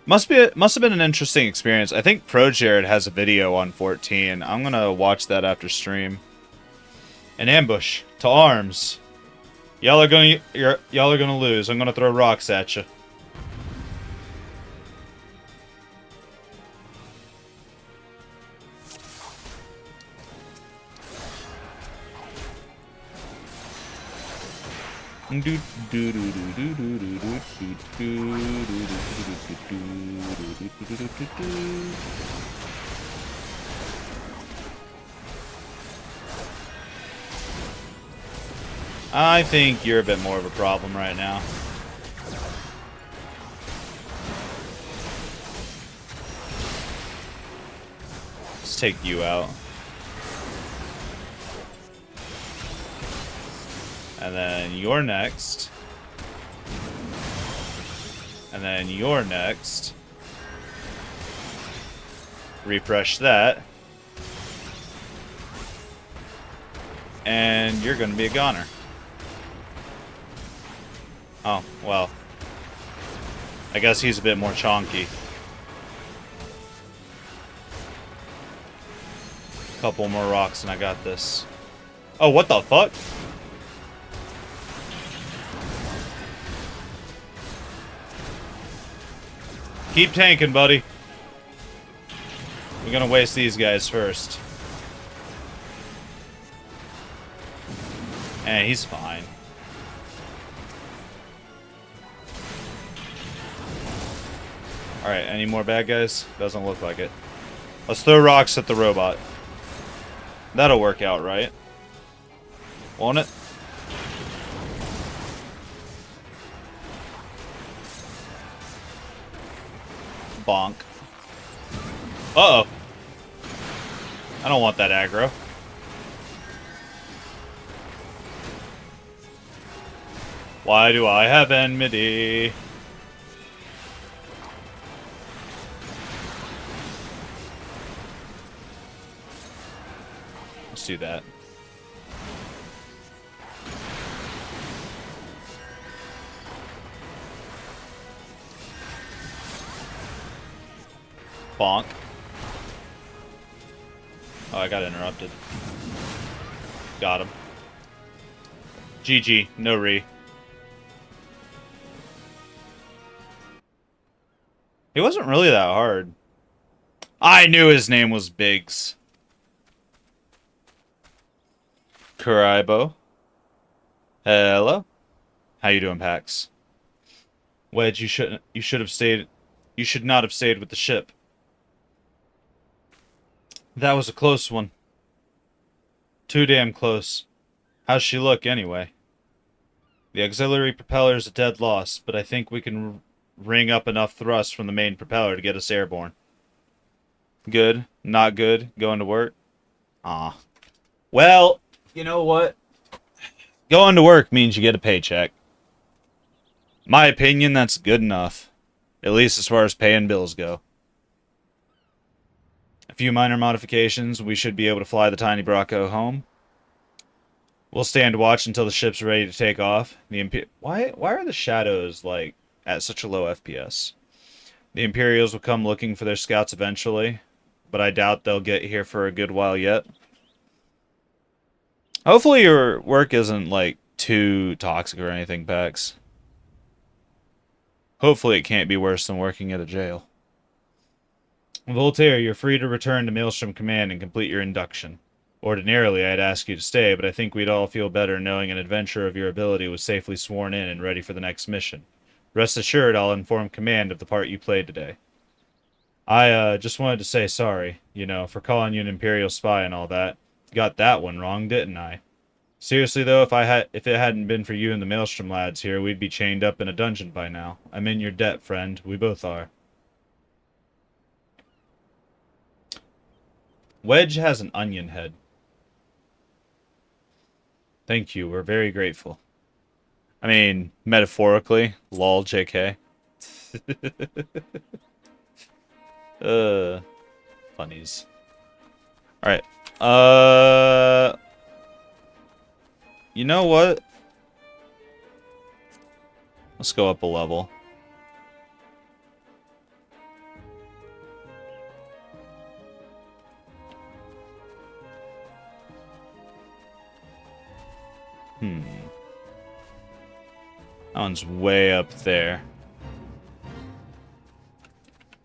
Must have been an interesting experience. I think Pro Jared has a video on 14. I'm gonna watch that after stream. An ambush to arms. Y'all are gonna lose. I'm gonna throw rocks at you. I think you're a bit more of a problem right now. Let's take you out. And then you're next. And then you're next. Refresh that. And you're gonna be a goner. Oh, well. I guess he's a bit more chonky. Couple more rocks and I got this. Oh, what the fuck? Keep tanking, buddy. We're gonna waste these guys first. And he's fine. Alright, any more bad guys? Doesn't look like it. Let's throw rocks at the robot. That'll work out, right? Won't it? Bonk. Uh-oh. I don't want that aggro. Why do I have enmity? Let's do that. Bonk. Oh, I got interrupted. Got him. GG. No re. He wasn't really that hard. I knew his name was Biggs. Kuraibo. Hello. How you doing, Pax? Wedge, you should have stayed. You should not have stayed with the ship. That was a close one. Too damn close. How's she look, anyway? The auxiliary propeller is a dead loss, but I think we can ring up enough thrust from the main propeller to get us airborne. Good. Not good. Going to work? Ah. Well, you know what? Going to work means you get a paycheck. My opinion, that's good enough. At least as far as paying bills go. A few minor modifications, we should be able to fly the tiny Bracco home. We'll stand watch until the ship's ready to take off. Why are the shadows, like, at such a low FPS? The Imperials will come looking for their scouts eventually, but I doubt they'll get here for a good while yet. Hopefully your work isn't, like, too toxic or anything, Pax. Hopefully it can't be worse than working at a jail. Voltaire, you're free to return to Maelstrom Command and complete your induction. Ordinarily, I'd ask you to stay, but I think we'd all feel better knowing an adventurer of your ability was safely sworn in and ready for the next mission. Rest assured, I'll inform Command of the part you played today. I, just wanted to say sorry, you know, for calling you an Imperial spy and all that. Got that one wrong, didn't I? Seriously, though, if it hadn't been for you and the Maelstrom lads here, we'd be chained up in a dungeon by now. I'm in your debt, friend. We both are. Wedge has an onion head. Thank you, we're very grateful. I mean, metaphorically. Lol, JK. Funnies. Alright. You know what? Let's go up a level. That one's way up there.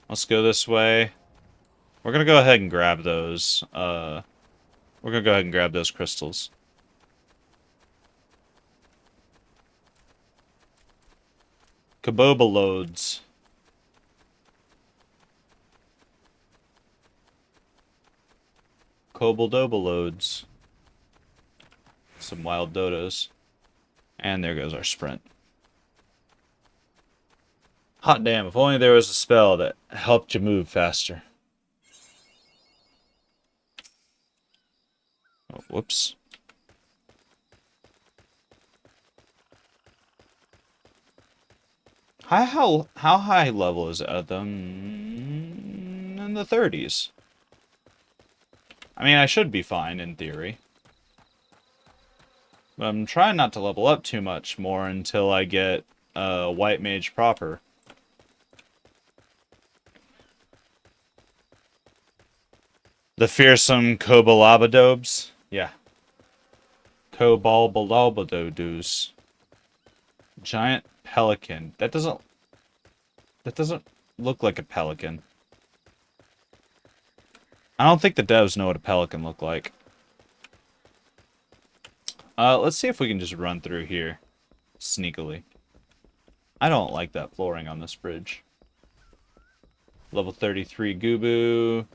Let's go this way. We're gonna go ahead and grab those. We're gonna go ahead and grab those crystals. Chobocobo loads. Chobocobo loads. Some wild dodos. And there goes our sprint. Hot damn, if only there was a spell that helped you move faster. Oh, whoops. How high level is it at them? In the 30s. I mean, I should be fine in theory. But I'm trying not to level up too much more until I get White Mage proper. The fearsome Kobalabadobes. Yeah. Kobalbalabadodus. Giant pelican. That doesn't look like a pelican. I don't think the devs know what a pelican look like. Let's see if we can just run through here sneakily. I don't like that flooring on this bridge. Level 33 Gubu.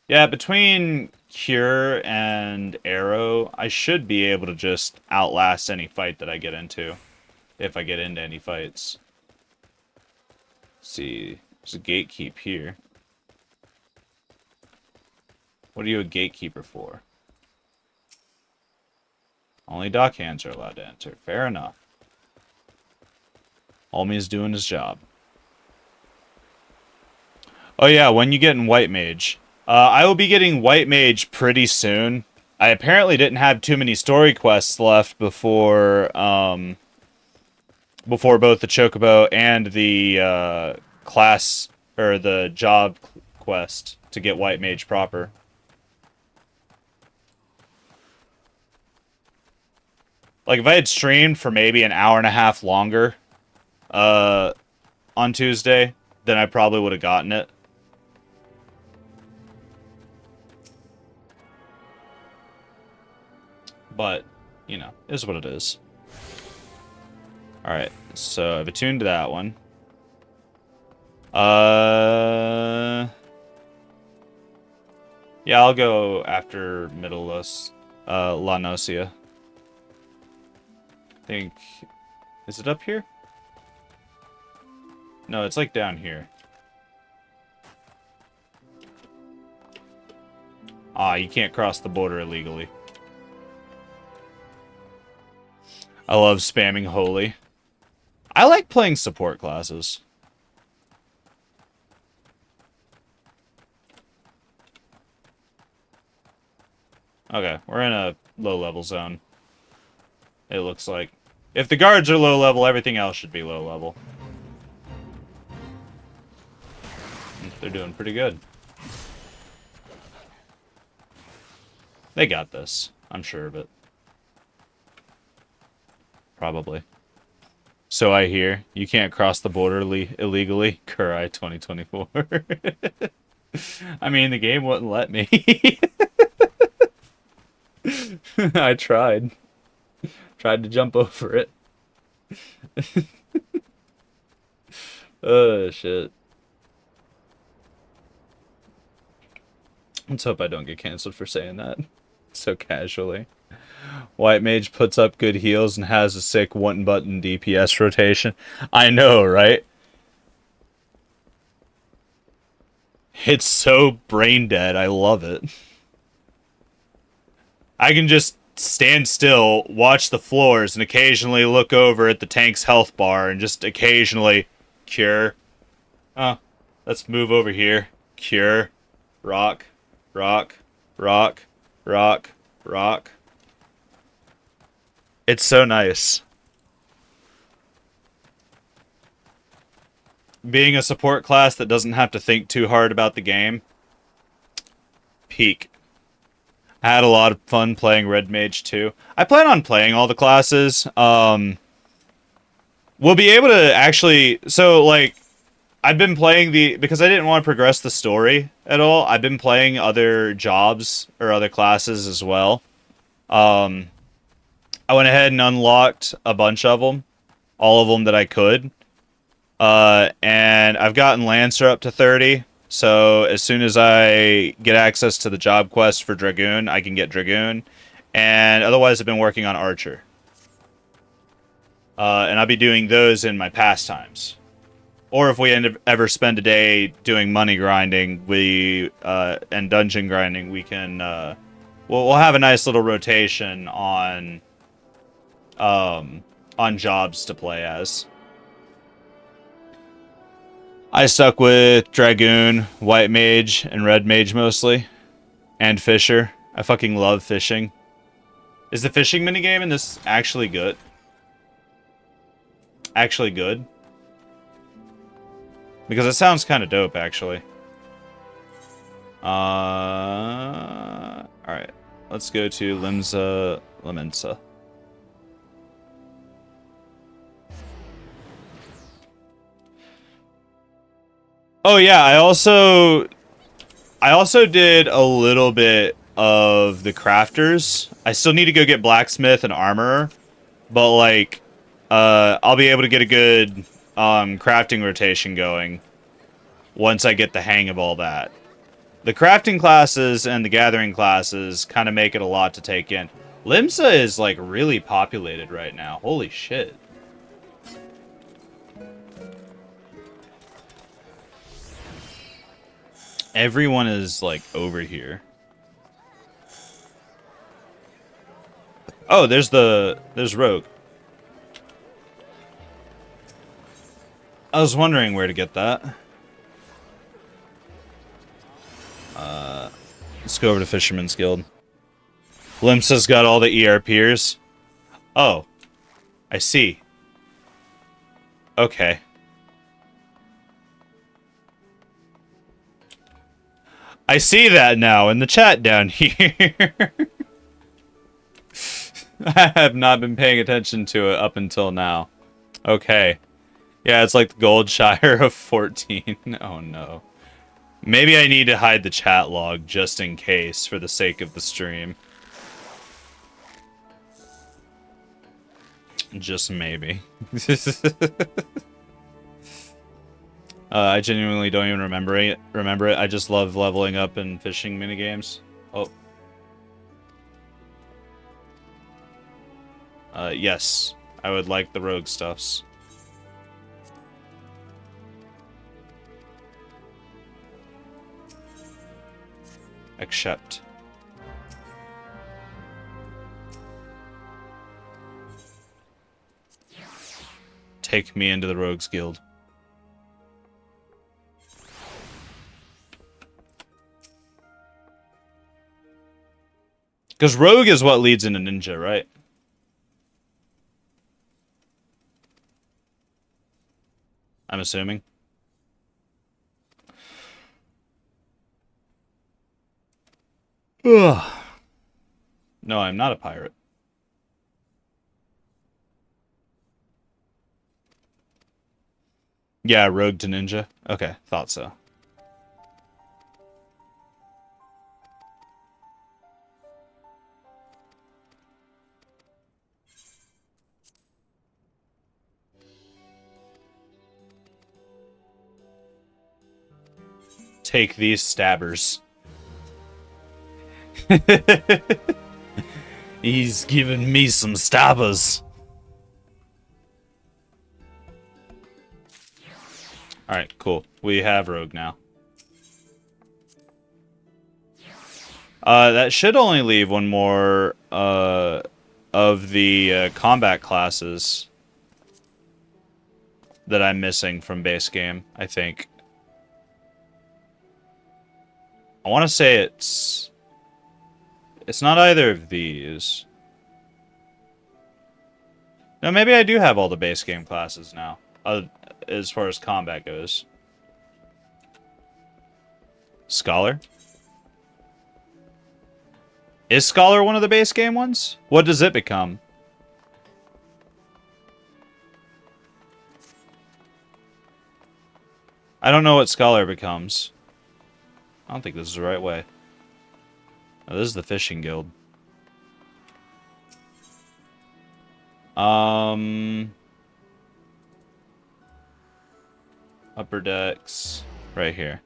Yeah, between Cure and Arrow, I should be able to just outlast any fight that I get into. If I get into any fights. Let's see, there's a gatekeep here. What are you a gatekeeper for? Only dockhands are allowed to enter. Fair enough. Olmi's doing his job. Oh yeah, when you get in White Mage. I will be getting White Mage pretty soon. I apparently didn't have too many story quests left before before both the Chocobo and the class or the job quest to get White Mage proper. Like if I had streamed for maybe an hour and a half longer on Tuesday, then I probably would have gotten it. But, you know, is what it is. Alright, so I've attuned to that one. Yeah, I'll go after Middleus, La Nocia. I think... Is it up here? No, it's like down here. Ah, you can't cross the border illegally. I love spamming Holy. I like playing support classes. Okay, we're in a low-level zone. It looks like. If the guards are low-level, everything else should be low-level. They're doing pretty good. They got this. I'm sure of it. Probably. So I hear. You can't cross the border illegally. Kurai 2024. I mean, the game wouldn't let me. I tried. Tried to jump over it. Oh, shit. Let's hope I don't get canceled for saying that so casually. White Mage puts up good heals and has a sick one-button DPS rotation. I know, right? It's so brain dead. I love it. I can just stand still, watch the floors, and occasionally look over at the tank's health bar and just occasionally cure, Oh, let's move over here. Cure. Rock. Rock. Rock. Rock. Rock. It's so nice. Being a support class that doesn't have to think too hard about the game. Peak. I had a lot of fun playing Red Mage too. I plan on playing all the classes. We'll be able to actually... So, like, I've been playing because I didn't want to progress the story at all, I've been playing other jobs or other classes as well. I went ahead and unlocked a bunch of them. All of them that I could. And I've gotten Lancer up to 30. So as soon as I get access to the job quest for Dragoon, I can get Dragoon. And otherwise I've been working on Archer. And I'll be doing those in my pastimes. Or if we ever spend a day doing money grinding, and dungeon grinding, we can we'll have a nice little rotation on jobs to play as. I stuck with Dragoon, White Mage, and Red Mage mostly. And Fisher. I fucking love fishing. Is the fishing minigame in this actually good? Actually good? Because it sounds kind of dope, actually. Alright. Let's go to Limensa. Oh yeah, I also did a little bit of the crafters. I still need to go get blacksmith and armorer, but like I'll be able to get a good crafting rotation going once I get the hang of all that. The crafting classes and the gathering classes kind of make it a lot to take in. Limsa is like really populated right now. Holy shit. Everyone is, like, over here. Oh, there's Rogue. I was wondering where to get that. Let's go over to Fisherman's Guild. Limsa's got all the ERPers. Oh. I see. Okay. I see that now in the chat down here. I have not been paying attention to it up until now. Okay. Yeah, it's like the Goldshire of 14. Oh no. Maybe I need to hide the chat log just in case for the sake of the stream. Just maybe. I genuinely don't even remember it. I just love leveling up and fishing minigames. Oh. Yes. I would like the rogue stuffs. Accept. Take me into the Rogues Guild. Because Rogue is what leads into Ninja, right? I'm assuming. Ugh. No, I'm not a pirate. Yeah, Rogue to Ninja. Okay, thought so. Take these stabbers. He's giving me some stabbers. Alright, cool. We have Rogue now. That should only leave one more of the combat classes that I'm missing from base game, I think. I want to say it's not either of these. No, maybe I do have all the base game classes now, as far as combat goes. Scholar? Is Scholar one of the base game ones? What does it become? I don't know what Scholar becomes. I don't think this is the right way. Oh, this is the fishing guild. Upper decks. Right here.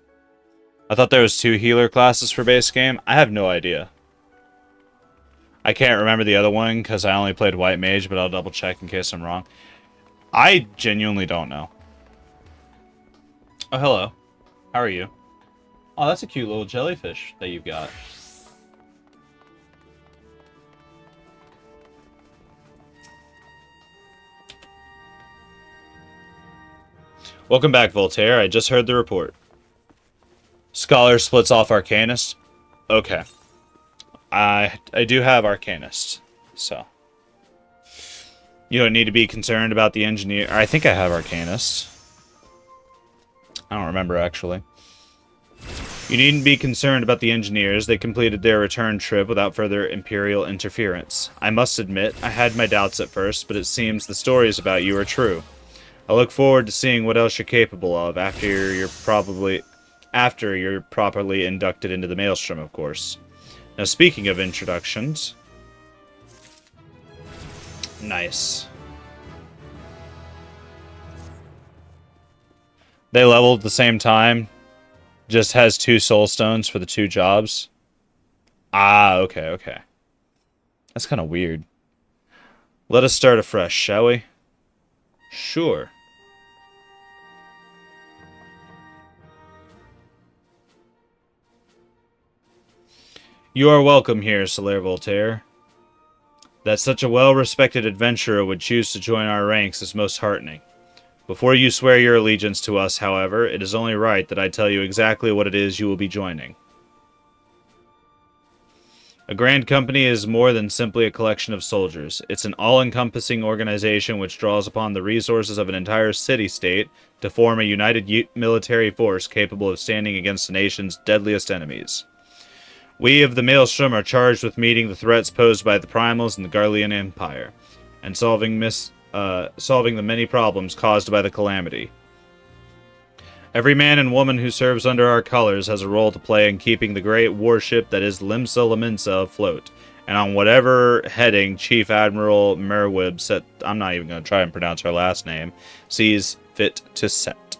I thought there was 2 healer classes for base game. I have no idea. I can't remember the other one because I only played White Mage, but I'll double check in case I'm wrong. I genuinely don't know. Oh, hello. How are you? Oh, that's a cute little jellyfish that you've got. Welcome back, Voltaire. I just heard the report. Scholar splits off Arcanist. Okay. I do have Arcanist, so. You don't need to be concerned about the engineer. I think I have Arcanist. I don't remember, actually. You needn't be concerned about the engineers. They completed their return trip without further Imperial interference. I must admit, I had my doubts at first, but it seems the stories about you are true. I look forward to seeing what else you're capable of after you're properly inducted into the Maelstrom, of course. Now, speaking of introductions... Nice. They leveled at the same time. Just has 2 soul stones for the 2 jobs. Ah, okay, okay. That's kind of weird. Let us start afresh, shall we? Sure. You are welcome here, Solaire Voltaire. That such a well-respected adventurer would choose to join our ranks is most heartening. Before you swear your allegiance to us, however, it is only right that I tell you exactly what it is you will be joining. A grand company is more than simply a collection of soldiers. It's an all-encompassing organization which draws upon the resources of an entire city-state to form a united military force capable of standing against the nation's deadliest enemies. We of the Maelstrom are charged with meeting the threats posed by the Primals and the Garlean Empire, and solving the many problems caused by the calamity. Every man and woman who serves under our colors has a role to play in keeping the great warship that is Limsa Laminsa afloat, and on whatever heading Chief Admiral Merwib set, I'm not even going to try and pronounce her last name, sees fit to set.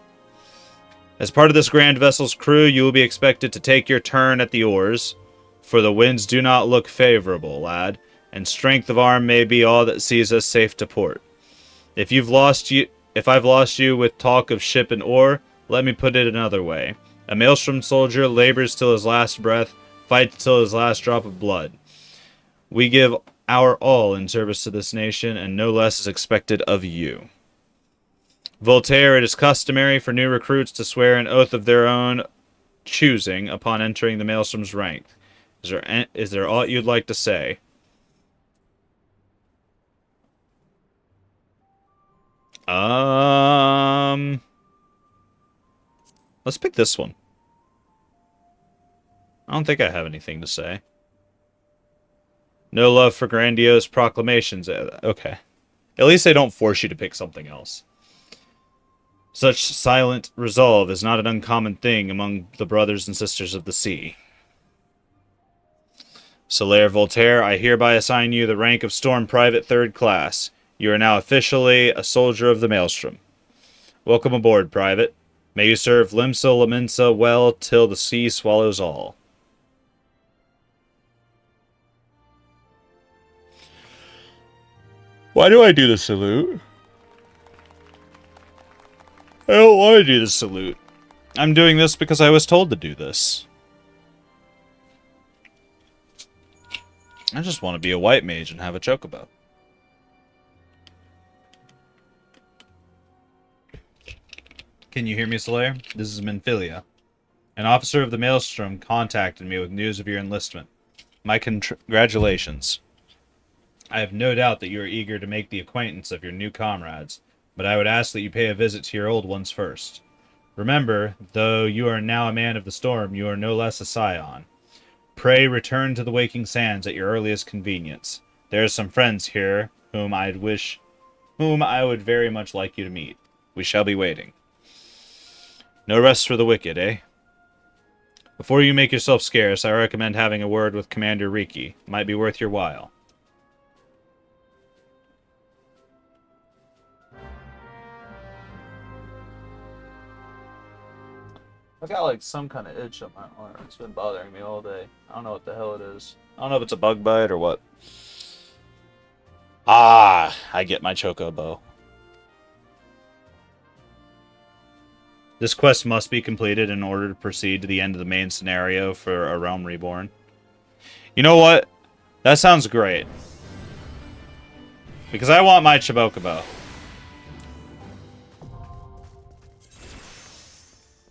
As part of this grand vessel's crew, you will be expected to take your turn at the oars, for the winds do not look favorable, lad, and strength of arm may be all that sees us safe to port. If I've lost you with talk of ship and oar, let me put it another way. A Maelstrom soldier labors till his last breath, fights till his last drop of blood. We give our all in service to this nation, and no less is expected of you. Voltaire, it is customary for new recruits to swear an oath of their own choosing upon entering the Maelstrom's rank. Is there aught you'd like to say? Let's pick this one. I don't think I have anything to say. No love for grandiose proclamations. Okay. At least they don't force you to pick something else. Such silent resolve is not an uncommon thing among the brothers and sisters of the sea. Solaire Voltaire, I hereby assign you the rank of Storm Private 3rd Class. You are now officially a soldier of the Maelstrom. Welcome aboard, Private. May you serve Limsa Laminsa well till the sea swallows all. Why do I do the salute? I don't want to do the salute. I'm doing this because I was told to do this. I just want to be a white mage and have a chocobo. Can you hear me, Solaire? This is Minfilia. An officer of the Maelstrom contacted me with news of your enlistment. My congratulations. I have no doubt that you are eager to make the acquaintance of your new comrades, but I would ask that you pay a visit to your old ones first. Remember, though you are now a man of the storm, you are no less a scion. Pray return to the waking sands at your earliest convenience. There are some friends here whom I would very much like you to meet. We shall be waiting. No rest for the wicked, eh? Before you make yourself scarce, I recommend having a word with Commander Riki. Might be worth your while. I've got like some kind of itch on my arm. It's been bothering me all day. I don't know what the hell it is. I don't know if it's a bug bite or what. Ah, I get my Chocobo. This quest must be completed in order to proceed to the end of the main scenario for A Realm Reborn. You know what? That sounds great. Because I want my Chobocobo.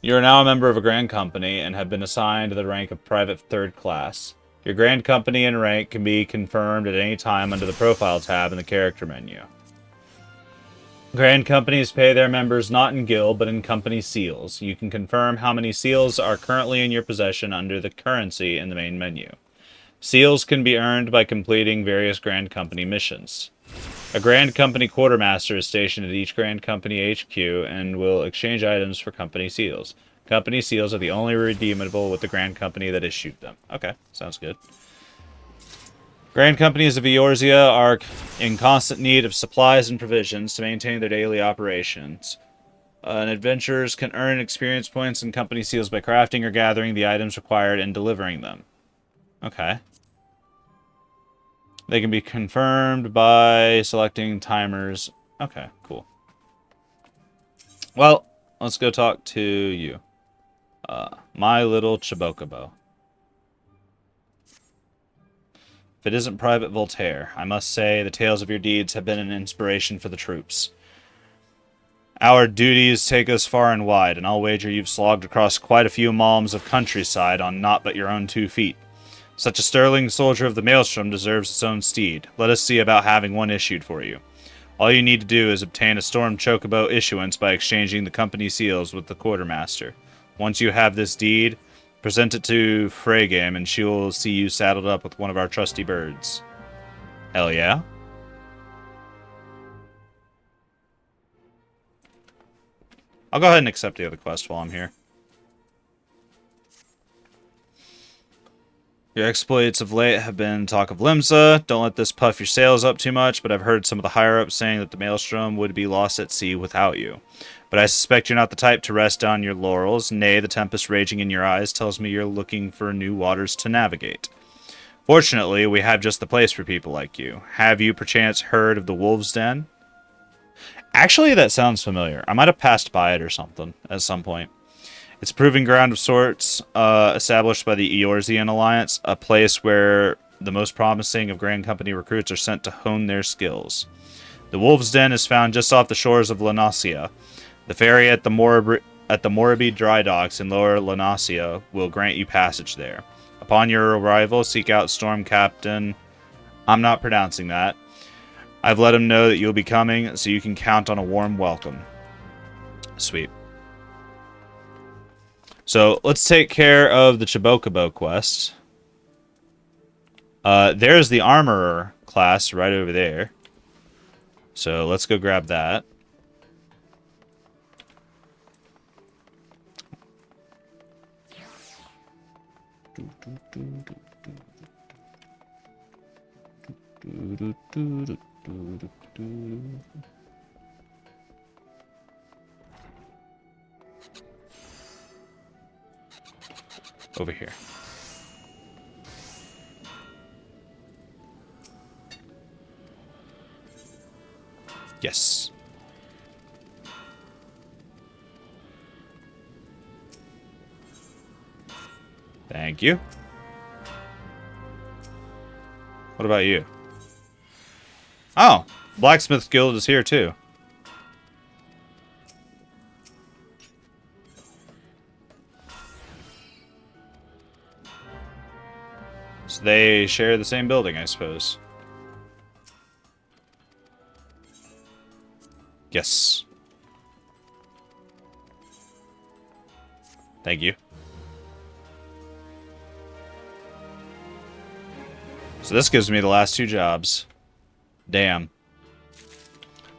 You are now a member of a Grand Company and have been assigned to the rank of Private Third Class. Your Grand Company and rank can be confirmed at any time under the Profile tab in the Character menu. Grand Companies pay their members not in guild, but in company seals. You can confirm how many seals are currently in your possession under the currency in the main menu. Seals can be earned by completing various Grand Company missions. A Grand Company Quartermaster is stationed at each Grand Company HQ and will exchange items for company seals. Company seals are the only redeemable with the Grand Company that issued them. Okay, sounds good. Grand Companies of Eorzea are in constant need of supplies and provisions to maintain their daily operations. And adventurers can earn experience points and company seals by crafting or gathering the items required and delivering them. Okay. They can be confirmed by selecting timers. Okay, cool. Well, let's go talk to you. My little Chobocobo. If it isn't Private Voltaire, I must say the tales of your deeds have been an inspiration for the troops. Our duties take us far and wide, and I'll wager you've slogged across quite a few malms of countryside on naught but your own 2 feet. Such a sterling soldier of the Maelstrom deserves its own steed. Let us see about having one issued for you. All you need to do is obtain a Storm Chocobo issuance by exchanging the company seals with the Quartermaster. Once you have this deed, present it to Freygame, and she will see you saddled up with one of our trusty birds. Hell yeah. I'll go ahead and accept the other quest while I'm here. Your exploits of late have been talk of Limsa. Don't let this puff your sails up too much, but I've heard some of the higher-ups saying that the Maelstrom would be lost at sea without you. But I suspect you're not the type to rest on your laurels. Nay, the tempest raging in your eyes tells me you're looking for new waters to navigate. Fortunately, we have just the place for people like you. Have you perchance heard of the Wolves' Den? Actually, that sounds familiar. I might have passed by it or something at some point. It's a proving ground of sorts, established by the Eorzean Alliance, a place where the most promising of Grand Company recruits are sent to hone their skills. The Wolves' Den is found just off the shores of Lanasia. The ferry at the Moribee dry docks in Lower Lanasia will grant you passage there. Upon your arrival, seek out Storm Captain... I'm not pronouncing that. I've let him know that you'll be coming, so you can count on a warm welcome. Sweet. So, let's take care of the Chobocobo quest. There's the Armorer class right over there. So, let's go grab that. Over here. Yes. Thank you. What about you? Oh, Blacksmith Guild is here too. So they share the same building, I suppose. Yes. Thank you. So this gives me the last 2 jobs. Damn.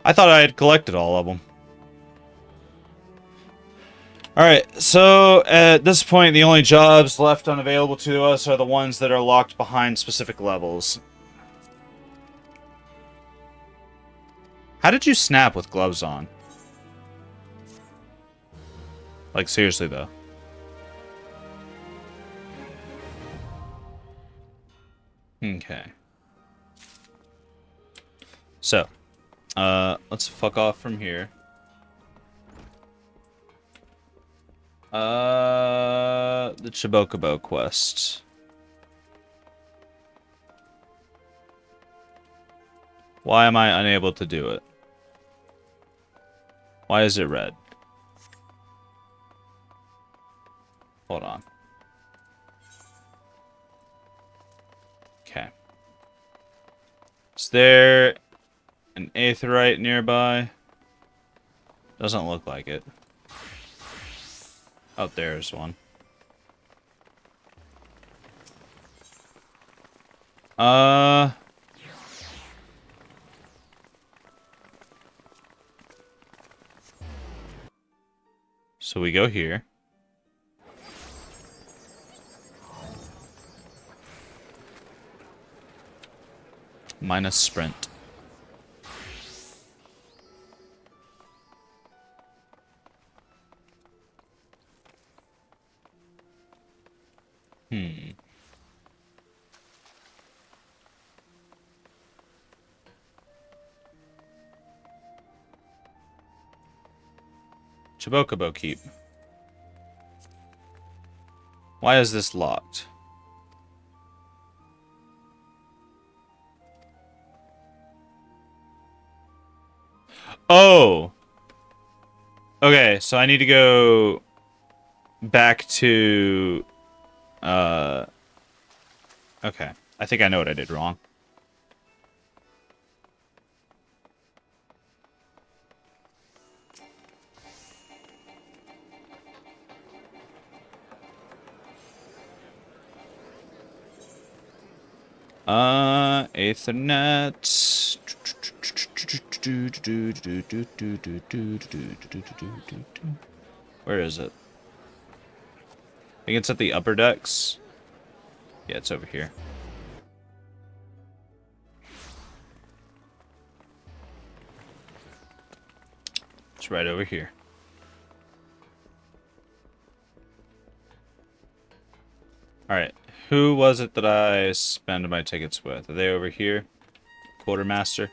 I thought I had collected all of them. Alright, so at this point, the only jobs left unavailable to us are the ones that are locked behind specific levels. How did you snap with gloves on? Like, seriously, though. Okay. So, let's fuck off from here. The Chobocobo quest. Why am I unable to do it? Why is it red? Hold on. Okay. Is there an aetheryte nearby? Doesn't look like it. Oh, there's one. So we go here. Minus sprint. Chobocobo Keep. Why is this locked? Oh! Okay, so I need to go back to... Okay. I think I know what I did wrong. Ethernet. Where is it? I think it's at the upper decks. Yeah, it's over here. It's right over here. Alright, who was it that I spent my tickets with? Are they over here? Quartermaster?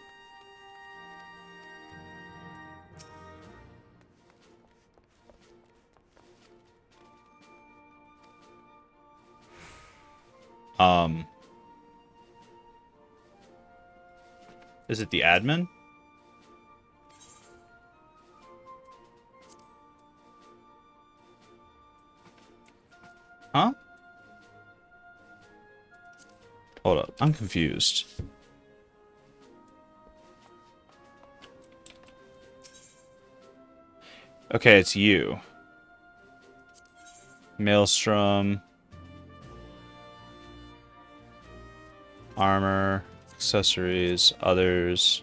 Is it the admin? Huh? Hold up, I'm confused. Okay, it's you. Maelstrom. Armor. Accessories. Others.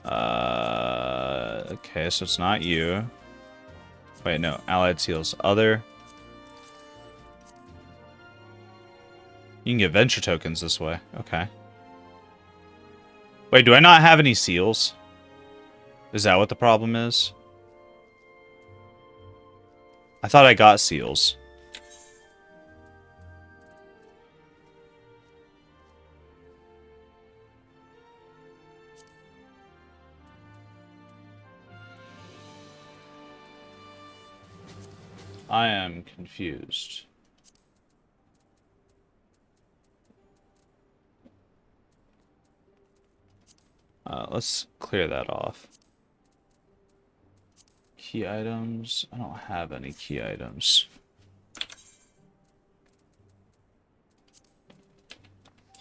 Okay, so it's not you. Wait, no. Allied seals. Other. You can get venture tokens this way. Okay. Wait, do I not have any seals? Is that what the problem is? I thought I got seals. I am confused. Let's clear that off. Key items. I don't have any key items.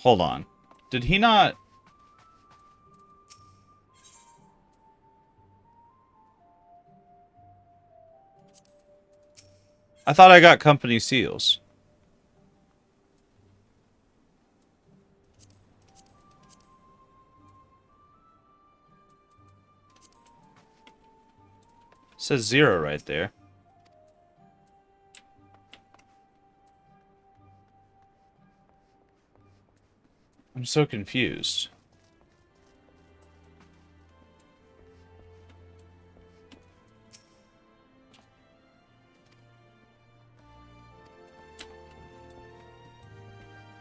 Hold on. Did he not... I thought I got company seals. It says 0 right there. I'm so confused.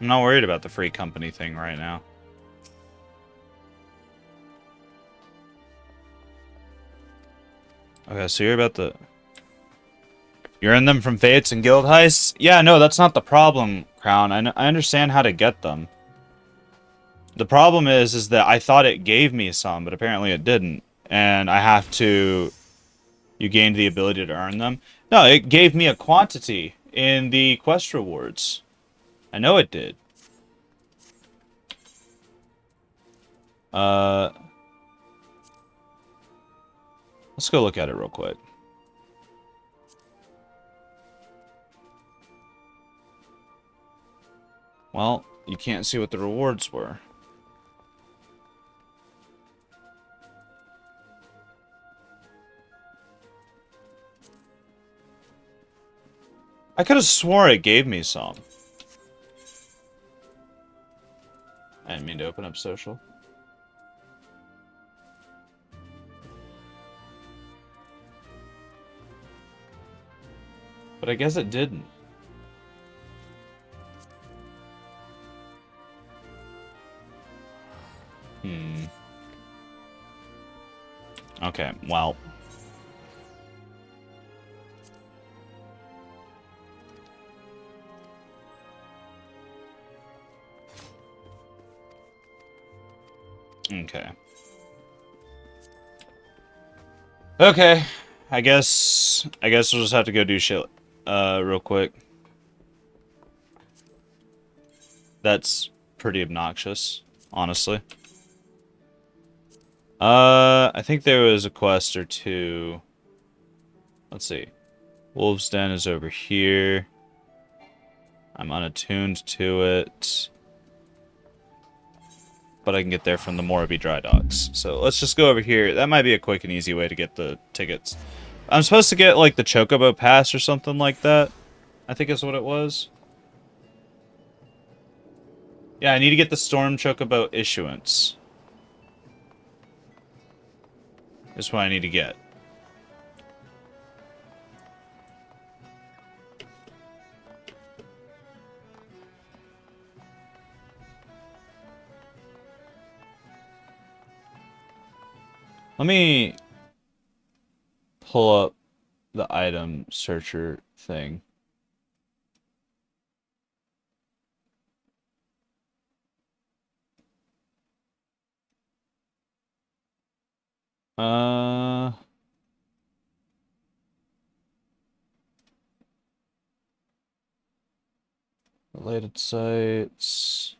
I'm not worried about the free company thing right now. Okay, so you're about the... You're in them from Fates and Guild Heists? Yeah, no, that's not the problem, Crown. I understand how to get them. The problem is that I thought it gave me some, but apparently it didn't. And I have to... You gained the ability to earn them? No, it gave me a quantity in the quest rewards. I know it did. Let's go look at it real quick. Well, you can't see what the rewards were. I could have swore it gave me some. I didn't mean to open up social. But I guess it didn't. Okay, well. Okay. Okay. I guess we'll just have to go do shit real quick. That's pretty obnoxious, honestly. I think there was a quest or two. Let's see. Wolf's Den is over here. I'm unattuned to it. But I can get there from the Morabie Dry Docks. So let's just go over here. That might be a quick and easy way to get the tickets. I'm supposed to get, like, the Chocobo Pass or something like that. I think is what it was. Yeah, I need to get the Storm Chocobo issuance. That's what I need to get. Let me pull up the item searcher thing. Related sites.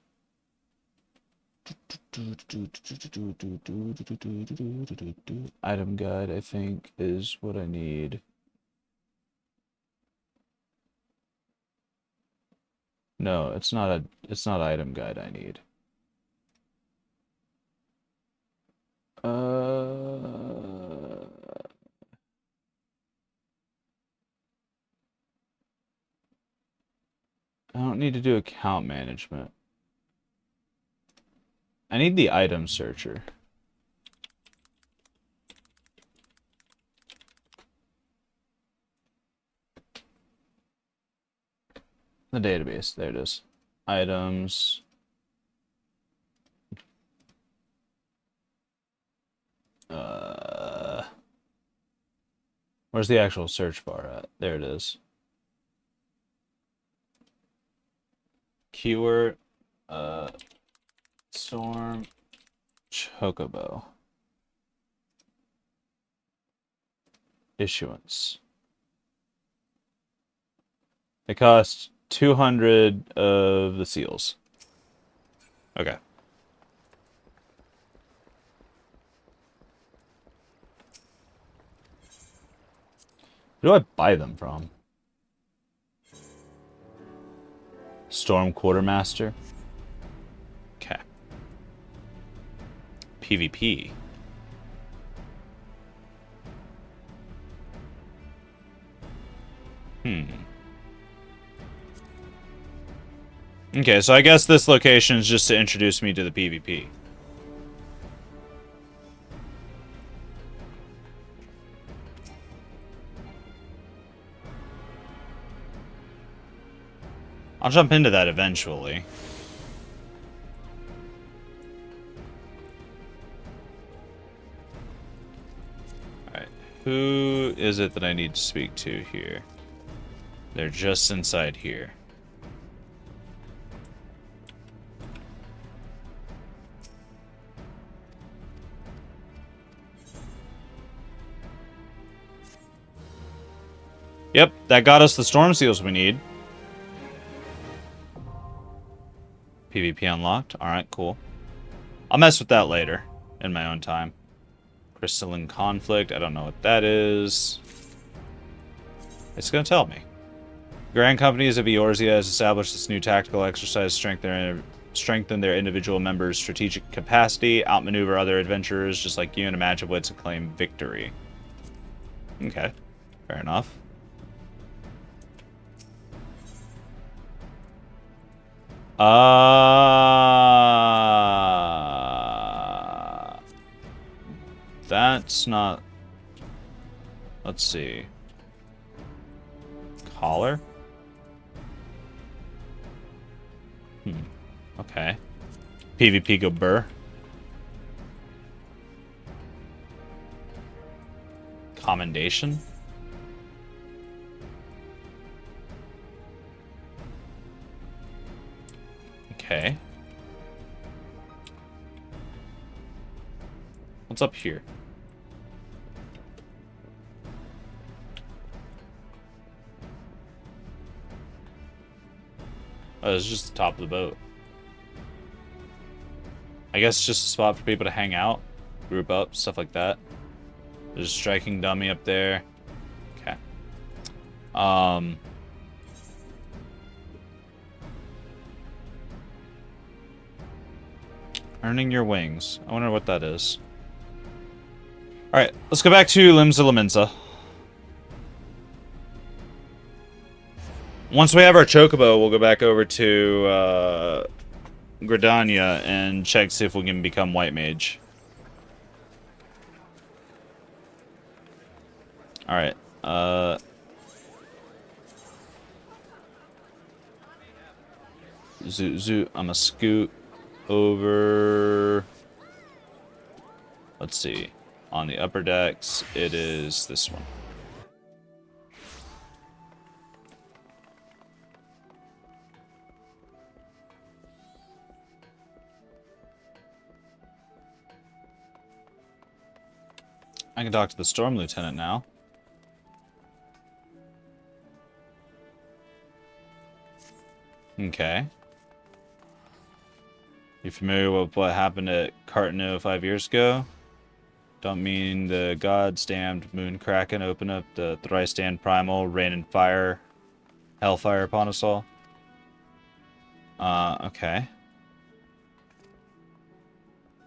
Item guide, I think, is what I need. No, it's not item guide I need. I don't need to do account management. I need the item searcher. The database, there it is. Items. Where's the actual search bar at? There it is. Keyword, Storm Chocobo. Issuance. It costs 200 of the seals. Okay. Who do I buy them from? Storm Quartermaster. Okay. PvP. Okay, so I guess this location is just to introduce me to the PvP. I'll jump into that eventually. Alright, who is it that I need to speak to here? They're just inside here. Yep, that got us the storm seals we need. PvP unlocked. Alright, cool. I'll mess with that later, in my own time. Crystalline Conflict, I don't know what that is. It's gonna tell me. Grand Companies of Eorzea has established this new tactical exercise to strengthen their individual members' strategic capacity, outmaneuver other adventurers just like you in a match of wits and claim victory. Okay, fair enough. That's not... Let's see. Collar? Okay. PvP go burr. Commendation? Okay. What's up here? Oh, it's just the top of the boat. I guess it's just a spot for people to hang out, group up, stuff like that. There's a striking dummy up there. Okay. Earning your wings. I wonder what that is. Alright, let's go back to Limsa Laminsa. Once we have our Chocobo, we'll go back over to Gridania and check see if we can become White Mage. Alright, Zoot, I'm gonna scoot over... Let's see. On the upper decks, it is this one. I can talk to the Storm Lieutenant now. Okay. You familiar with what happened at Cartano 5 years ago? Don't mean the gods damned moon kraken open up the thrice damned primal, rain and fire, hellfire upon us all? Okay.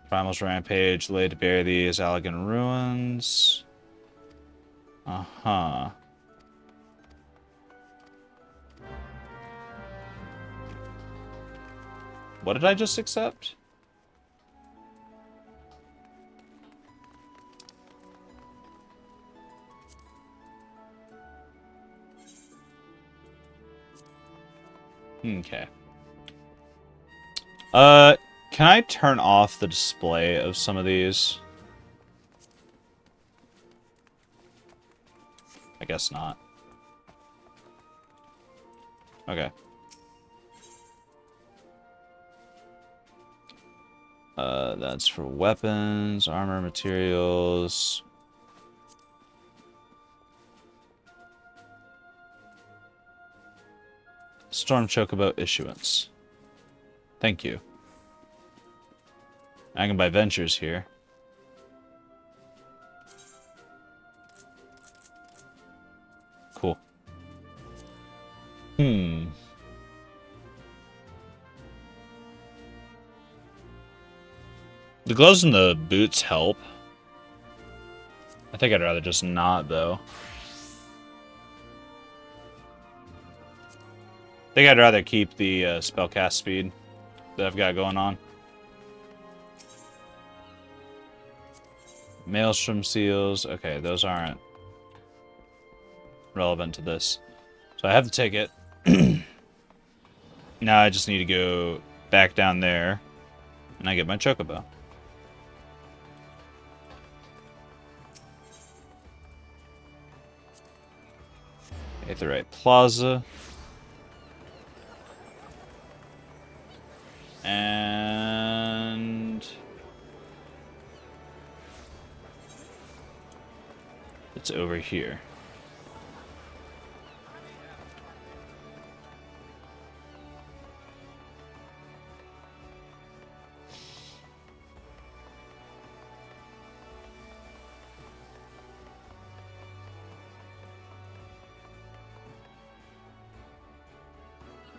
Primal's rampage laid to bury these elegant ruins. Uh-huh. What did I just accept? Okay. Can I turn off the display of some of these? I guess not. Okay. That's for weapons, armor, materials. Storm Chocobo issuance. Thank you. I can buy ventures here. Cool. The gloves and the boots help. I think I'd rather just not, though. I think I'd rather keep the spellcast speed that I've got going on. Maelstrom seals. Okay, those aren't relevant to this. So I have the ticket. Now I just need to go back down there, and I get my Chocobo. Aetheryte Plaza. And it's over here.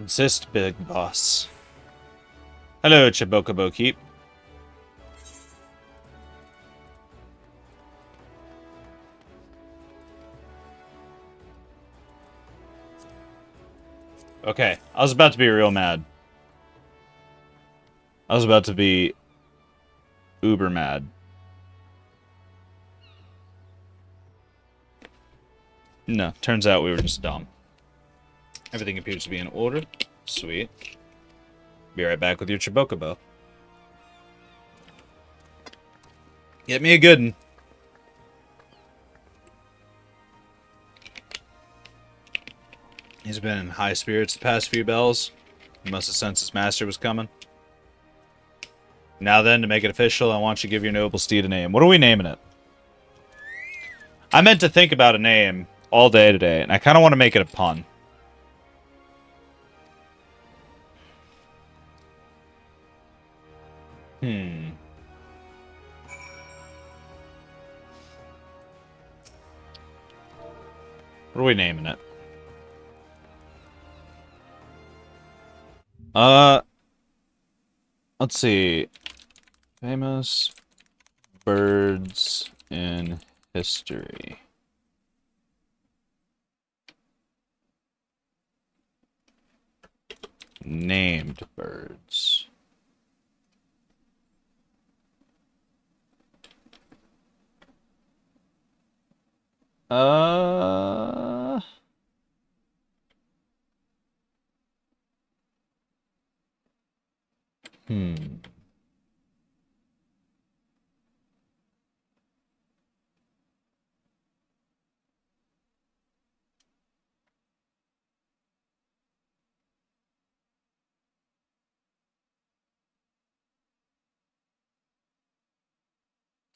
Insist, big boss. Hello, Chobocobo Keep. Okay, I was about to be real mad. I was about to be uber mad. No, turns out we were just dumb. Everything appears to be in order. Sweet. Be right back with your Chobocobo. Get me a good one. He's been in high spirits the past few bells. He must have sensed his master was coming. Now then, to make it official, I want you to give your noble steed a name. What are we naming it? I meant to think about a name all day today, and I kind of want to make it a pun. What are we naming it? Let's see. Famous birds in history. Named birds.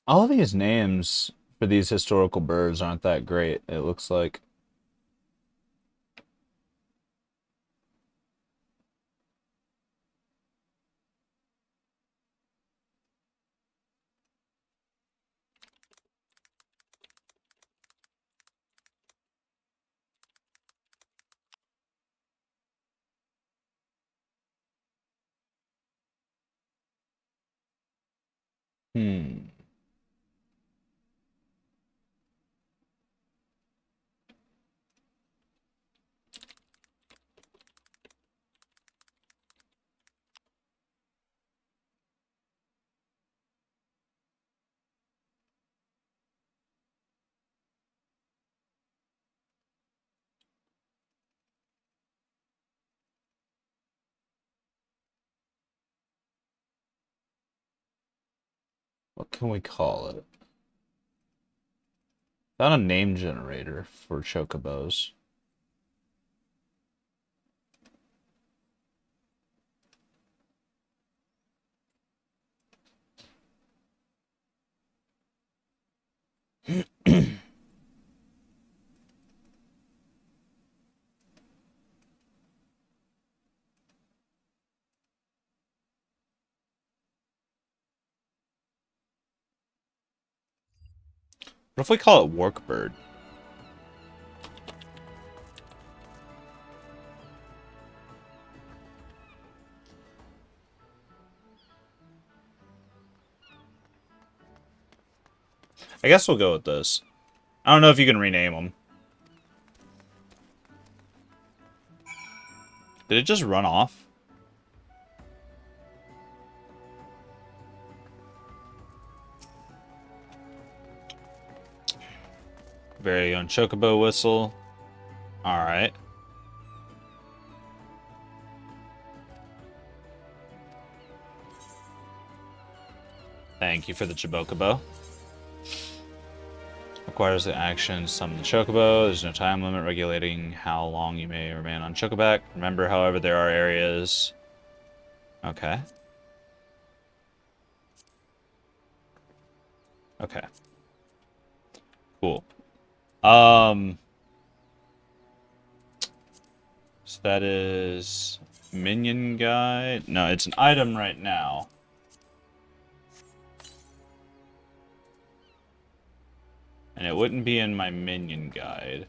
All of these names for these historical birds aren't that great, it looks like. What can we call it? Found a name generator for chocobos. What if we call it Workbird? I guess we'll go with this. I don't know if you can rename them. Did it just run off? Very own Chocobo whistle. Alright. Thank you for the Chobocobo. Requires the action to summon the Chocobo. There's no time limit regulating how long you may remain on Chocoback. Remember, however, there are areas... Okay. Okay. Cool. So that is... Minion Guide? No, it's an item right now. And it wouldn't be in my minion guide.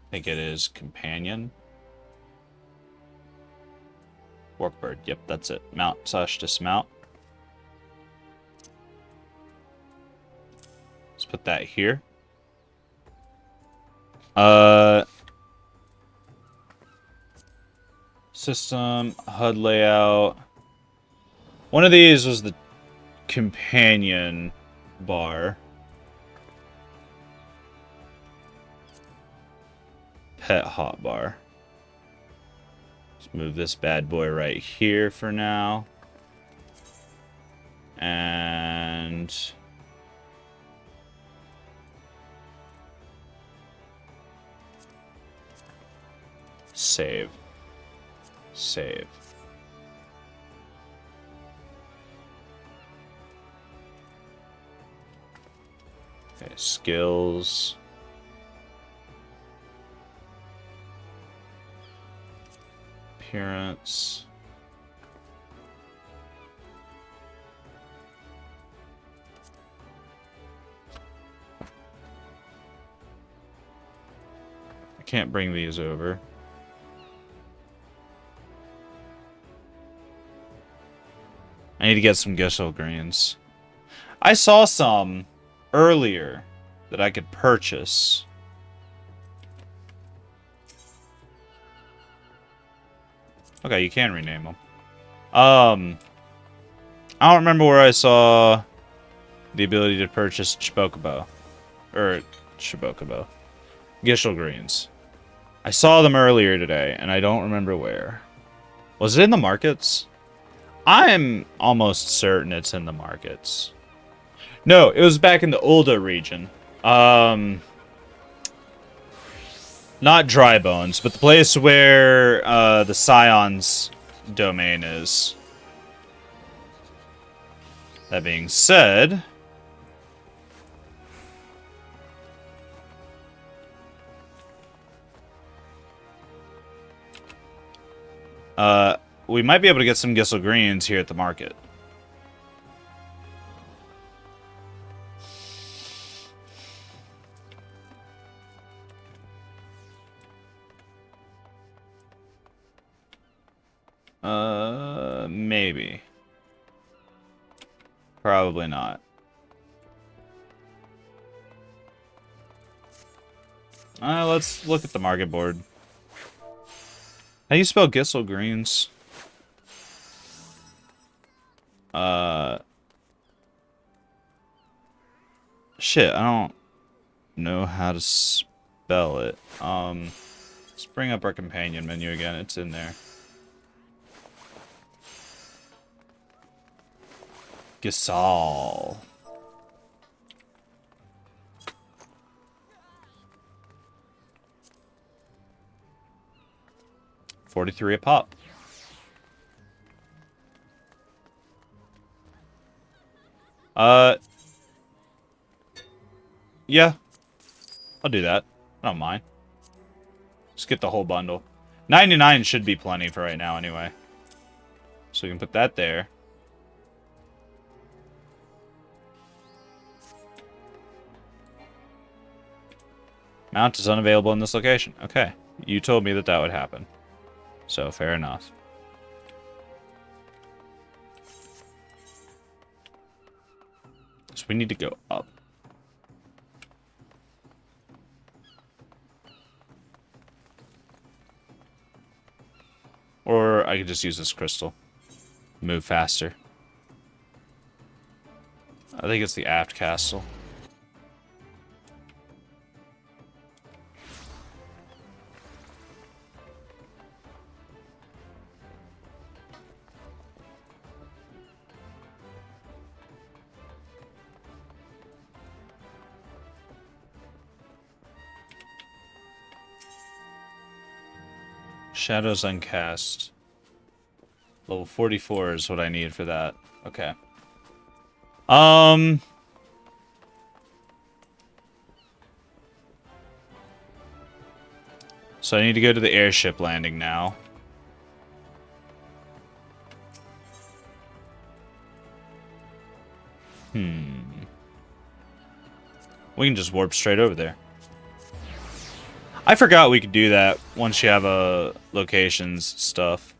I think it is companion. Workbird. Yep, that's it. Mount/dismount. Let's put that here. System, HUD layout. One of these was the companion bar. Pet hotbar. Let's move this bad boy right here for now. And save. Save. Okay, skills. Appearance. I can't bring these over. I need to get some Gishel greens. I saw some earlier that I could purchase. Okay, you can rename them. I don't remember where I saw the ability to purchase Chobocobo. Or Chobocobo. Gishel greens. I saw them earlier today, and I don't remember where. Was it in the markets? I'm almost certain it's in the markets. No, it was back in the Ulda region. Not Dry Bones, but the place where the Scion's domain is. That being said... we might be able to get some Gishel greens here at the market. Maybe. Probably not. Let's look at the market board. How do you spell Gishel greens? Shit, I don't know how to spell it. Let's bring up our companion menu again. It's in there. Gisal. $43 a pop. Yeah. I'll do that. I don't mind. Just get the whole bundle. 99 should be plenty for right now anyway. So we can put that there. Mount is unavailable in this location. Okay. You told me that that would happen. So, fair enough. So we need to go up. Or I could just use this crystal. Move faster. I think it's the aft castle. Shadows uncast. Level 44 is what I need for that. Okay. So I need to go to the airship landing now. We can just warp straight over there. I forgot we could do that once you have locations stuff.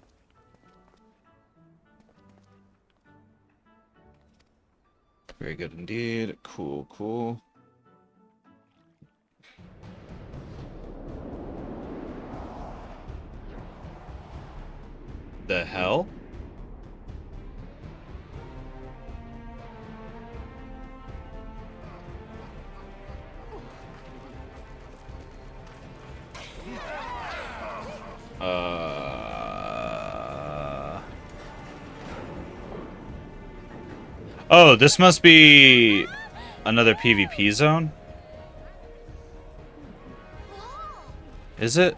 Very good indeed. Cool, cool. The hell? Oh, this must be another PvP zone? Is it?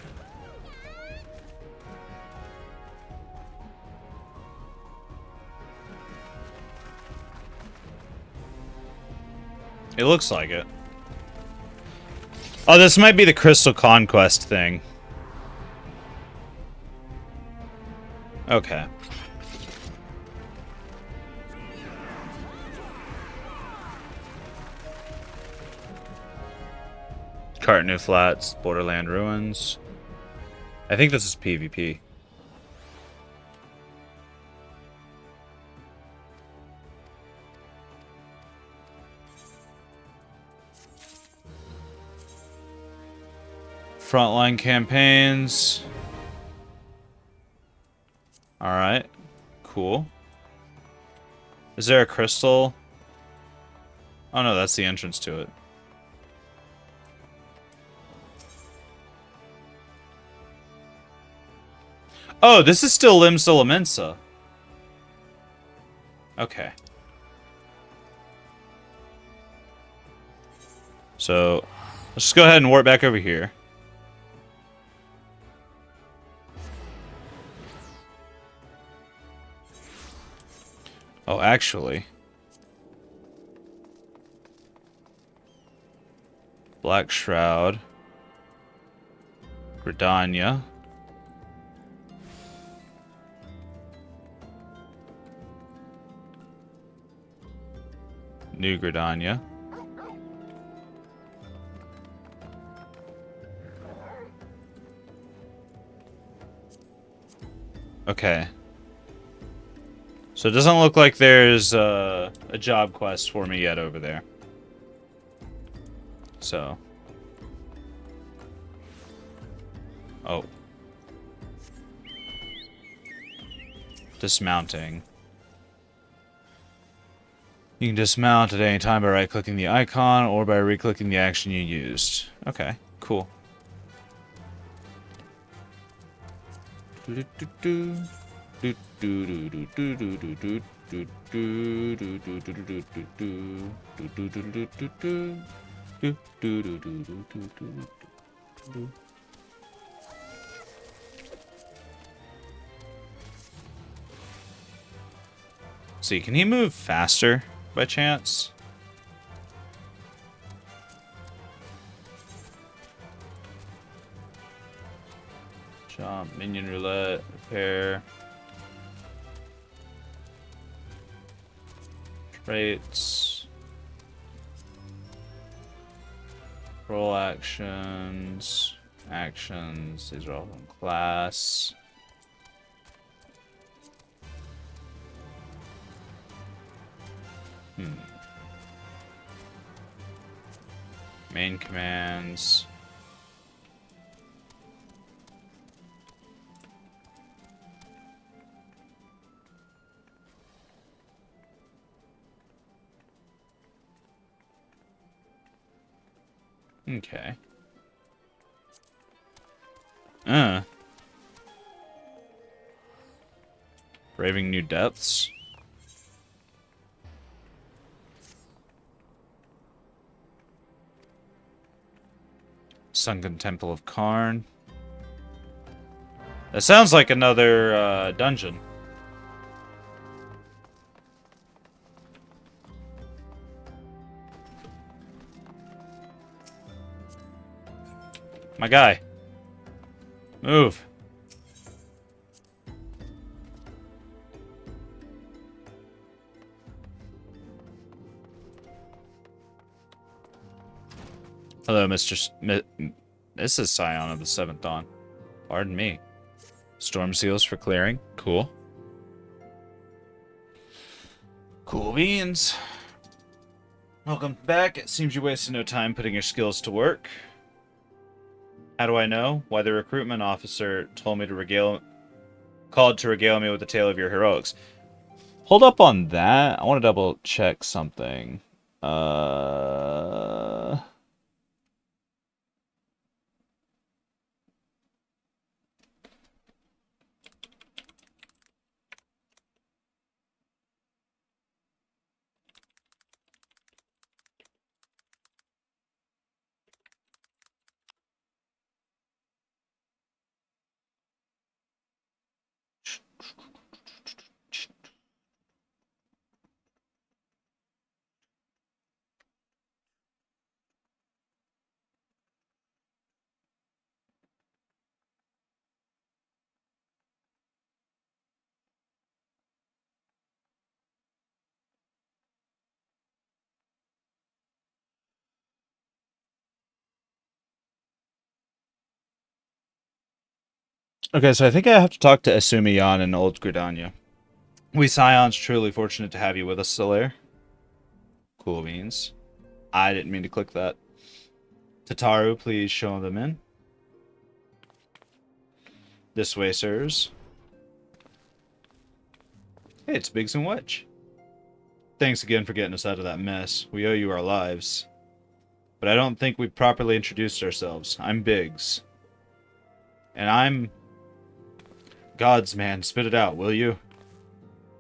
It looks like it. Oh, this might be the Crystal Conquest thing. Okay. Cartonu Flats, Borderland Ruins. I think this is PvP. Frontline campaigns. Alright. Cool. Is there a crystal? Oh no, that's the entrance to it. Oh, this is still Limsa Lamensa. Okay. So, let's just go ahead and warp back over here. Oh, actually. Black Shroud. Gridania. New Gridania. Okay. So it doesn't look like there's a job quest for me yet over there. So. Oh. Dismounting. You can dismount at any time by right-clicking the icon or by re-clicking the action you used. Okay, cool. See, can he move faster by chance? Jump, minion roulette, repair. Traits. Roll actions. Actions. These are all in class. Main commands. Okay. Braving new depths. Sunken Temple of Karn. That sounds like another dungeon. My guy. Move. Hello, This is Scion of the Seventh Dawn. Pardon me. Storm seals for clearing. Cool. Cool beans. Welcome back. It seems you wasted no time putting your skills to work. How do I know? Why, the recruitment officer called to regale me with the tale of your heroics. Hold up on that. I want to double check something. Okay, so I think I have to talk to Asumiyan and Old Gridania. We Scions truly fortunate to have you with us, Solaire. Cool beans. I didn't mean to click that. Tataru, please show them in. This way, sirs. Hey, it's Biggs and Wedge. Thanks again for getting us out of that mess. We owe you our lives. But I don't think we've properly introduced ourselves. I'm Biggs. And I'm... God's man, spit it out, will you?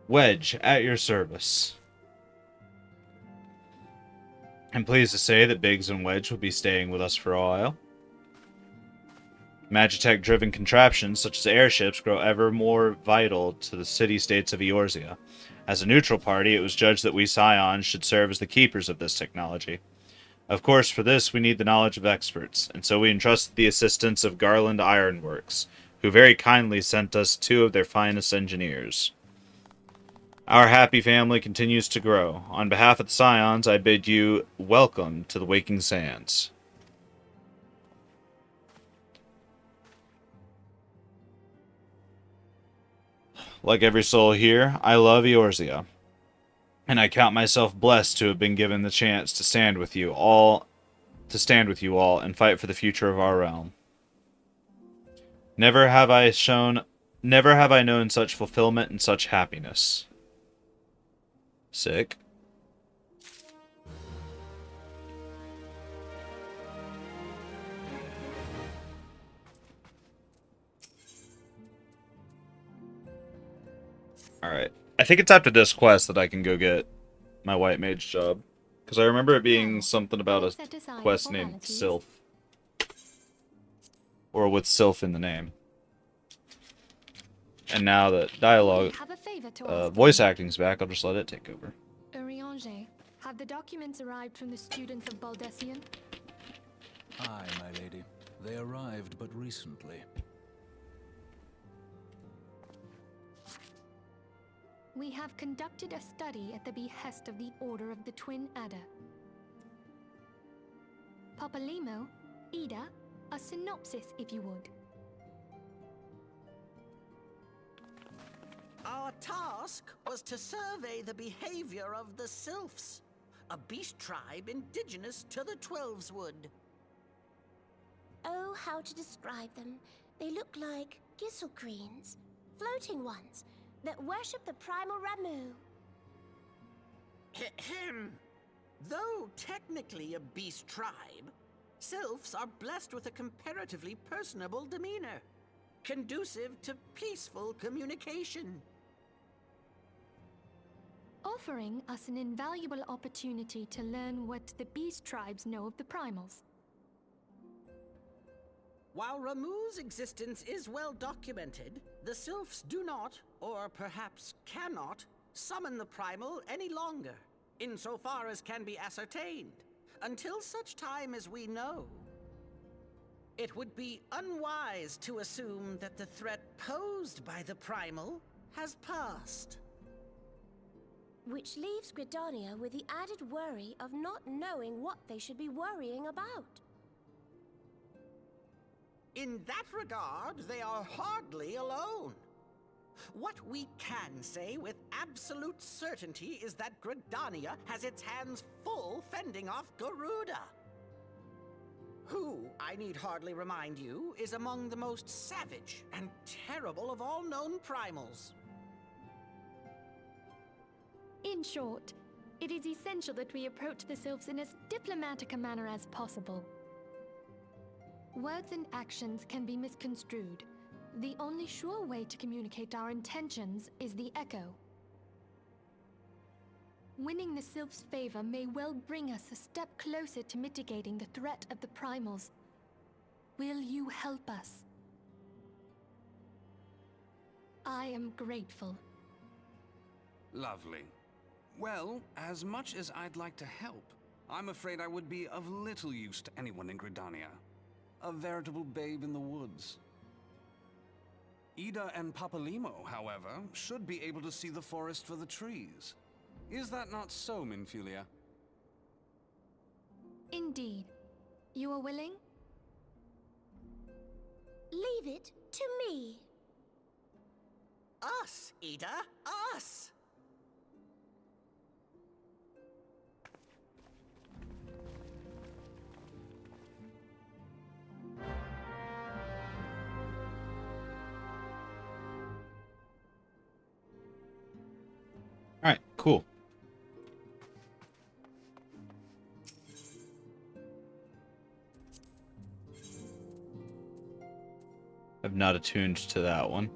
Wedge, at your service. I'm pleased to say that Biggs and Wedge will be staying with us for a while. Magitech-driven contraptions, such as airships, grow ever more vital to the city-states of Eorzea. As a neutral party, it was judged that we Scions should serve as the keepers of this technology. Of course, for this, we need the knowledge of experts, and so we entrusted the assistance of Garland Ironworks, who very kindly sent us 2 of their finest engineers. Our happy family continues to grow. On behalf of the Scions, I bid you welcome to the Waking Sands. Like every soul here, I love Eorzea, and I count myself blessed to have been given the chance to stand with you all, and fight for the future of our realm. Never have I known such fulfillment and such happiness. Sick. Alright. I think it's after this quest that I can go get my white mage job. Because I remember it being something about a quest named Sylph. Or with Sylph in the name. And now that dialogue, voice acting's back, I'll just let it take over. Urianger, have the documents arrived from the students of Baldessian? Aye, my lady. They arrived but recently. We have conducted a study at the behest of the Order of the Twin Adder. Papalimo, Ida, a synopsis if you would. Our task was to survey the behavior of the Sylphs, a beast tribe indigenous to the Twelveswood. Oh, how to describe them. They look like gisselcreens, floating ones, that worship the primal Ramu. Ahem. Though technically a beast tribe, Sylphs are blessed with a comparatively personable demeanor, conducive to peaceful communication. Offering us an invaluable opportunity to learn what the beast tribes know of the primals. While Ramu's existence is well documented, the Sylphs do not, or perhaps cannot, summon the primal any longer, insofar as can be ascertained, until such time as we know. It would be unwise to assume that the threat posed by the primal has passed. Which leaves Gridania with the added worry of not knowing what they should be worrying about. In that regard, they are hardly alone. What we can say with absolute certainty is that Gridania has its hands full fending off Garuda, who, I need hardly remind you, is among the most savage and terrible of all known primals. In short, it is essential that we approach the Sylphs in as diplomatic a manner as possible. Words and actions can be misconstrued. The only sure way to communicate our intentions is the echo. Winning the Sylph's favor may well bring us a step closer to mitigating the threat of the primals. Will you help us? I am grateful. Lovely. Well, as much as I'd like to help, I'm afraid I would be of little use to anyone in Gridania. A veritable babe in the woods. Ida and Papalimo, however, should be able to see the forest for the trees. Is that not so, Minfilia? Indeed. You are willing? Leave it to me. Us, Ida, us! Alright, cool. I've not attuned to that one.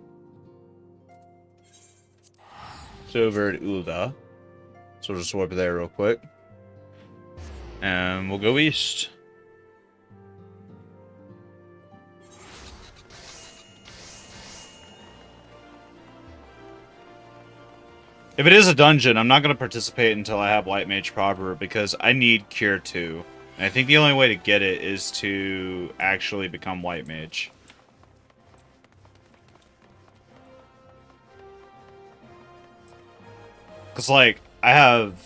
So over at Ulda. So we'll just warp there real quick. And we'll go east. If it is a dungeon, I'm not going to participate until I have White Mage proper, because I need Cure 2. And I think the only way to get it is to actually become White Mage. Because, like, I have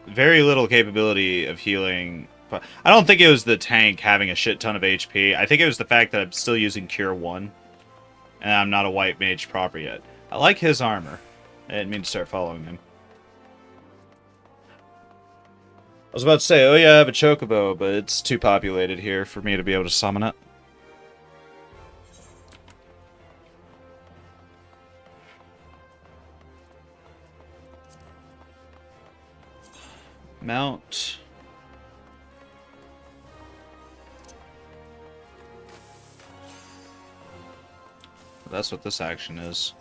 very little capability of healing. But I don't think it was the tank having a shit ton of HP. I think it was the fact that I'm still using Cure 1. And I'm not a White Mage proper yet. I like his armor. I didn't mean to start following him. I was about to say, oh yeah, I have a Chocobo, but it's too populated here for me to be able to summon it. Mount. That's what this action is.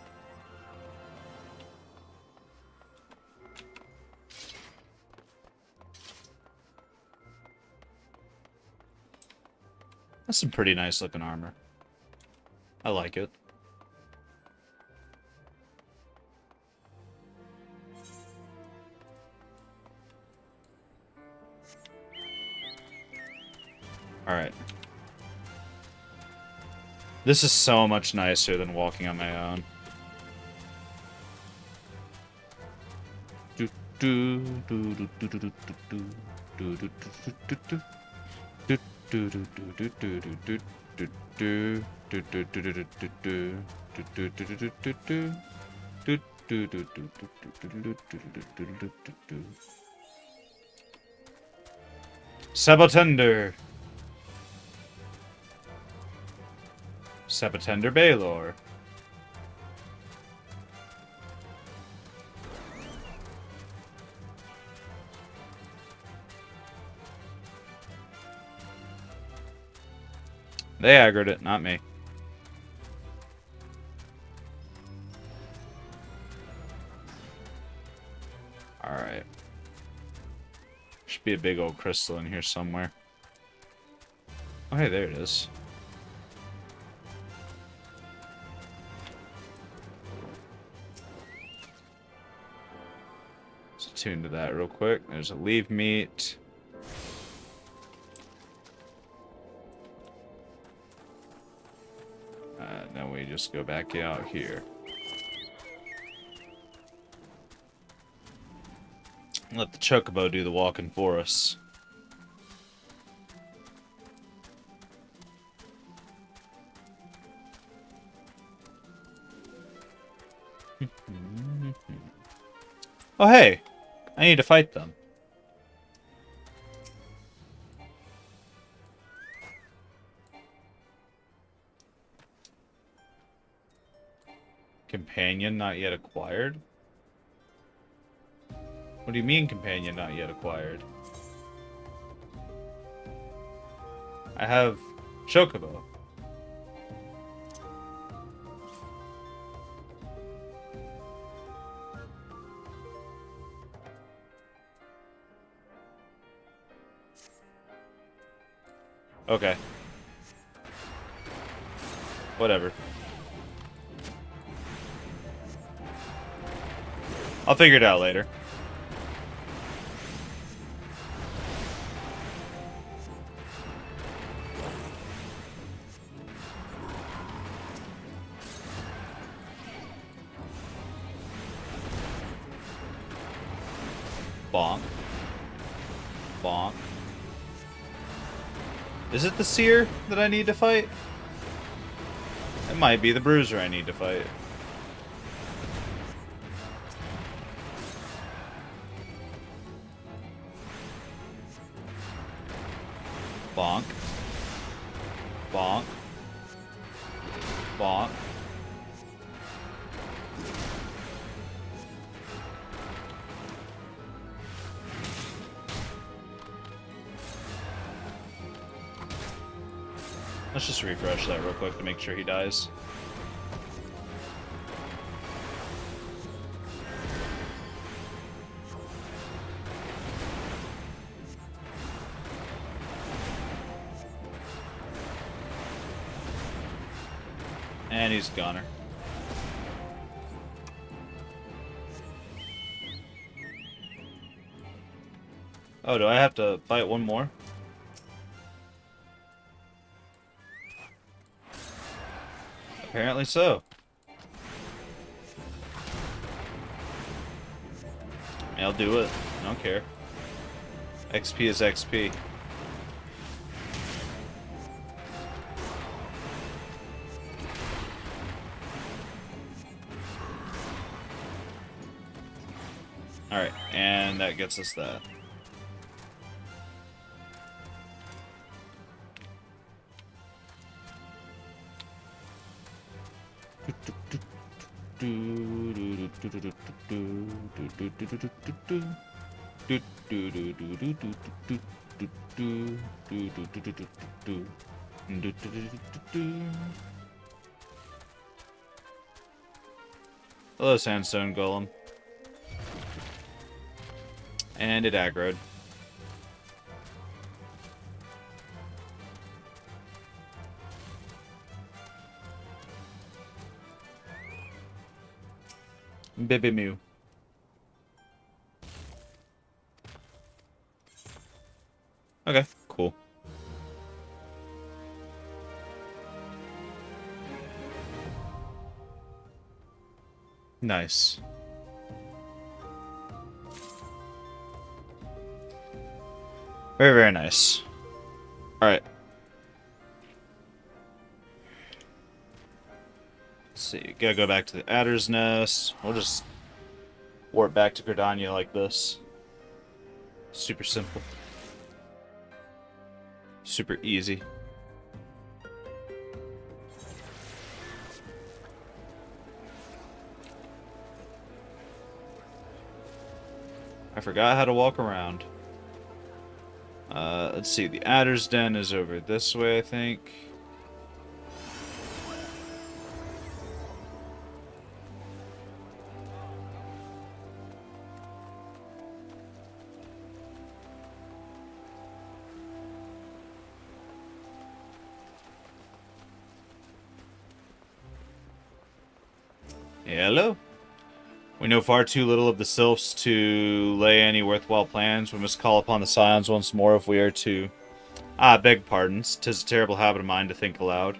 That's some pretty nice looking armor. I like it. Alright. This is so much nicer than walking on my own. Do do do do do do do do do do do do do. Sabatender. Sabatender Baylor. They aggroed it, not me. Alright. Should be a big old crystal in here somewhere. Oh, hey, there it is. Let's attune to that real quick. There's a leaf meat. Now we just go back out here. Let the Chocobo do the walking for us. Oh, hey! I need to fight them. Companion not yet acquired? What do you mean, companion not yet acquired? I have Chocobo. Okay. Whatever. I'll figure it out later. Bonk. Bonk. Is it the Seer that I need to fight? It might be the Bruiser I need to fight. Bonk. Bonk. Bonk. Let's just refresh that real quick to make sure he dies. And he's a goner. Oh, do I have to fight one more? Apparently so. I'll do it. I don't care. XP is XP. Alright, and that gets us that. Hello, Sandstone Golem. And it aggroed. Baby Mew. Okay, cool. Nice. Very, very nice. Alright. Let's see. Gotta go back to the Adder's Nest. We'll just warp back to Gridania like this. Super simple. Super easy. I forgot how to walk around. Let's see. The Adder's Den is over this way, I think. Hello? We know far too little of the Sylphs to lay any worthwhile plans. We must call upon the Scions once more if we are to... Ah, beg pardons. 'Tis a terrible habit of mine to think aloud.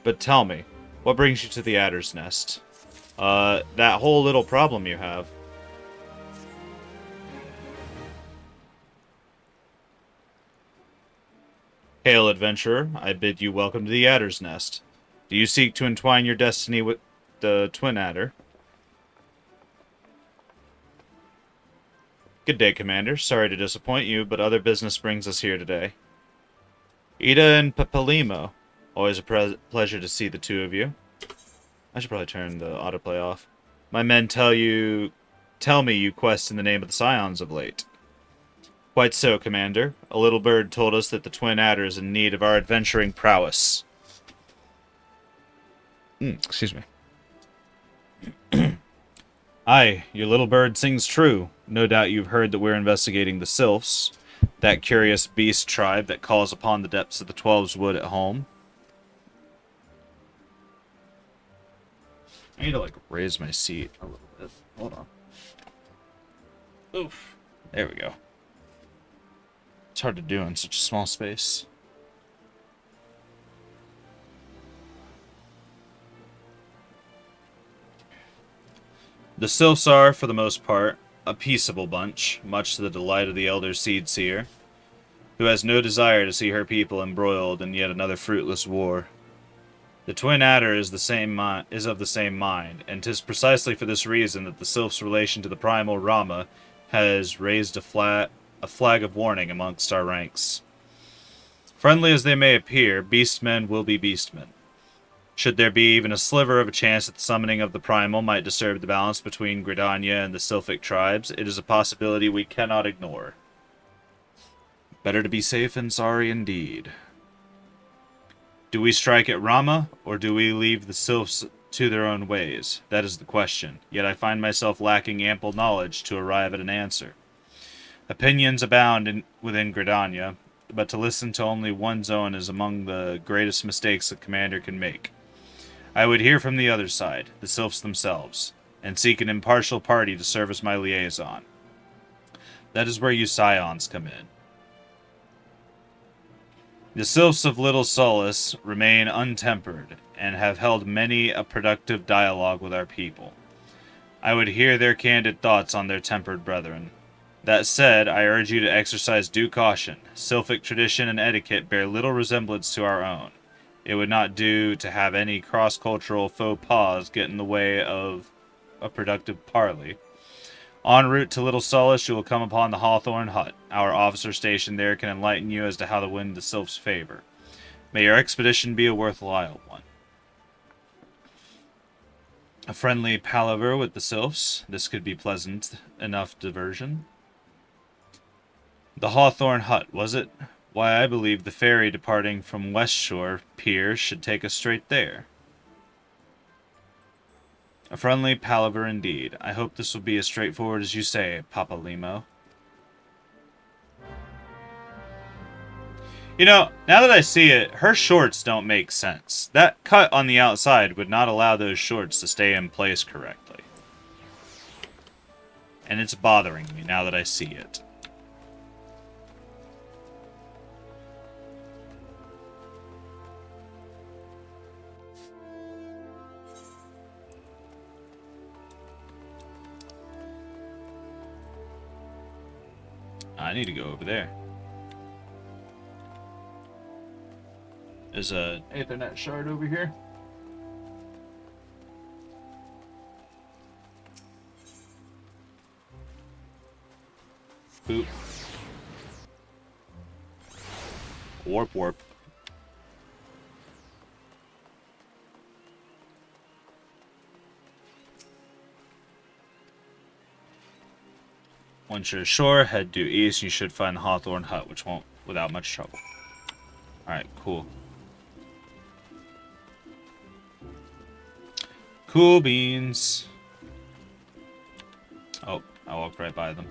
But tell me, what brings you to the Adder's Nest? That whole little problem you have. Hail, adventurer. I bid you welcome to the Adder's Nest. Do you seek to entwine your destiny with the Twin Adder? Good day, Commander. Sorry to disappoint you, but other business brings us here today. Ida and Papalimo. Always a pleasure to see the two of you. I should probably turn the autoplay off. My men tell me you quest in the name of the Scions of late. Quite so, Commander. A little bird told us that the Twin Adder is in need of our adventuring prowess. Excuse me. Aye, your little bird sings true. No doubt you've heard that we're investigating the Sylphs, that curious beast tribe that calls upon the depths of the Twelves Wood at home. I need to, like, raise my seat a little bit. Hold on. Oof. There we go. It's hard to do in such a small space. The Sylphs are, for the most part, a peaceable bunch, much to the delight of the elder Seed Seer, who has no desire to see her people embroiled in yet another fruitless war. The Twin Adder is of the same mind, and 'tis precisely for this reason that the Sylph's relation to the primal Rama has raised a flag of warning amongst our ranks. Friendly as they may appear, beastmen will be beastmen. Should there be even a sliver of a chance that the summoning of the primal might disturb the balance between Gridania and the Sylphic tribes, it is a possibility we cannot ignore. Better to be safe than sorry indeed. Do we strike at Rama, or do we leave the Sylphs to their own ways? That is the question, yet I find myself lacking ample knowledge to arrive at an answer. Opinions abound within Gridania, but to listen to only one's own is among the greatest mistakes a commander can make. I would hear from the other side, the Sylphs themselves, and seek an impartial party to serve as my liaison. That is where you Scions come in. The Sylphs of Little Solace remain untempered, and have held many a productive dialogue with our people. I would hear their candid thoughts on their tempered brethren. That said, I urge you to exercise due caution. Sylphic tradition and etiquette bear little resemblance to our own. It would not do to have any cross-cultural faux pas get in the way of a productive parley. En route to Little Solace, you will come upon the Hawthorne Hut. Our officer stationed there can enlighten you as to how to win the Sylph's favor. May your expedition be a worthwhile one. A friendly palaver with the Sylphs. This could be pleasant enough diversion. The Hawthorne Hut, was it? Why, I believe the ferry departing from West Shore Pier should take us straight there. A friendly palaver indeed. I hope this will be as straightforward as you say, Papalimo. You know, now that I see it, her shorts don't make sense. That cut on the outside would not allow those shorts to stay in place correctly. And it's bothering me now that I see it. I need to go over there. There's a Ethernet shard over here. Boop. Warp, warp. Once you're ashore, head due east. You should find the Hawthorne Hut, which won't without much trouble. Alright, cool. Cool beans. Oh, I walked right by them.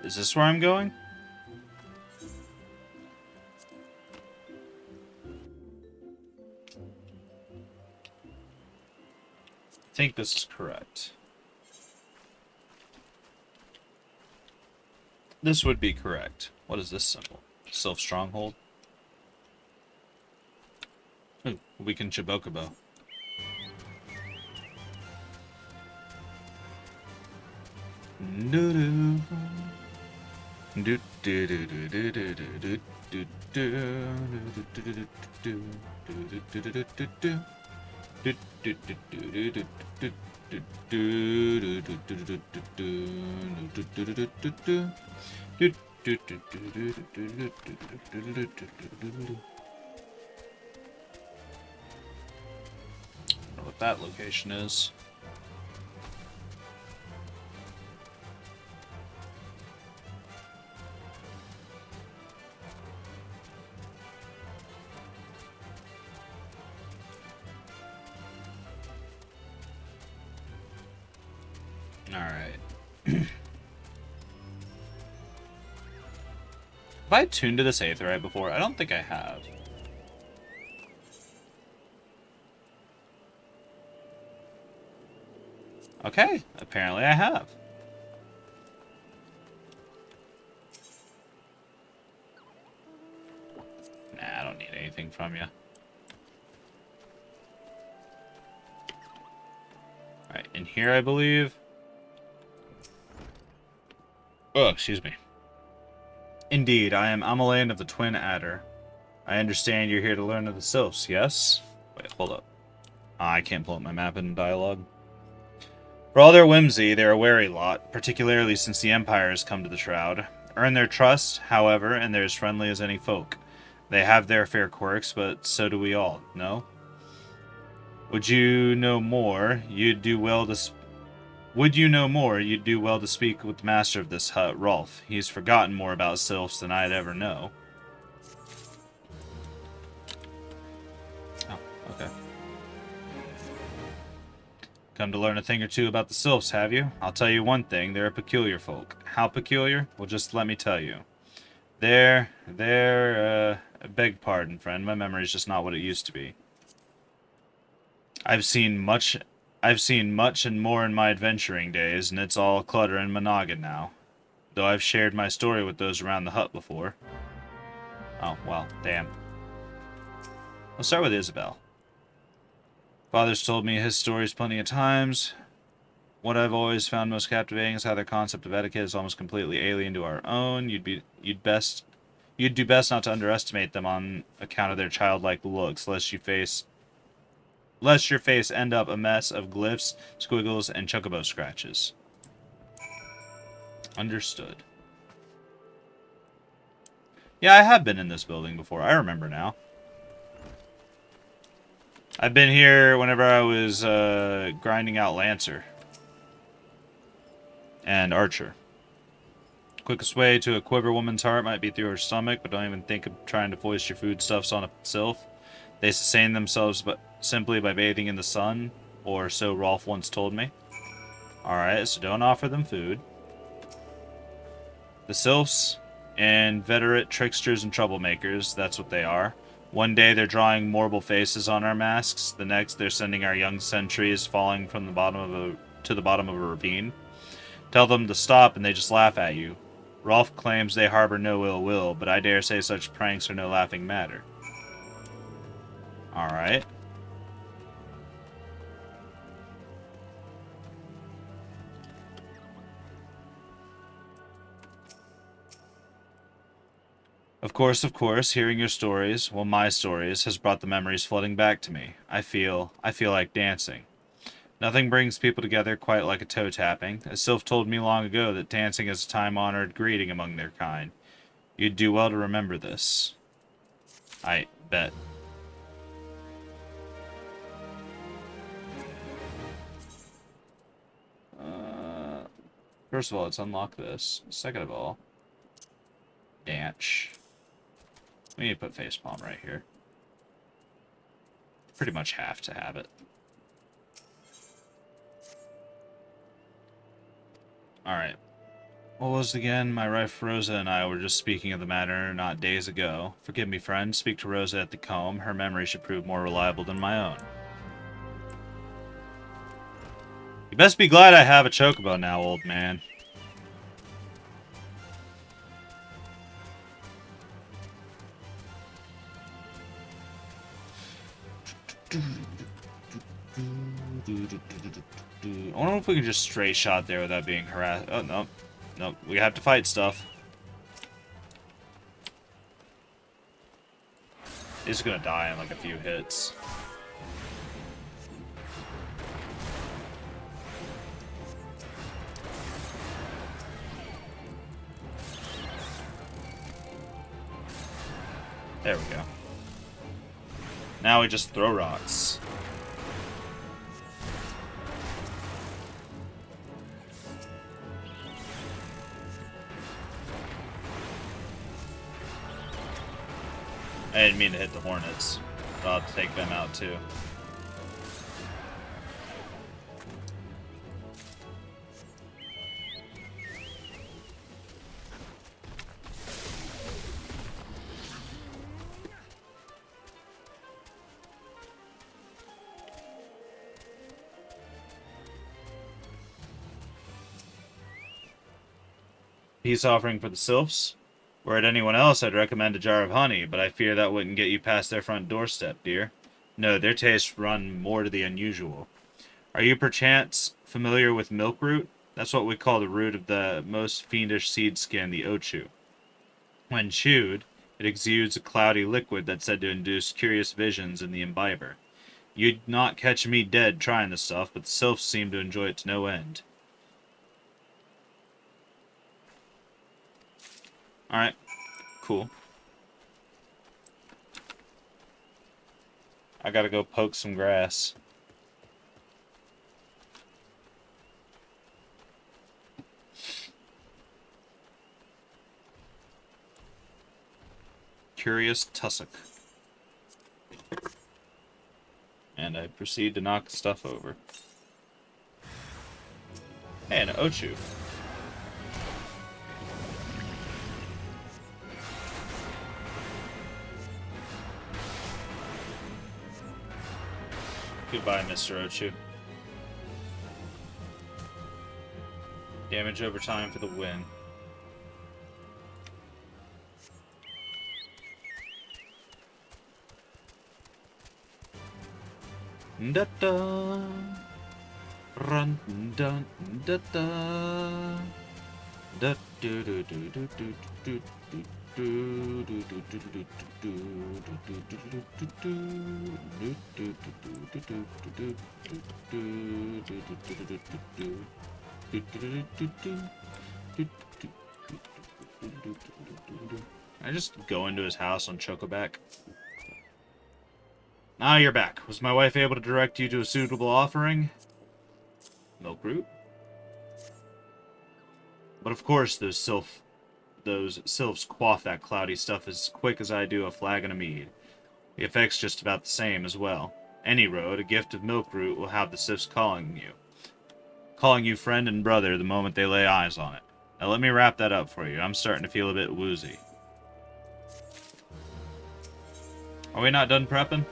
Is this where I'm going? I think this is correct. This would be correct. What is this symbol? Sylph Stronghold? Ooh, weaken Chobocobo. What that location is. Alright. Have I tuned to this Aetheryte before? I don't think I have. Okay, apparently I have. Nah, I don't need anything from you. Alright, in here I believe. Oh, excuse me. Indeed, I am Amalan of the Twin Adder. I understand you're here to learn of the Sylphs, yes? Wait, hold up. I can't pull up my map in dialogue. For all their whimsy, they're a wary lot, particularly since the Empire has come to the Shroud. Earn their trust, however, and they're as friendly as any folk. They have their fair quirks, but so do we all, no? Would you know more, you'd do well to speak with the master of this hut, Rolf. He's forgotten more about sylphs than I'd ever know. Oh, okay. Come to learn a thing or two about the sylphs, have you? I'll tell you one thing, they're a peculiar folk. How peculiar? Well, just let me tell you. Beg pardon, friend, my memory's just not what it used to be. I've seen much and more in my adventuring days, and it's all clutter and monoggin now. Though I've shared my story with those around the hut before. Oh, well, damn. Let's start with Isabel. Father's told me his stories plenty of times. What I've always found most captivating is how their concept of etiquette is almost completely alien to our own. You'd do best not to underestimate them on account of their childlike looks, lest your face end up a mess of glyphs, squiggles, and chocobo scratches. Understood. Yeah, I have been in this building before. I remember now. I've been here whenever I was grinding out Lancer and Archer. Quickest way to a quiver woman's heart might be through her stomach, but don't even think of trying to foist your foodstuffs on a sylph. They sustain themselves simply by bathing in the sun, or so Rolf once told me. Alright, so don't offer them food. The sylphs, inveterate tricksters and troublemakers, that's what they are. One day they're drawing mortal faces on our masks, the next they're sending our young sentries falling from the bottom to the bottom of a ravine. Tell them to stop and they just laugh at you. Rolf claims they harbor no ill will, but I dare say such pranks are no laughing matter. Alright. Of course, hearing your stories, well, my stories, has brought the memories flooding back to me. I feel like dancing. Nothing brings people together quite like a toe tapping. A sylph told me long ago that dancing is a time-honored greeting among their kind. You'd do well to remember this. I bet. First of all, let's unlock this. Second of all, dance. We need to put facepalm right here. Pretty much have to have it. Alright. What was it again? My wife Rosa and I were just speaking of the matter not days ago. Forgive me, friend. Speak to Rosa at the comb. Her memory should prove more reliable than my own. You best be glad I have a chocobo now, old man. I wonder if we can just straight shot there without being harassed. Oh, no. Nope. We have to fight stuff. He's gonna die in like a few hits. There we go. Now we just throw rocks. I didn't mean to hit the hornets, but I'll have to take them out too. Peace offering for the sylphs. Were it anyone else, I'd recommend a jar of honey, but I fear that wouldn't get you past their front doorstep, dear. No, their tastes run more to the unusual. Are you perchance familiar with milkroot? That's what we call the root of the most fiendish seed skin, the ochu. When chewed, it exudes a cloudy liquid that's said to induce curious visions in the imbiber. You'd not catch me dead trying the stuff, but the sylphs seem to enjoy it to no end. Alright, cool. I gotta go poke some grass. Curious tussock. And I proceed to knock stuff over. Hey, an ochu. Goodbye, Mr. Ochu. Damage over time for the win. Da da, run dun da da, da do do do do do do I just go into his house on Chocoback. Ah, you're back. Was my wife able to direct you to a suitable offering? Milkroot? But of course, those sylphs quaff that cloudy stuff as quick as I do a flagon of mead. The effect's just about the same as well. Any road, a gift of milkroot will have the sylphs calling you friend and brother the moment they lay eyes on it. Now let me wrap that up for you. I'm starting to feel a bit woozy. Are we not done prepping?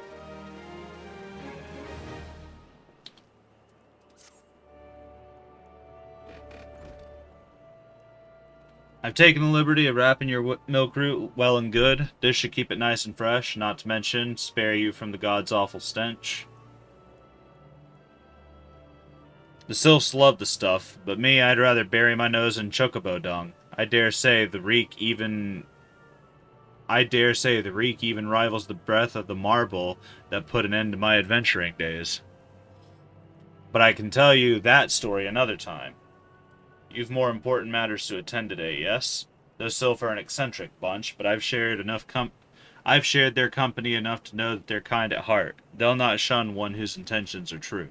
I've taken the liberty of wrapping your milkroot well and good. This should keep it nice and fresh, not to mention spare you from the god's awful stench. The sylphs love the stuff, but me, I'd rather bury my nose in chocobo dung. I dare say the reek even I dare say the reek even rivals the breath of the marble that put an end to my adventuring days. But I can tell you that story another time. You've more important matters to attend today, yes? Those Sylph are an eccentric bunch, but I've shared their company enough to know that they're kind at heart. They'll not shun one whose intentions are true.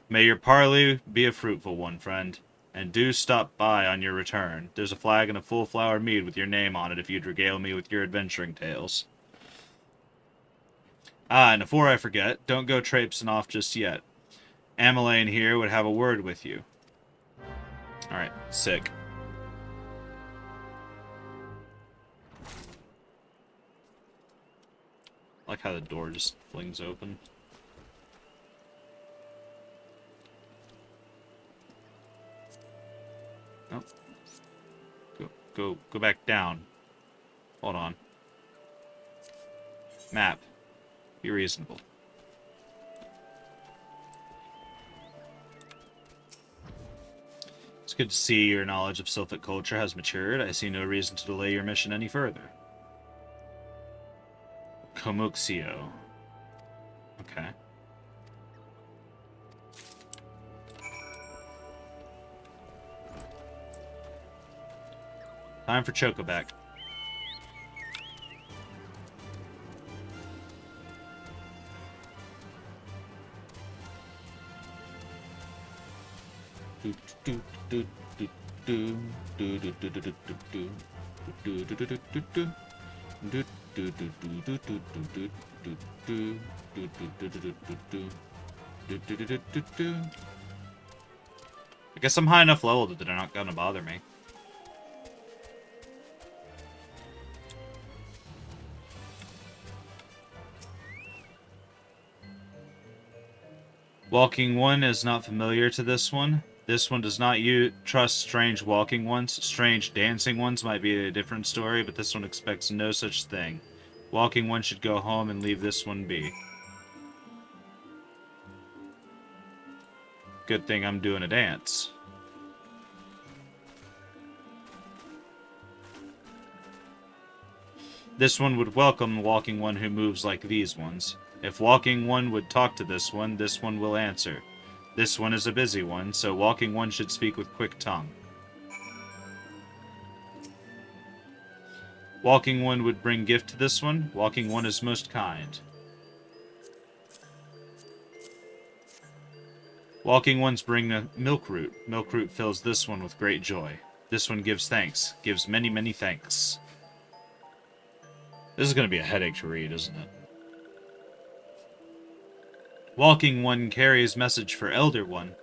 May your parley be a fruitful one, friend. And do stop by on your return. There's a flagon of full flower mead with your name on it if you'd regale me with your adventuring tales. Ah, and before I forget, don't go traipsing off just yet. Ameline here would have a word with you. Alright, sick. I like how the door just flings open. Oh. Go back down. Hold on. Map. Be reasonable. It's good to see your knowledge of Sylphic culture has matured. I see no reason to delay your mission any further. Komuxio. Okay. Time for Chocoback. I guess I'm high enough level that they're not gonna bother me. Walking one is not familiar to this one. This one does not trust strange walking ones. Strange dancing ones might be a different story, but this one expects no such thing. Walking one should go home and leave this one be. Good thing I'm doing a dance. This one would welcome walking one who moves like these ones. If walking one would talk to this one will answer. This one is a busy one, so walking one should speak with quick tongue. Walking one would bring gift to this one. Walking one is most kind. Walking ones bring a milk root. Milk root fills this one with great joy. This one gives thanks. Gives many, many thanks. This is going to be a headache to read, isn't it? Walking one carries message for Elder One.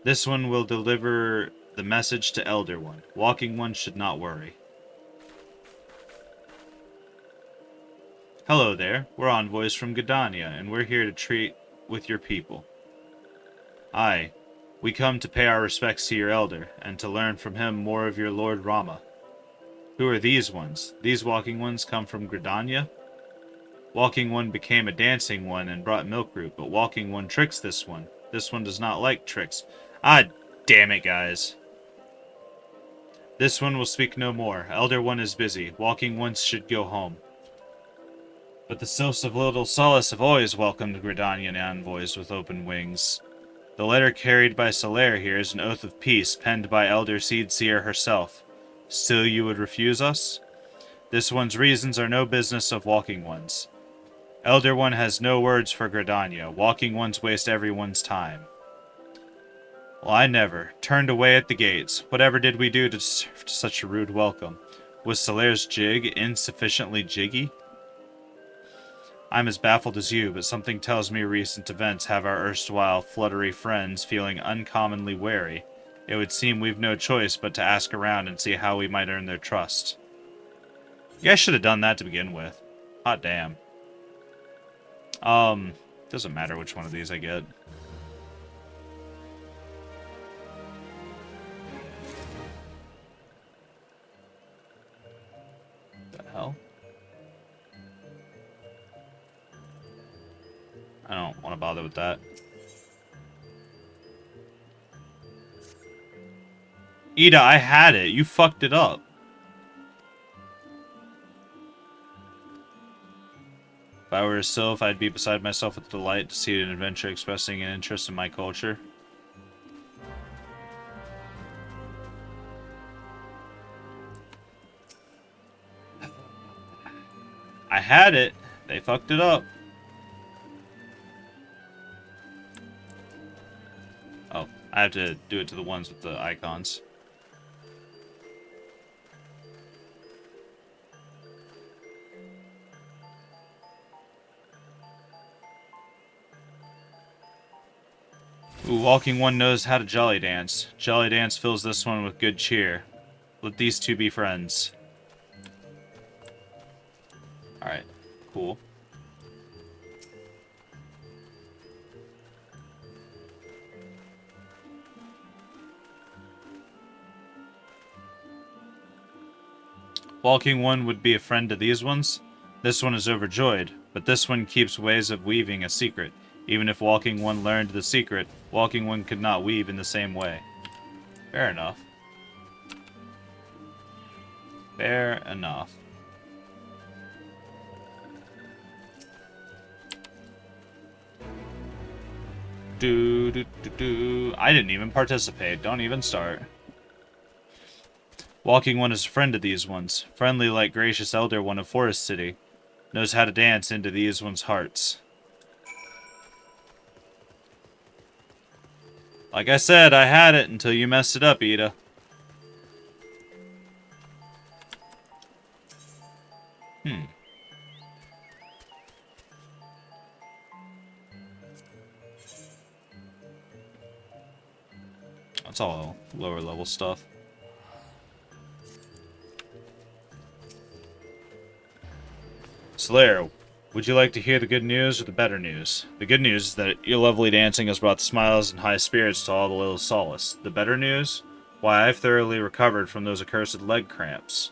This one will deliver the message to Elder One. Walking one should not worry. Hello there. We're envoys from Gridania, and we're here to treat with your people. Aye, we come to pay our respects to your elder, and to learn from him more of your Lord Rama. Who are these ones? These walking ones come from Gridania? Walking one became a dancing one and brought milk root, but walking one tricks this one. This one does not like tricks. Ah, damn it, guys. This one will speak no more. Elder one is busy. Walking ones should go home. But the Sylphs of Little Solace have always welcomed Gridanian envoys with open wings. The letter carried by Solaire here is an oath of peace penned by Elder Seedseer herself. Still you would refuse us? This one's reasons are no business of Walking One's. Elder One has no words for Gridania. Walking Ones waste everyone's time. Well, I never. Turned away at the gates. Whatever did we do to deserve such a rude welcome? Was Solaire's jig insufficiently jiggy? I'm as baffled as you, but something tells me recent events have our erstwhile fluttery friends feeling uncommonly wary. It would seem we've no choice but to ask around and see how we might earn their trust. You guys should have done that to begin with. Hot damn. Doesn't matter which one of these I get. What the hell? I don't want to bother with that. Ida, I had it. You fucked it up. I were a sylph, I'd be beside myself with delight to see an adventure expressing an interest in my culture. I had it. They fucked it up. Oh, I have to do it to the ones with the icons. Ooh, walking one knows how to jolly dance. Jolly dance fills this one with good cheer. Let these two be friends. Alright, cool. Walking one would be a friend to these ones. This one is overjoyed, but this one keeps ways of weaving a secret. Even if walking one learned the secret, walking one could not weave in the same way. Fair enough. Fair enough. I didn't even participate. Don't even start. Walking one is a friend to these ones. Friendly like gracious elder one of Forest City. Knows how to dance into these ones' hearts. Like I said, I had it until you messed it up, Ida. That's all lower level stuff. Slayer, would you like to hear the good news or the better news? The good news is that your lovely dancing has brought smiles and high spirits to all the little solace. The better news? Why, I've thoroughly recovered from those accursed leg cramps.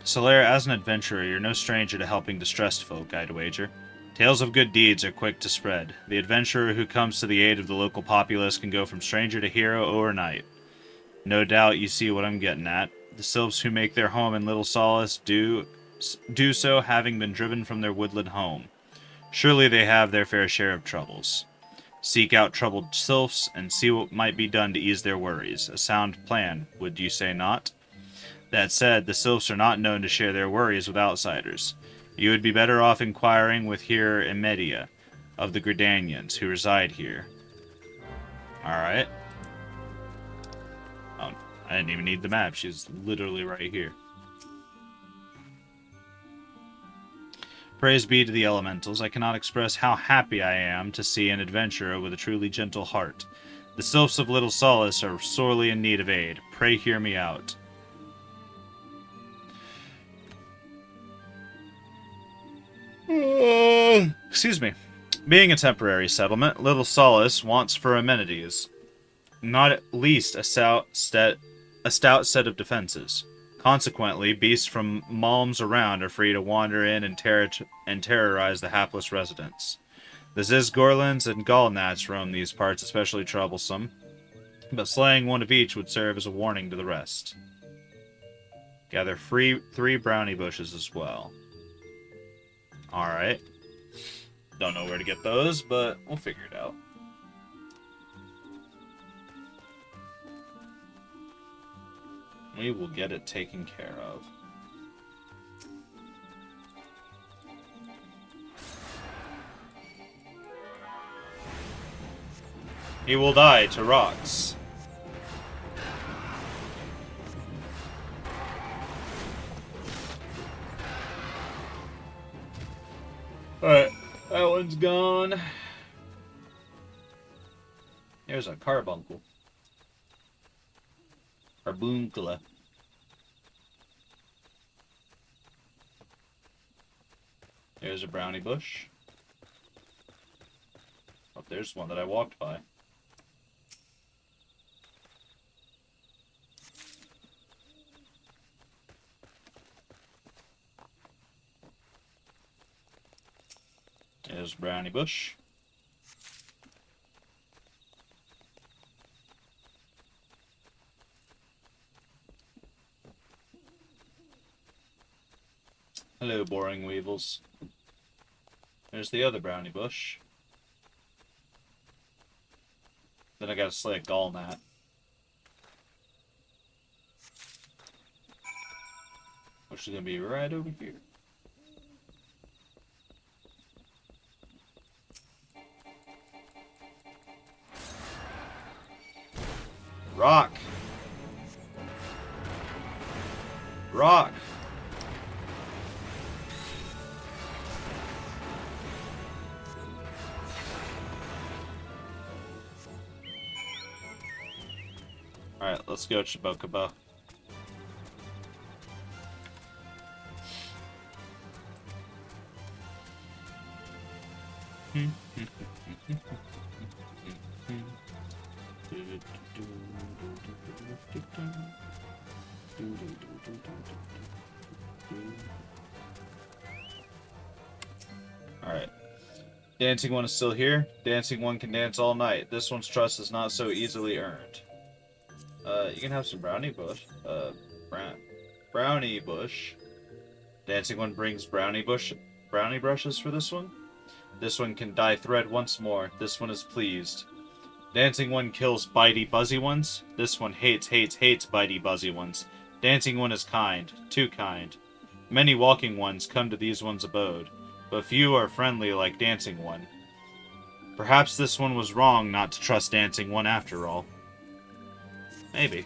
Solaire, as an adventurer, you're no stranger to helping distressed folk, I'd wager. Tales of good deeds are quick to spread. The adventurer who comes to the aid of the local populace can go from stranger to hero overnight. No doubt you see what I'm getting at. The sylphs who make their home in Little Solace do so having been driven from their woodland home. Surely they have their fair share of troubles. Seek out troubled sylphs and see what might be done to ease their worries. A sound plan, would you say not? That said, the sylphs are not known to share their worries with outsiders. You would be better off inquiring with Hera Emedia of the Gridanians, who reside here. Alright. Oh, I didn't even need the map. She's literally right here. Praise be to the elementals. I cannot express how happy I am to see an adventurer with a truly gentle heart. The sylphs of Little Solace are sorely in need of aid. Pray hear me out. Excuse me. Being a temporary settlement, Little Solace wants for amenities, not at least a stout set of defenses. Consequently, beasts from malms around are free to wander in and terrorize the hapless residents. The Zizgorlins and Gallnats roam these parts especially troublesome, but slaying one of each would serve as a warning to the rest. Gather 3 brownie bushes as well. Alright. Don't know where to get those, but we'll figure it out. We will get it taken care of. He will die to rocks. Alright, that one's gone. There's a carbuncle. Carbuncula. There's a brownie bush. Oh, there's one that I walked by. There's brownie bush. Hello, boring weevils. There's the other brownie bush. Then I gotta slay a gall gnat. Which is gonna be right over here. Rock! Rock! Alright, let's go, Chobocobo. Alright. Dancing one is still here. Dancing one can dance all night. This one's trust is not so easily earned. You can have some brownie bush. Brownie bush. Dancing one brings brownie brushes for this one. This one can dye thread once more. This one is pleased. Dancing one kills bitey buzzy ones. This one hates bitey buzzy ones. Dancing one is kind, too kind. Many walking ones come to these one's abode, but few are friendly like dancing one. Perhaps this one was wrong not to trust dancing one after all. Maybe.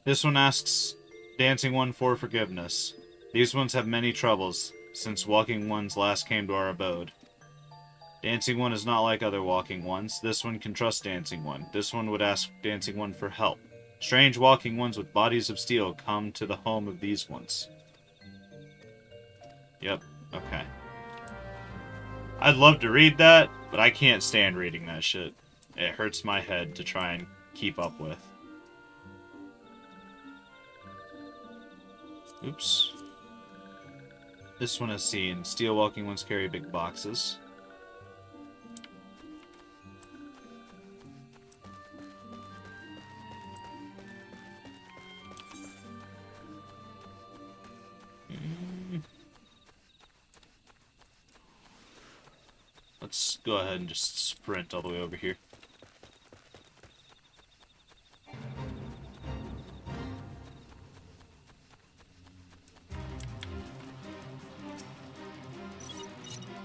This one asks dancing one for forgiveness. These ones have many troubles since walking ones last came to our abode. Dancing one is not like other walking ones. This one can trust dancing one. This one would ask dancing one for help. Strange walking ones with bodies of steel come to the home of these ones. Yep, okay. I'd love to read that, but I can't stand reading that shit. It hurts my head to try and keep up with. Oops. This one has seen. Steel walking ones carry big boxes. Let's go ahead and just sprint all the way over here.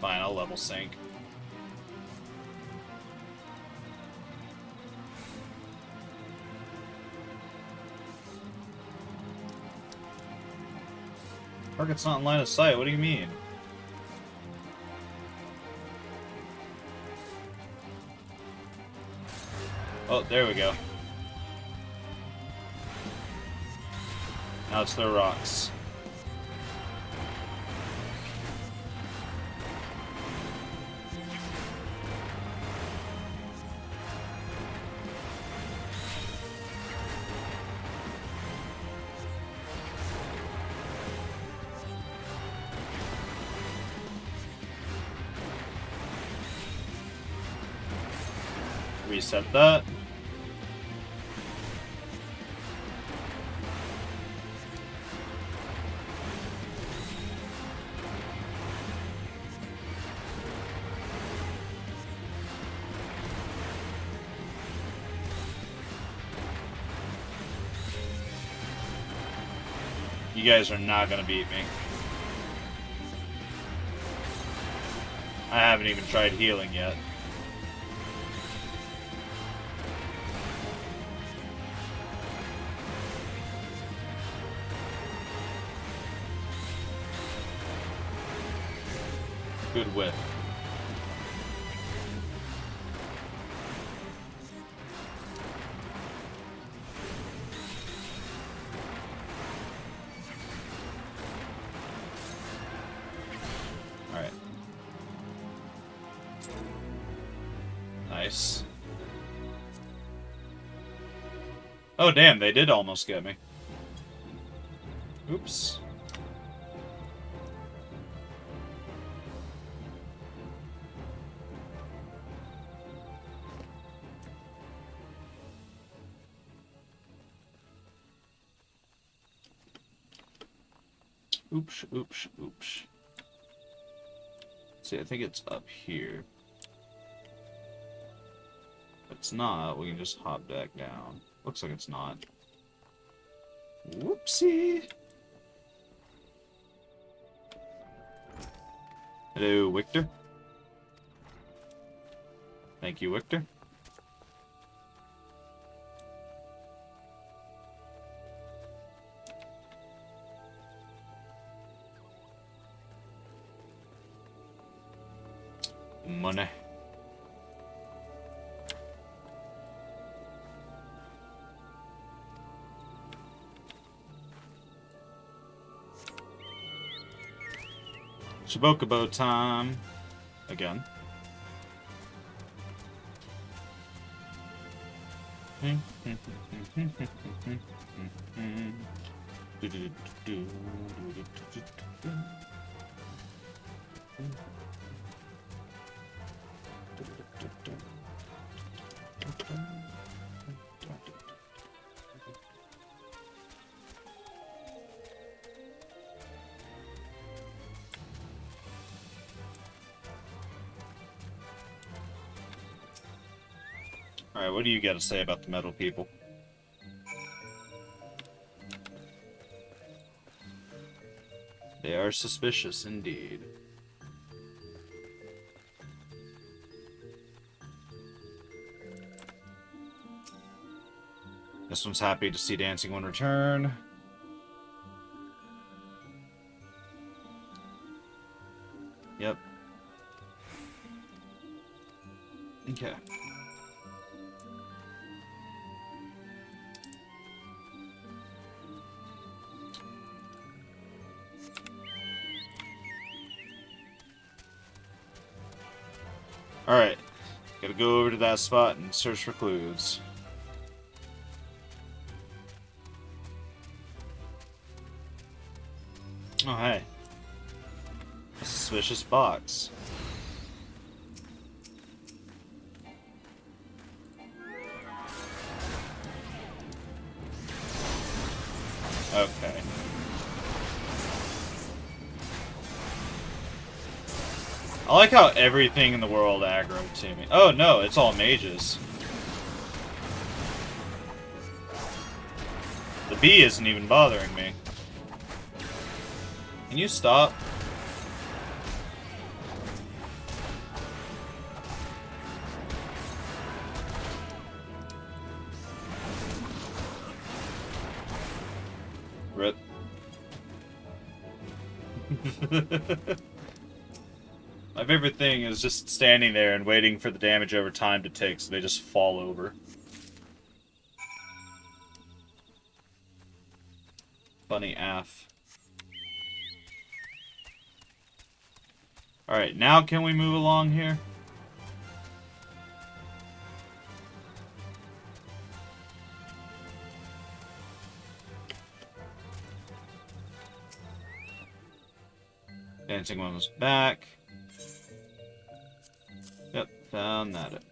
Fine, I'll level sync. Target's not in line of sight, what do you mean? Oh, there we go. Now it's their rocks. Reset that. You guys are not gonna beat me. I haven't even tried healing yet. Good whiff. Alright. Nice. Oh damn, they did almost get me. Oops. Oops, oops, oops. See, I think it's up here. If it's not, we can just hop back down. Looks like it's not. Whoopsie! Hello, Victor. Thank you, Victor. Money. Chobocobo time. Again. Alright, what do you got to say about the metal people? They are suspicious indeed. This one's happy to see Dancing One return. Yep. Okay. Alright. Gotta go over to that spot and search for clues. Oh, hey. A suspicious box. Okay. I like how everything in the world aggroed to me. Oh no, it's all mages. The bee isn't even bothering me. Can you stop? Rip. My favorite thing is just standing there and waiting for the damage over time to take so they just fall over. Funny AF. Alright, now can we move along here? Dancing One was back. Yep, found that.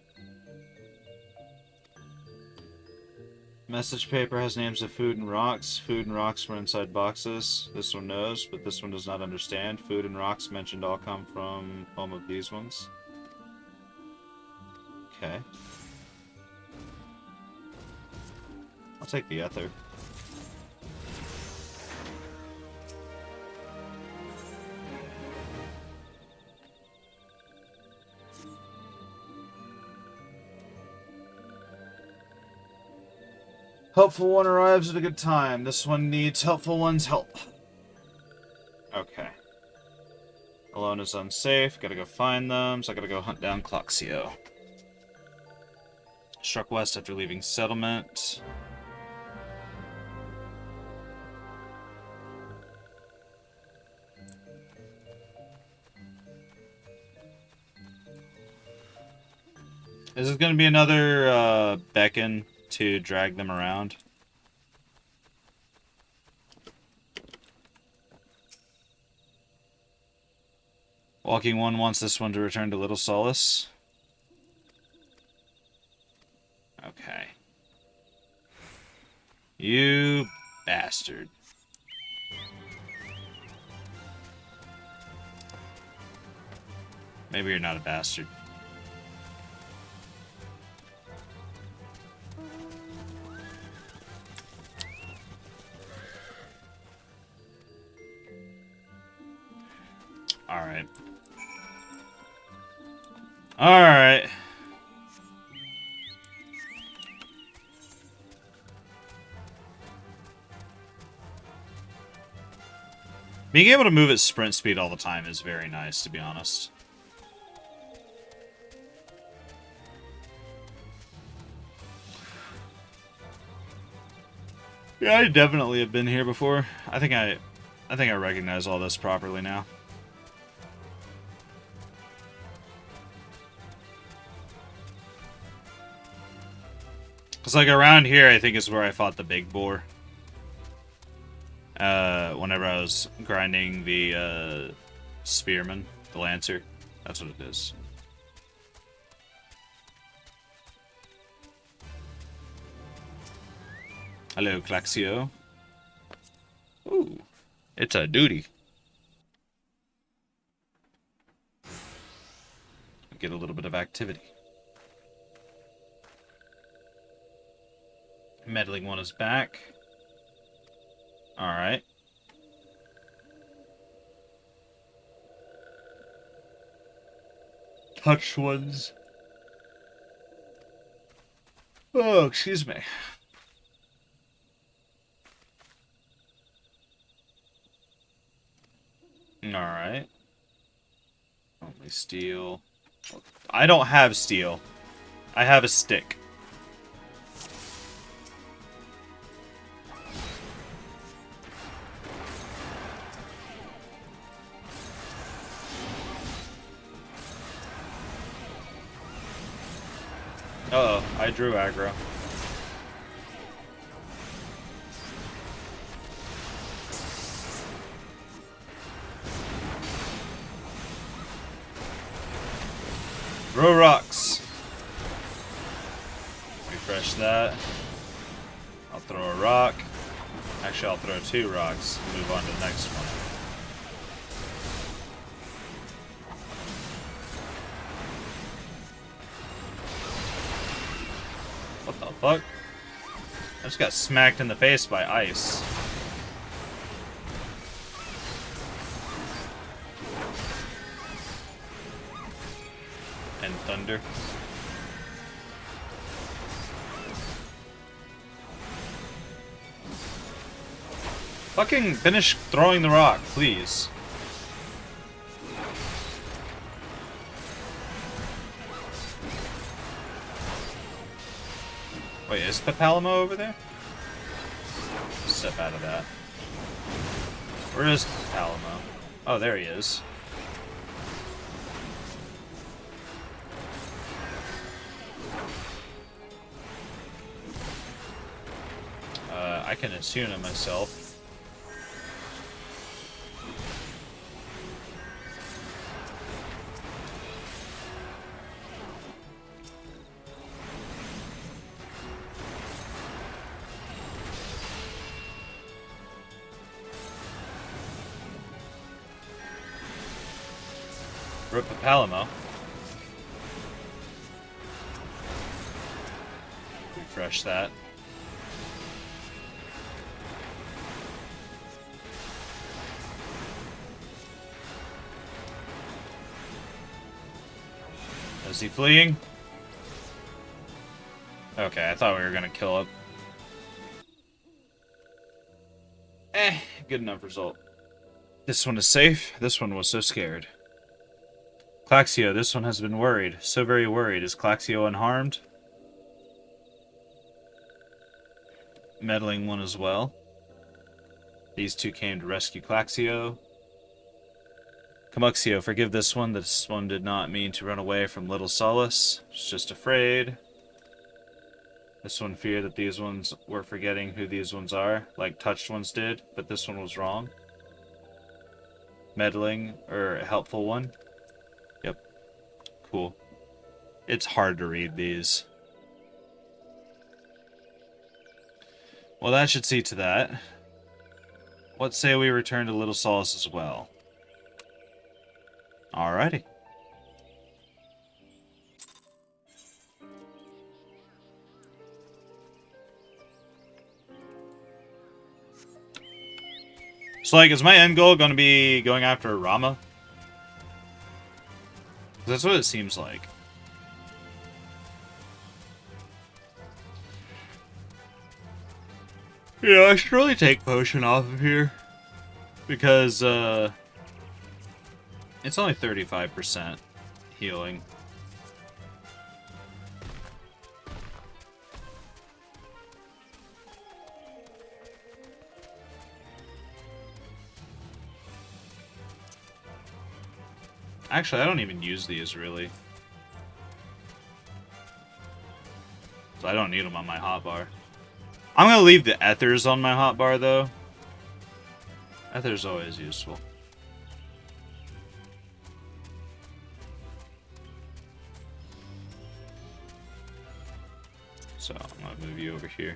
Message paper has names of food and rocks. Food and rocks were inside boxes. This one knows, but this one does not understand. Food and rocks mentioned all come from home of these ones. Okay. I'll take the ether. Helpful one arrives at a good time. This one needs helpful one's help. Okay. Alone is unsafe. Gotta go find them, so I gotta go hunt down Cloxio. Struck west after leaving settlement. Is this gonna be another beckon to drag them around? Walking One wants this one to return to Little Solace. Okay. You bastard. Maybe you're not a bastard. Alright. Alright. Being able to move at sprint speed all the time is very nice, to be honest. Yeah, I definitely have been here before. I think I recognize all this properly now. Cause like around here, I think is where I fought the big boar. Whenever I was grinding the spearman, the lancer, that's what it is. Hello, Claxio. Ooh, it's a duty. Get a little bit of activity. Meddling one is back. Alright. Touch ones. Oh, excuse me. Alright. Only steel. I don't have steel. I have a stick. Uh-oh, I drew aggro. Throw rocks. Refresh that. I'll throw a rock. Actually, I'll throw 2 rocks and move on to the next one. What the fuck? I just got smacked in the face by ice. And thunder. Fucking finish throwing the rock, please. Wait, is Papalamo over there? Step out of that. Where is Papalamo? Oh, there he is. I can attune it myself. Rip Papalamo. Refresh that. Is he fleeing? Okay, I thought we were gonna kill him. Good enough result. This one is safe. This one was so scared. Claxio, this one has been worried. So very worried. Is Claxio unharmed? Meddling one as well. These two came to rescue Claxio. Camuxio, forgive this one. This one did not mean to run away from Little Solace. Was just afraid. This one feared that these ones were forgetting who these ones are, like touched ones did, but this one was wrong. Meddling, or a helpful one. Yep. Cool. It's hard to read these. Well, that should see to that. What say we return to Little Solace as well? Alrighty. So, like, is my end goal going to be going after Rama? That's what it seems like. Yeah, I should really take potion off of here. Because, it's only 35% healing. Actually, I don't even use these, really. So I don't need them on my hotbar. I'm going to leave the ethers on my hotbar, though. Ether's always useful. So I'm going to move you over here.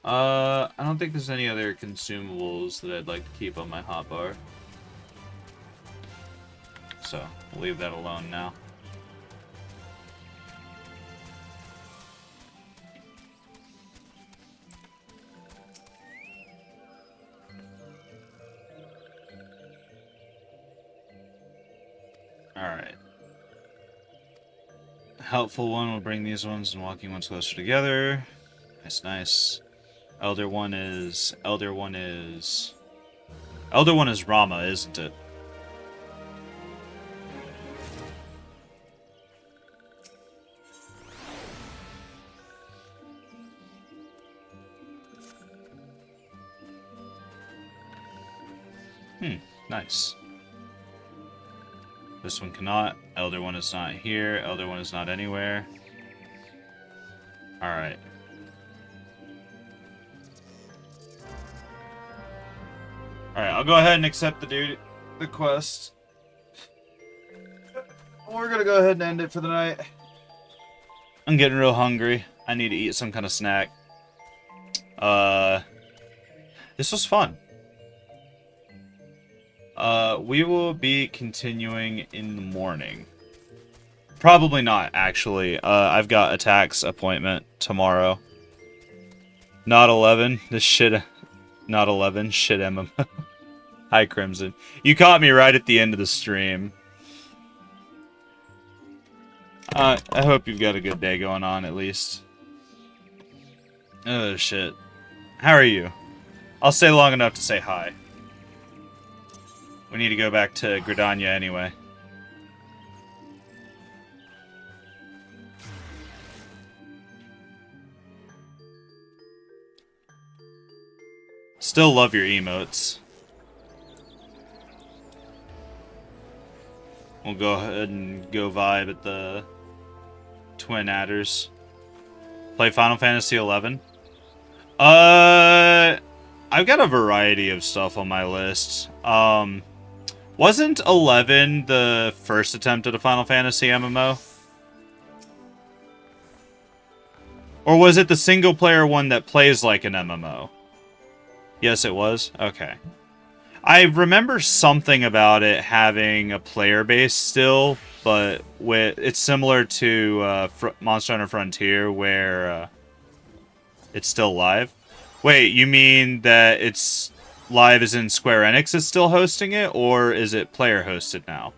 I don't think there's any other consumables that I'd like to keep on my hotbar. So, we'll leave that alone now. Alright. Helpful one will bring these ones and walking ones closer together. Nice, nice. Elder one is Rama, isn't it? Nice. This one cannot. Elder one is not here. Elder one is not anywhere. Alright. Alright, I'll go ahead and accept the quest. We're gonna go ahead and end it for the night. I'm getting real hungry. I need to eat some kind of snack. This was fun. We will be continuing in the morning. Probably not, actually. I've got a tax appointment tomorrow. Not 11. This shit... Not 11. Shit, MMO. Hi, Crimson. You caught me right at the end of the stream. I hope you've got a good day going on, at least. Oh, shit. How are you? I'll stay long enough to say hi. We need to go back to Gridania anyway. Still love your emotes. We'll go ahead and go vibe at the Twin Adders. Play Final Fantasy XI? I've got a variety of stuff on my list. Wasn't 11 the first attempt at a Final Fantasy MMO? Or was it the single-player one that plays like an MMO? Yes, it was? Okay. I remember something about it having a player base still, but it's similar to Monster Hunter Frontier, where it's still live. Wait, you mean that it's live as in Square Enix is still hosting it, or is it player hosted now?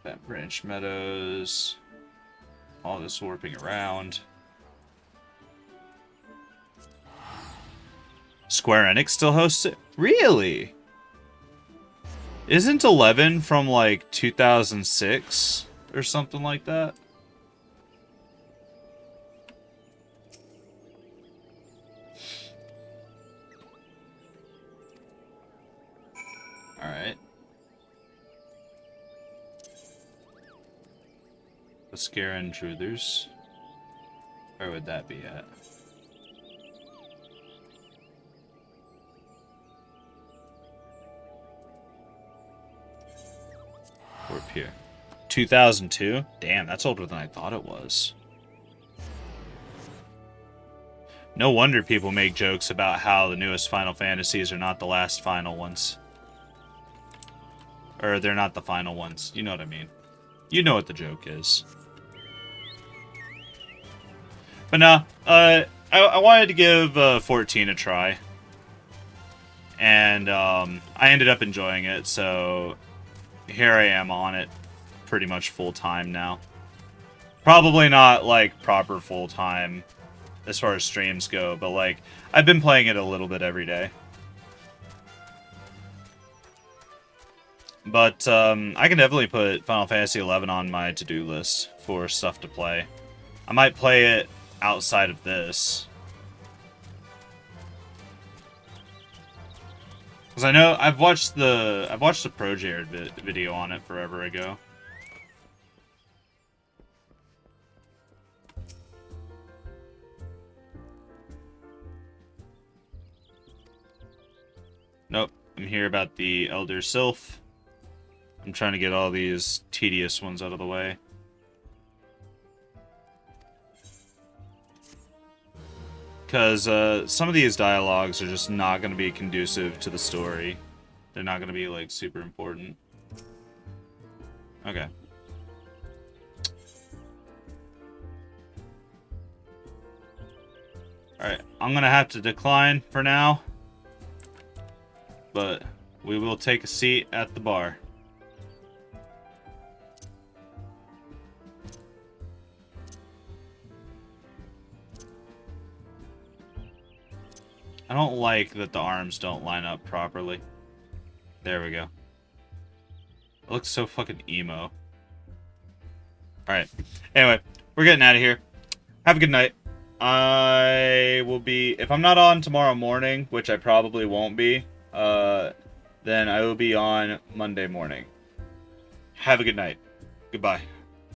Bent Branch Meadows. All this warping around. Square Enix still hosts it? Really? Isn't 11 from like 2006 or something like that? Alright. The Scare Intruders. Where would that be at? Warp here. 2002? Damn, that's older than I thought it was. No wonder people make jokes about how the newest Final Fantasies are not the last final ones. Or they're not the final ones. You know what I mean. You know what the joke is. But no, I wanted to give 14 a try. And I ended up enjoying it, so here I am on it pretty much full-time now. Probably not, like, proper full-time as far as streams go, but, like, I've been playing it a little bit every day. But I can definitely put Final Fantasy XI on my to-do list for stuff to play. I might play it outside of this. Because I know I've watched the Pro Jared video on it forever ago. Nope, I'm here about the Elder Sylph. I'm trying to get all these tedious ones out of the way. Because some of these dialogues are just not going to be conducive to the story. They're not going to be, like, super important. Okay. Alright, I'm going to have to decline for now. But we will take a seat at the bar. I don't like that the arms don't line up properly. There we go. It looks so fucking emo. Alright. Anyway, we're getting out of here. Have a good night. I will be... If I'm not on tomorrow morning, which I probably won't be, then I will be on Monday morning. Have a good night. Goodbye.